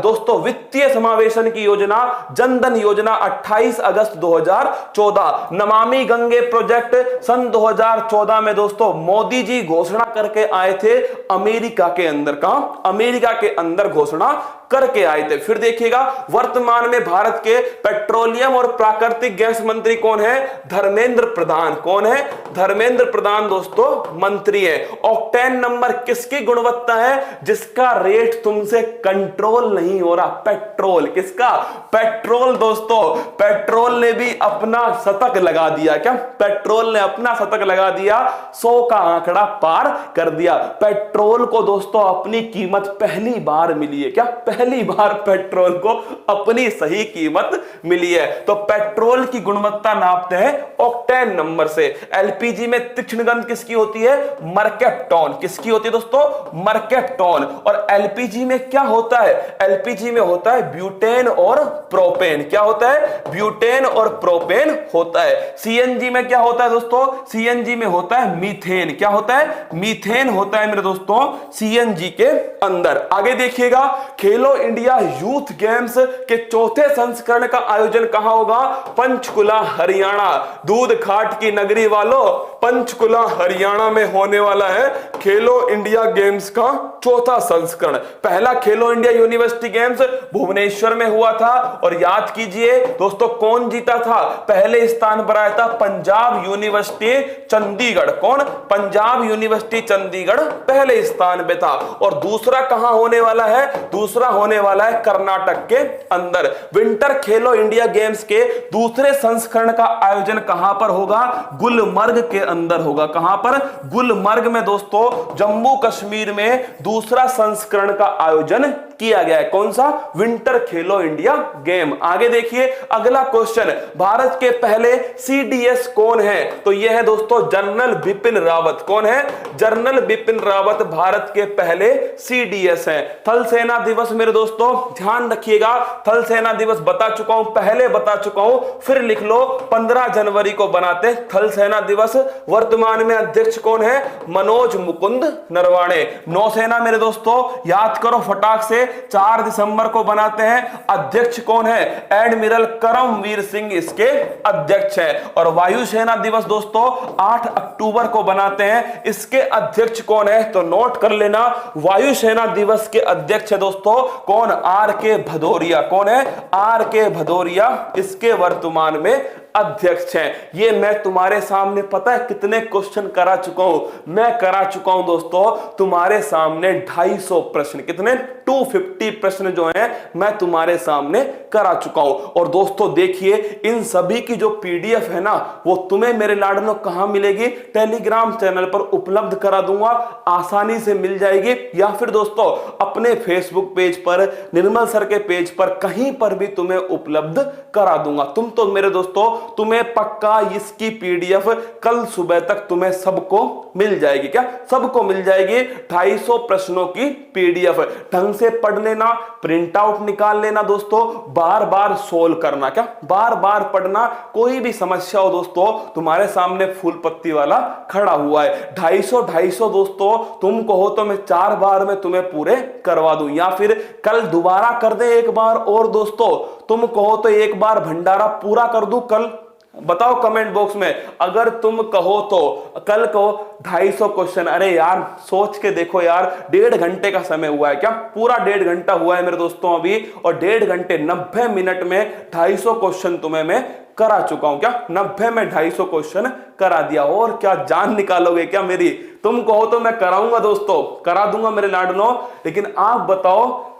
दोस्तों वित्तीय समावेशन की योजना जनधन योजना 28 अगस्त 2014। नमामि गंगे प्रोजेक्ट सन 2014 में दोस्तों मोदी जी घोषणा करके आए थे अमेरिका के अंदर। कहां? अमेरिका के अंदर घोषणा करके आए थे। फिर देखिएगा वर्तमान में भारत के पेट्रोलियम और प्राकृतिक गैस मंत्री कौन है? धर्मेंद्र प्रधान। कौन है? धर्मेंद्र प्रधान दोस्तों मंत्री है। ऑक्टेन नंबर किसकी गुणवत्ता है? जिसका रेट तुमसे कंट्रोल नहीं हो रहा। पेट्रोल। किसका? पेट्रोल दोस्तों। पेट्रोल ने भी अपना शतक लगा दिया। क्या? पेट्रोल ने अपना शतक लगा दिया, 100 का आंकड़ा पार कर दिया। पेट्रोल को दोस्तों अपनी कीमत पहली बार मिली है। क्या? पहली बार पेट्रोल को अपनी सही कीमत मिली है। तो पेट्रोल की गुणवत्ता नापते हैं ऑक्टेन नंबर से। एलपीजी में तीक्ष्ण गंध किसकी होती है? मर्केप्टॉन। किसकी होती है दोस्तों? मर्केप्टॉन। और एलपीजी में क्या होता है? एलपीजी में होता है ब्यूटेन और प्रोपेन। क्या होता है? ब्यूटेन और प्रोपेन होता है। सीएनजी में क्या होता है दोस्तों? सीएनजी में होता है मीथेन। क्या होता है? मीथेन होता है मेरे दोस्तों सीएनजी के अंदर। आगे देखिएगा, खेलो इंडिया यूथ गेम्स के चौथे संस्करण का आयोजन कहां होगा? पंचकुला हरियाणा। दूध खाट की नगरी वालों, पंचकुला हरियाणा में होने वाला है खेलो इंडिया गेम्स का चौथा संस्करण। पहला खेलो इंडिया यूनिवर्सिटी गेम्स भुवनेश्वर में हुआ था। और याद कीजिए दोस्तों कौन जीता था? पहले स्थान पर आया था पंजाब यूनिवर्सिटी चंडीगढ़। कौन? पंजाब यूनिवर्सिटी चंडीगढ़ पहले स्थान पे था। और दूसरा कहां होने वाला है? दूसरा होने वाला है कर्नाटक के अंदर। विंटर खेलो इंडिया गेम्स के दूसरे संस्करण का आयोजन कहां पर होगा? गुलमर्ग के अंदर होगा। कहां पर? गुलमर्ग में दोस्तों जम्मू कश्मीर में दूसरा संस्करण का आयोजन किया गया है। कौन सा? विंटर खेलो इंडिया गेम। आगे देखिए अगला क्वेश्चन, भारत के पहले सीडीएस कौन है? तो यह है दोस्तों जनरल बिपिन रावत। कौन है? जनरल बिपिन रावत भारत के पहले सीडीएस हैं। थल सेना दिवस मेरे दोस्तों ध्यान रखिएगा, थल सेना दिवस बता चुका हूं, पहले बता चुका हूं, फिर लिख लो 15 जनवरी को बनाते थल सेना दिवस। वर्तमान में अध्यक्ष कौन है? मनोज मुकुंद नरवाणे। नौसेना मेरे दोस्तों याद करो फटाक से, 4 दिसंबर को बनाते हैं। अध्यक्ष कौन है? एडमिरल करमवीर सिंह इसके अध्यक्ष है। और वायुसेना दिवस दोस्तों 8 अक्टूबर को बनाते हैं। इसके अध्यक्ष कौन है? तो नोट कर लेना, वायुसेना दिवस के अध्यक्ष है दोस्तों कौन? आर के भदौरिया। कौन है? आर के भदौरिया इसके वर्तमान में अध्यक्ष हैं। ये मैं तुम्हारे सामने पता है कितने क्वेश्चन करा चुका हूं? मैं करा चुका हूं दोस्तों तुम्हारे सामने 250 प्रश्न। कितने? 250 प्रश्न जो हैं मैं तुम्हारे सामने करा चुका हूं। और दोस्तों देखिए इन सभी की जो पीडीएफ है ना वो तुम्हें मेरे लाडनो कहां मिलेगी? टेलीग्राम चैनल पर उपलब्ध करा दूंगा, आसानी से मिल जाएगी। या फिर दोस्तों अपने फेसबुक पेज पर, निर्मल सर के पेज पर, कहीं पर भी तुम्हें उपलब्ध करा दूंगा। तुम तो मेरे दोस्तों तुम्हें पक्का इसकी पीडीएफ कल सुबह तक तुम्हें सबको मिल जाएगी। क्या? सबको मिल जाएगी 250 प्रश्नों की पीडीएफ। ढंग से पढ़ लेना, प्रिंट आउट निकाल लेना दोस्तों, बार बार सोल्व करना। क्या? बार बार पढ़ना। कोई भी समस्या हो दोस्तों तुम्हारे सामने फूल पत्ती वाला खड़ा हुआ है। 250 दोस्तों तुम कहो तो मैं 4 बार में तुम्हें पूरे करवा दूं, या फिर कल दोबारा कर दे एक बार और दोस्तों तुम कहो तो एक बार भंडारा पूरा कर दूं कल। बताओ कमेंट बॉक्स में, अगर तुम कहो तो कल कहो 250 क्वेश्चन। अरे यार सोच के देखो यार, 1.5 घंटे का समय हुआ है। क्या? पूरा 1.5 घंटा हुआ है मेरे दोस्तों अभी, और 1.5 घंटे 90 मिनट में 250 क्वेश्चन तुम्हें मैं करा चुका हूं। क्या? 90 में 250 क्वेश्चन करा दिया। और क्या जान निकालोगे क्या मेरी? तुम कहो तो मैं कराऊंगा दोस्तों, करा दूंगा मेरे लाडनो। लेकिन आप बताओ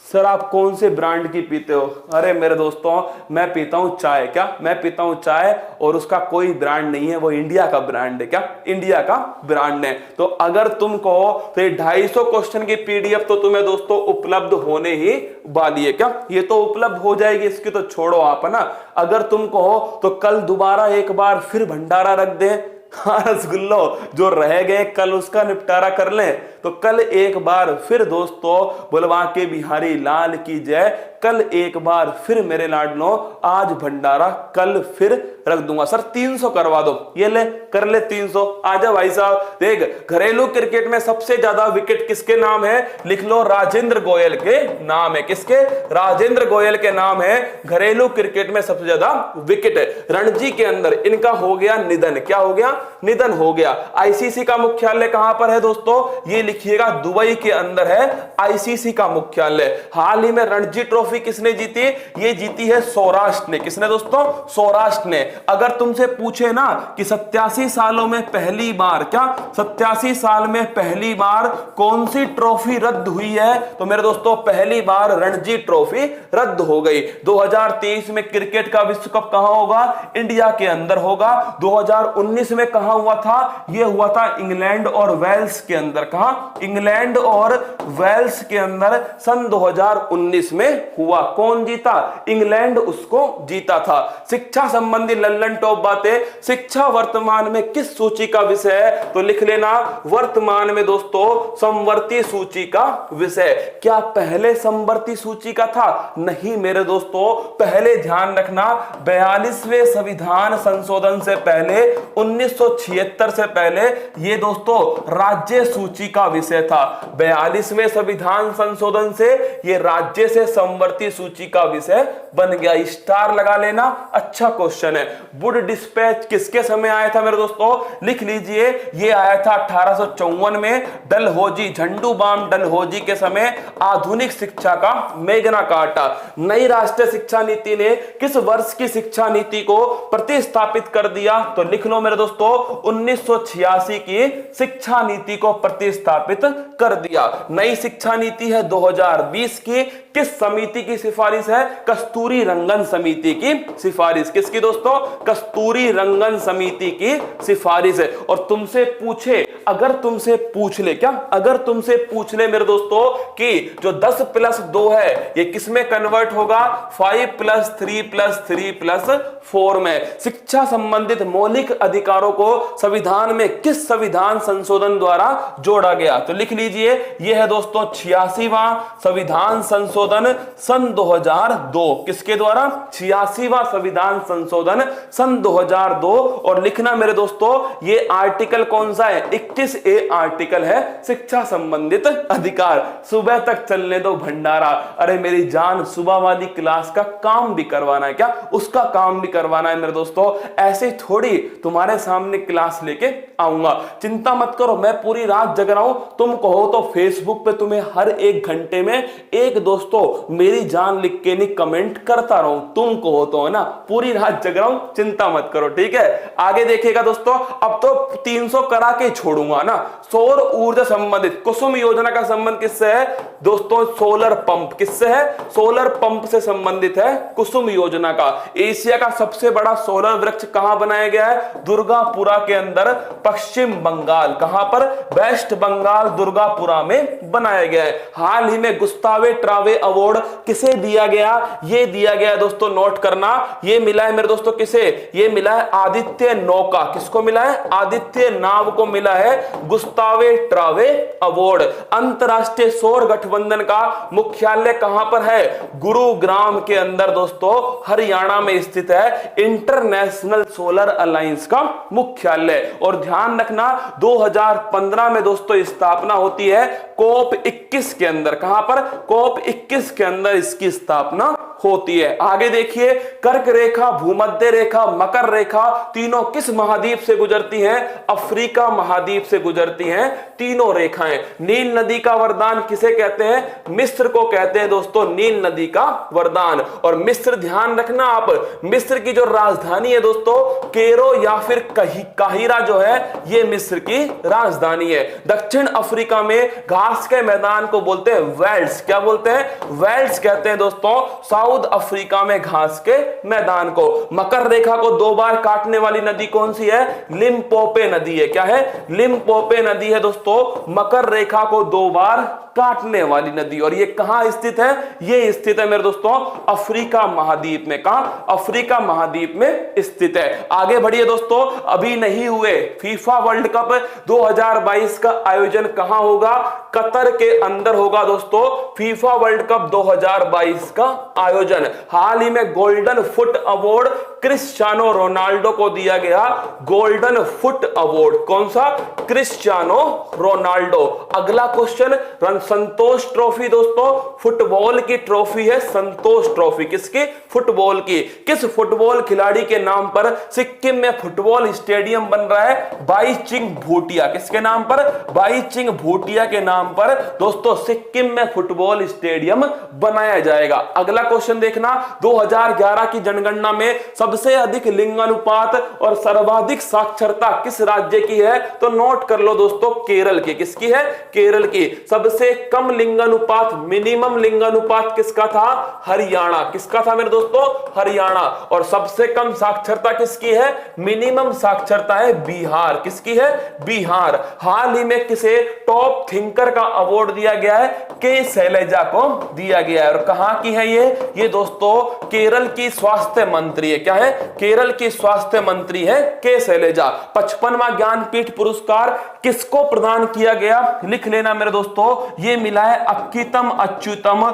सर आप कौन से ब्रांड की पीते हो? अरे मेरे दोस्तों मैं पीता हूं चाय। क्या? मैं पीता हूं चाय, और उसका कोई ब्रांड नहीं है, वो इंडिया का ब्रांड है। क्या? इंडिया का ब्रांड है। तो अगर तुम कहो तो 250 क्वेश्चन की पीडीएफ तो तुम्हें दोस्तों उपलब्ध होने ही वाली है। क्या? ये तो उपलब्ध हो जाएगी, इसकी तो छोड़ो आप, है ना। अगर तुम कहो तो कल दोबारा एक बार फिर भंडारा रख दे। हाँ रसगुल्लो जो रह गए कल उसका निपटारा कर लें। तो कल एक बार फिर दोस्तों बुलवा के बिहारी लाल की जय कल एक बार फिर मेरे लाडलो, आज भंडारा कल फिर रख दूंगा। सर 300 करवा दो, ये ले कर ले 300। आजा भाई साहब। देख, घरेलू क्रिकेट में सबसे ज्यादा विकेट किसके नाम है? लिख लो, राजेंद्र गोयल के नाम है। किसके? राजेंद्र गोयल के नाम है। घरेलू क्रिकेट में सबसे ज्यादा विकेट है। रणजी के अंदर इनका हो गया निधन। क्या हो गया? निधन हो गया। आईसीसी का मुख्यालय कहां पर है दोस्तों? ये लिखिएगा, दुबई के अंदर है आईसीसी का मुख्यालय। हाल ही में रणजी ट्रॉफी किसने जीती? ये जीती है सौराष्ट्र ने। किसने दोस्तों? सौराष्ट्र ने। अगर तुमसे पूछे ना कि 87 सालों में पहली बार, क्या 87 साल में पहली बार कौन सी ट्रॉफी रद्द हुई है, तो मेरे दोस्तों पहली बार रणजी ट्रॉफी रद्द हो गई। 2023 में क्रिकेट का विश्व कप कहां होगा? इंडिया के अंदर होगा। 2019 में कहां हुआ था? यह हुआ था इंग्लैंड और वेल्स के अंदर। कहां? इंग्लैंड और वेल्स के अंदर सन 2019 में हुआ। कौन जीता? इंग्लैंड उसको जीता था। शिक्षा संबंधी लल्लन टॉप बातें। शिक्षा वर्तमान में किस सूची का विषय है? तो लिख लेना, वर्तमान में दोस्तों समवर्ती सूची का विषय। क्या पहले समवर्ती सूची का था? नहीं मेरे दोस्तों, पहले ध्यान रखना 42वें संविधान संशोधन से पहले 1976 से पहले ये दोस्तों राज्य सूची का विषय था। 42वें संविधान संशोधन से ये राज्य से समवर्ती सूची का विषय बन गया। स्टार लगा लेना, अच्छा क्वेश्चन है। वुड डिस्पैच किसके समय आया था मेरे दोस्तों? लिख लीजिए, ये आया था 1854 में डलहौजी, झंडूबाम डलहौजी के समय। आधुनिक शिक्षा का मेगना कार्टा। नई राष्ट्रीय शिक्षा नीति ने किस वर्ष की शिक्षा नीति को प्रतिस्थापित कर दिया? तो लिख लो मेरे दोस्तों, 1986 की शिक्षा नीति को प्रतिस्थापित कर दिया। नई शिक्षा नीति है 2020 की। किस समिति की सिफारिश है? कस्तूरी रंगन समिति की सिफारिश। किसकी दोस्तों? कस्तूरी रंगन समिति की सिफारिश है। और तुमसे पूछे, अगर तुमसे पूछ ले, क्या अगर तुमसे पूछ ले मेरे दोस्तों कि जो 10+2 है ये किसमें कन्वर्ट होगा? 5+3+3+4 में। शिक्षा संबंधित मौलिक अधिकारों को संविधान में किस संविधान संशोधन द्वारा जोड़ा गया? तो लिख लीजिए, यह है दोस्तों 86वां संविधान संशोधन सन 2002। किसके द्वारा? 86वां संविधान संशोधन सन 2002। और लिखना मेरे दोस्तों, ये आर्टिकल कौन सा है? 21A आर्टिकल है, शिक्षा संबंधित अधिकार। सुबह तक चलने दो भंडारा। अरे मेरी जान, सुबह वाली क्लास का काम भी करवाना है क्या? उसका काम भी करवाना है मेरे दोस्तों। ऐसे थोड़ी तुम्हारे सामने क्लास लेके आऊंगा। चिंता मत करो, मैं पूरी रात जग रहा हूं। तुम कहो तो फेसबुक पे तुम्हें हर 1 घंटे में एक दोस्तों मेरी जान लिख के नहीं कमेंट करता रहूं। तुम कहो तो, है ना, पूरी रात जग रहा हूं। चिंता मत करो, ठीक है। आगे देखिएगा दोस्तों, अब तो 300 करा के छोड़ूंगा ना। सौर ऊर्जा संबंधित कुसुम योजना का संबंध किससे है दोस्तों? Solar pump. किससे है? सोलर पंप से संबंधित है कुसुम योजना का। एशिया का सबसे बड़ा सोलर वृक्ष कहां बनाया गया है? दुर्गापुरा के अंदर, पश्चिम बंगाल। कहां पर? वेस्ट बंगाल, दुर्गापुरा में बनाया गया है। हाल ही में गुस्तावे ट्रावे अवार्ड किसे दिया गया? ये दिया गया दोस्तों, नोट करना। ये मिला है मेरे दोस्तों किसे? ये मिला है आदित्य नौका। किसको मिला है? आदित्य नाव को मिला है गुस्तावे ट्रावे अवार्ड। अंतरराष्ट्रीय सौर गठबंधन का मुख्यालय कहां पर है? गुरुग्राम के अंदर दोस्तों, हरियाणा में स्थित है इंटरनेशनल सोलर अलायंस का मुख्यालय। और ध्यान रखना, 2015 में दोस्तों स्थापना होती है COP 21 के अंदर। कहां पर? COP 21 के अंदर इसकी स्थापना होती है। आगे देखिए, कर्क रेखा, भूमध्य रेखा, मकर रेखा तीनों किस महाद्वीप से गुजरती हैं? अफ्रीका महाद्वीप से गुजरती हैं तीनों रेखाएं। नील नदी का वरदान किसे कहते हैं? मिस्र को कहते हैं दोस्तों नील नदी का वरदान। और मिस्र, ध्यान रखना आप, मिस्र की जो राजधानी है दोस्तों कैरो या फिर काहिरा जो है, ये मिस्र की राजधानी है। दक्षिण अफ्रीका में घास के मैदान को बोलते हैं वेल्स। क्या बोलते हैं? वेल्स कहते हैं दोस्तों। साउथ साउथ अफ्रीका में घास के मैदान को। मकर रेखा को 2 बार काटने वाली नदी कौन सी है? लिम्पोपो नदी है। क्या है? लिम्पोपो नदी है दोस्तों, मकर रेखा को 2 बार काटने वाली नदी। और ये कहां स्थित है? ये स्थित है मेरे दोस्तों अफ्रीका महाद्वीप में। कहां? अफ्रीका महाद्वीप में स्थित है। आगे बढ़िए दोस्तों, अभी नहीं हुए फीफा वर्ल्ड कप 2022 का आयोजन कहां होगा? कतर के अंदर होगा दोस्तों फीफा वर्ल्ड कप 2022 का आयोजन। हाल ही में golden foot award Cristiano Ronaldo को दिया गया। गोल्डन फुट अवार्ड कौन सा? Cristiano Ronaldo. अगला क्वेश्चन, संतोष ट्रॉफी दोस्तों फुटबॉल की ट्रॉफी है। संतोष ट्रॉफी किसकी? फुटबॉल की। किस फुटबॉल खिलाड़ी के नाम पर सिक्किम में फुटबॉल स्टेडियम बन रहा है? बाईचिंग भूटिया। किसके नाम पर? बाईचिंग भूटिया के नाम पर दोस्तों सिक्किम में फुटबॉल स्टेडियम बनाया जाएगा। अगला क्वेश्चन देखना, 2011 की जनगणना में सबसे अधिक लिंगानुपात और सर्वाधिक साक्षरता किस राज्य की है? तो नोट कर लो दोस्तों, केरल की। किसकी है? केरल की। सबसे कम लिंगानुपात, मिनिमम लिंगानुपात किसका था? हरियाणा। किसका था मेरे दोस्तों? हरियाणा। और सबसे कम साक्षरता किसकी है? मिनिमम साक्षरता है बिहार। किसकी है? बिहार। हाल ही में किसे टॉप थिंकर का अवार्ड दिया गया है? के शैलजा को दिया गया है। और कहां की है ये दोस्तों केरल की स्वास्थ्य मंत्री है। क्या है? केरल की स्वास्थ्य मंत्री है के शैलजा। 55वां ज्ञानपीठ पुरस्कार किसको प्रदान किया गया? लिख लेना मेरे दोस्तों, ये मिला है अक्कीतम अच्युतम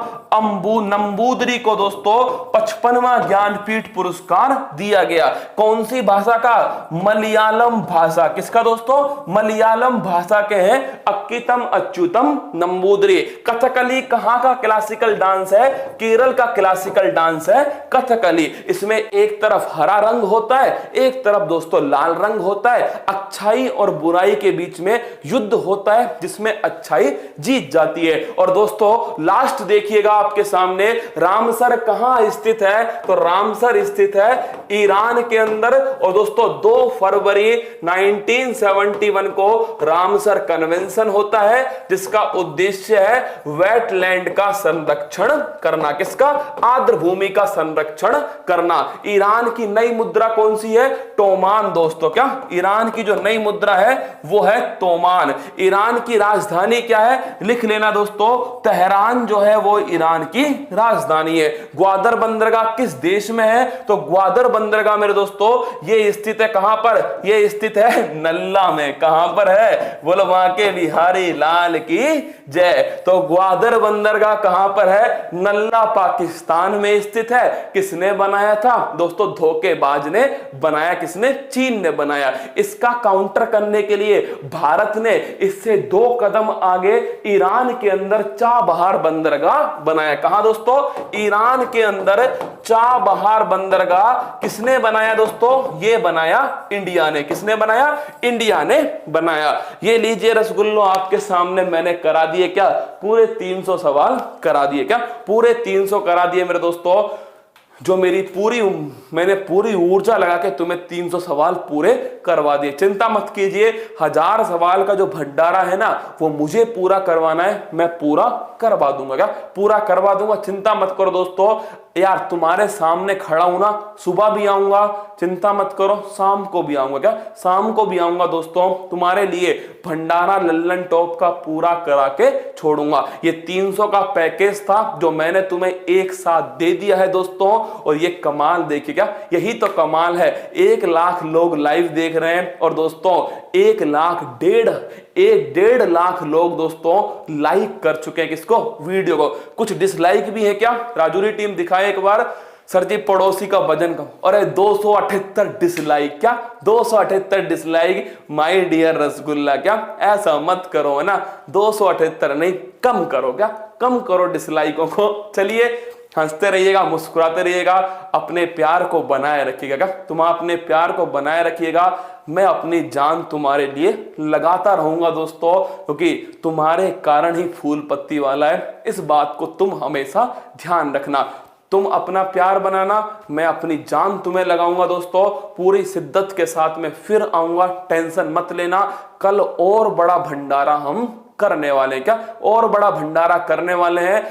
नंबूदरी को दोस्तों 55वां ज्ञानपीठ पुरस्कार दिया गया। कौन सी भाषा का? मलयालम भाषा। किसका दोस्तों? मलयालम भाषा के हैं अक्कीतम अच्युतम नंबूदरी। कथकली कहां का क्लासिकल डांस है? केरल का क्लासिकल डांस है कथकली। इसमें एक तरफ हरा रंग होता है, एक तरफ दोस्तों लाल रंग होता है। अच्छाई और बुराई के बीच में युद्ध होता है जिसमें अच्छाई जीत जाती है। और दोस्तों लास्ट देखिएगा आपके सामने, रामसर कहां स्थित है? तो रामसर स्थित है ईरान के अंदर। और दोस्तों 2 फरवरी 1971 को रामसर कन्वेंशन होता है जिसका उद्देश्य है वेटलैंड का संरक्षण करना। किसका? आर्द्र भूमि का संरक्षण करना। ईरान की नई मुद्रा कौन सी है? तोमान दोस्तों। क्या? ईरान की जो नई मुद्रा है वो है तोमान। ईरान की राजधानी क्या है? लिख लेना दोस्तों, तेहरान जो है वो ईरान की राजधानी है। ग्वादर बंदरगाह किस देश में है? तो ग्वादर बंदरगाह मेरे दोस्तों ये स्थित है कहां पर? ये स्थित है नल्ला में। कहां पर है? बोलो वहां के बिहारी लाल की जय। तो ग्वादर बंदरगाह कहां पर है? नल्ला पाकिस्तान में स्थित है। किसने बनाया था? दोस्तों धोखेबाज ने बनाया। किसने? चीन ने बनाया। इसका काउंटर करने के लिए भारत ने इससे 2 कदम आगे ईरान के अंदर चाबहार बंदरगाह बनाया। कहां दोस्तों? ईरान के अंदर चाबहार बंदरगाह किसने बनाया दोस्तों? ये बनाया इंडिया ने। किसने बनाया? इंडिया ने बनाया। ये लीजिए रसगुल्लो आपके सामने मैंने करा दिए। क्या? पूरे 300 सवाल करा दिए। क्या? पूरे 300 करा दिए मेरे दोस्तों। जो मैंने पूरी ऊर्जा लगा के तुम्हें 300 सवाल पूरे करवा दिए। चिंता मत कीजिए, 1000 सवाल का जो भंडारा है ना वो मुझे पूरा करवाना है, मैं पूरा करवा दूंगा। क्या? पूरा करवा दूंगा। चिंता मत करो दोस्तों, यार तुम्हारे सामने खड़ा हूं ना, सुबह भी आऊंगा, चिंता मत करो, शाम को भी आऊंगा। क्या? शाम को भी आऊंगा दोस्तों, तुम्हारे लिए भंडारा लल्लन टॉप का पूरा करा के छोड़ूंगा। ये 300 का पैकेज था जो मैंने तुम्हें एक साथ दे दिया है दोस्तों। और ये कमाल देखिए, क्या यही तो कमाल है। 1 लाख लोग लाइव देख रहे हैं और दोस्तों 1 डेढ़ लाख लोग दोस्तों लाइक कर चुके हैं किसको? वीडियो को। कुछ डिसलाइक भी है क्या? राजूरी टीम दिखाए एक बार। सर जी पड़ोसी का वजन कम। अरे 278 डिसलाइक। क्या? 278 डिसलाइक। माय डियर रसगुल्ला, क्या ऐसा मत करो है ना, 278 नहीं, कम करो। क्या? कम करो डिसलाइकों को। चलिए हंसते रहिएगा, मुस्कुराते रहिएगा, अपने प्यार को बनाए रखिएगा। क्या? तुम अपने प्यार को बनाए रखिएगा। मैं अपनी जान तुम्हारे लिए लगाता रहूंगा दोस्तों, क्योंकि तुम्हारे कारण ही फूल पत्ती वाला है। इस बात को तुम हमेशा ध्यान रखना। तुम अपना प्यार बनाना, मैं अपनी जान तुम्हें लगाऊंगा दोस्तों। पूरी शिद्दत के साथ में फिर आऊंगा, टेंशन मत लेना। कल और बड़ा भंडारा हम करने वाले हैं। क्या? और बड़ा भंडारा करने वाले हैं।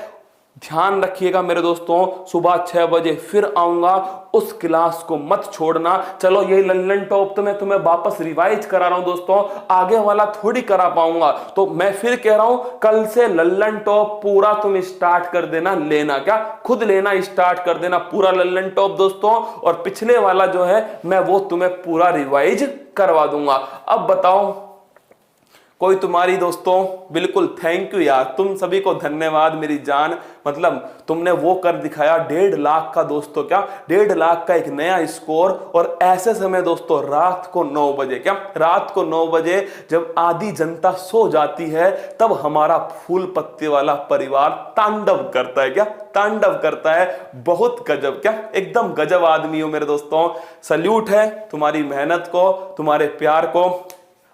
ध्यान रखिएगा मेरे दोस्तों, सुबह 6 बजे फिर आऊंगा, उस क्लास को मत छोड़ना। चलो ये लल्लन टॉप तो मैं तुम्हें वापस रिवाइज करा रहा हूं दोस्तों, आगे वाला थोड़ी करा पाऊंगा, तो मैं फिर कह रहा हूं कल से लल्लन टॉप पूरा तुम स्टार्ट कर देना, लेना क्या खुद लेना स्टार्ट कर देना पूरा लल्लन टॉप दोस्तों, और पिछले वाला जो है मैं वो तुम्हें पूरा रिवाइज करवा दूंगा। अब बताओ कोई तुम्हारी दोस्तों, बिल्कुल थैंक यू यार, तुम सभी को धन्यवाद मेरी जान, मतलब तुमने वो कर दिखाया 1.5 लाख का दोस्तों, क्या 1.5 लाख का एक नया स्कोर। और ऐसे समय दोस्तों रात को 9 बजे, क्या रात को 9 बजे जब आधी जनता सो जाती है, तब हमारा फूल पत्ती वाला परिवार तांडव करता है, क्या तांडव करता है। बहुत गजब, क्या एकदम गजब आदमी हो मेरे दोस्तों, सल्यूट है तुम्हारी मेहनत को, तुम्हारे प्यार को,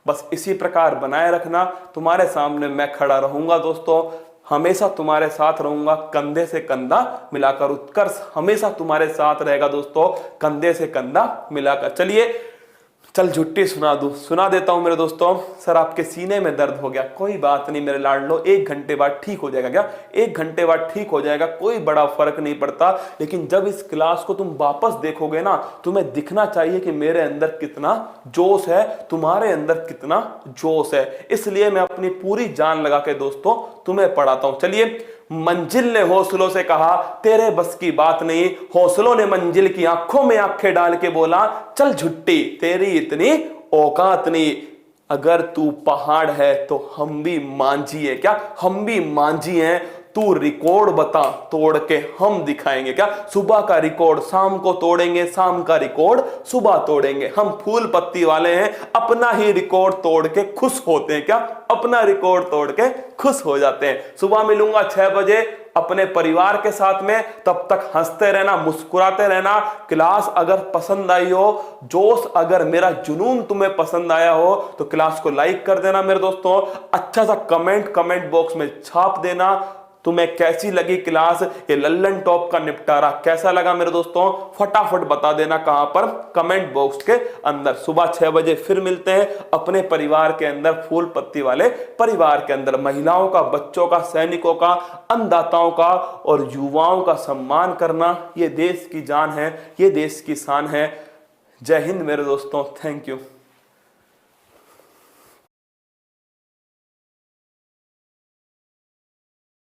बस इसी प्रकार बनाए रखना। तुम्हारे सामने मैं खड़ा रहूंगा दोस्तों, हमेशा तुम्हारे साथ रहूंगा, कंधे से कंधा मिलाकर। उत्कर्ष हमेशा तुम्हारे साथ रहेगा दोस्तों, कंधे से कंधा मिलाकर। चलिए चल झुट्टी सुना देता हूं मेरे दोस्तों। सर आपके सीने में दर्द हो गया, कोई बात नहीं मेरे लाडलो, 1 घंटे बाद ठीक हो जाएगा, क्या 1 घंटे बाद ठीक हो जाएगा, कोई बड़ा फर्क नहीं पड़ता। लेकिन जब इस क्लास को तुम वापस देखोगे ना, तुम्हें दिखना चाहिए कि मेरे अंदर कितना जोश है, तुम्हारे अंदर कितना जोश है। इसलिए मैं अपनी पूरी जान लगा के दोस्तों तुम्हें पढ़ाता हूं। चलिए, मंजिल ने हौसलों से कहा तेरे बस की बात नहीं, हौसलों ने मंजिल की आंखों में आंखें डाल के बोला चल झुट्टी तेरी इतनी औकात नहीं। अगर तू पहाड़ है तो हम भी मांझी है, क्या हम भी मांझी हैं। तू रिकॉर्ड बता तोड़ के हम दिखाएंगे, क्या सुबह का रिकॉर्ड शाम को तोड़ेंगे, शाम का रिकॉर्ड सुबह तोड़ेंगे। हम फूल पत्ती वाले हैं, अपना ही रिकॉर्ड तोड़ के खुश होते हैं, क्या अपना रिकॉर्ड तोड़ के खुश हो जाते हैं। सुबह मिलूंगा 6 बजे अपने परिवार के साथ में, तब तक हंसते रहना, मुस्कुराते रहना। क्लास अगर पसंद आई हो, जोश अगर मेरा जुनून तुम्हें पसंद आया हो, तो क्लास को लाइक कर देना मेरे दोस्तों, अच्छा सा कमेंट बॉक्स में छाप देना तुम्हें कैसी लगी क्लास, ये लल्लन टॉप का निपटारा कैसा लगा मेरे दोस्तों, फटाफट बता देना कहां पर, कमेंट बॉक्स के अंदर। सुबह 6 बजे फिर मिलते हैं अपने परिवार के अंदर, फूल पत्ती वाले परिवार के अंदर। महिलाओं का, बच्चों का, सैनिकों का, अन्नदाताओं का और युवाओं का सम्मान करना, ये देश की जान है, ये देश की शान है। जय हिंद मेरे दोस्तों, थैंक यू।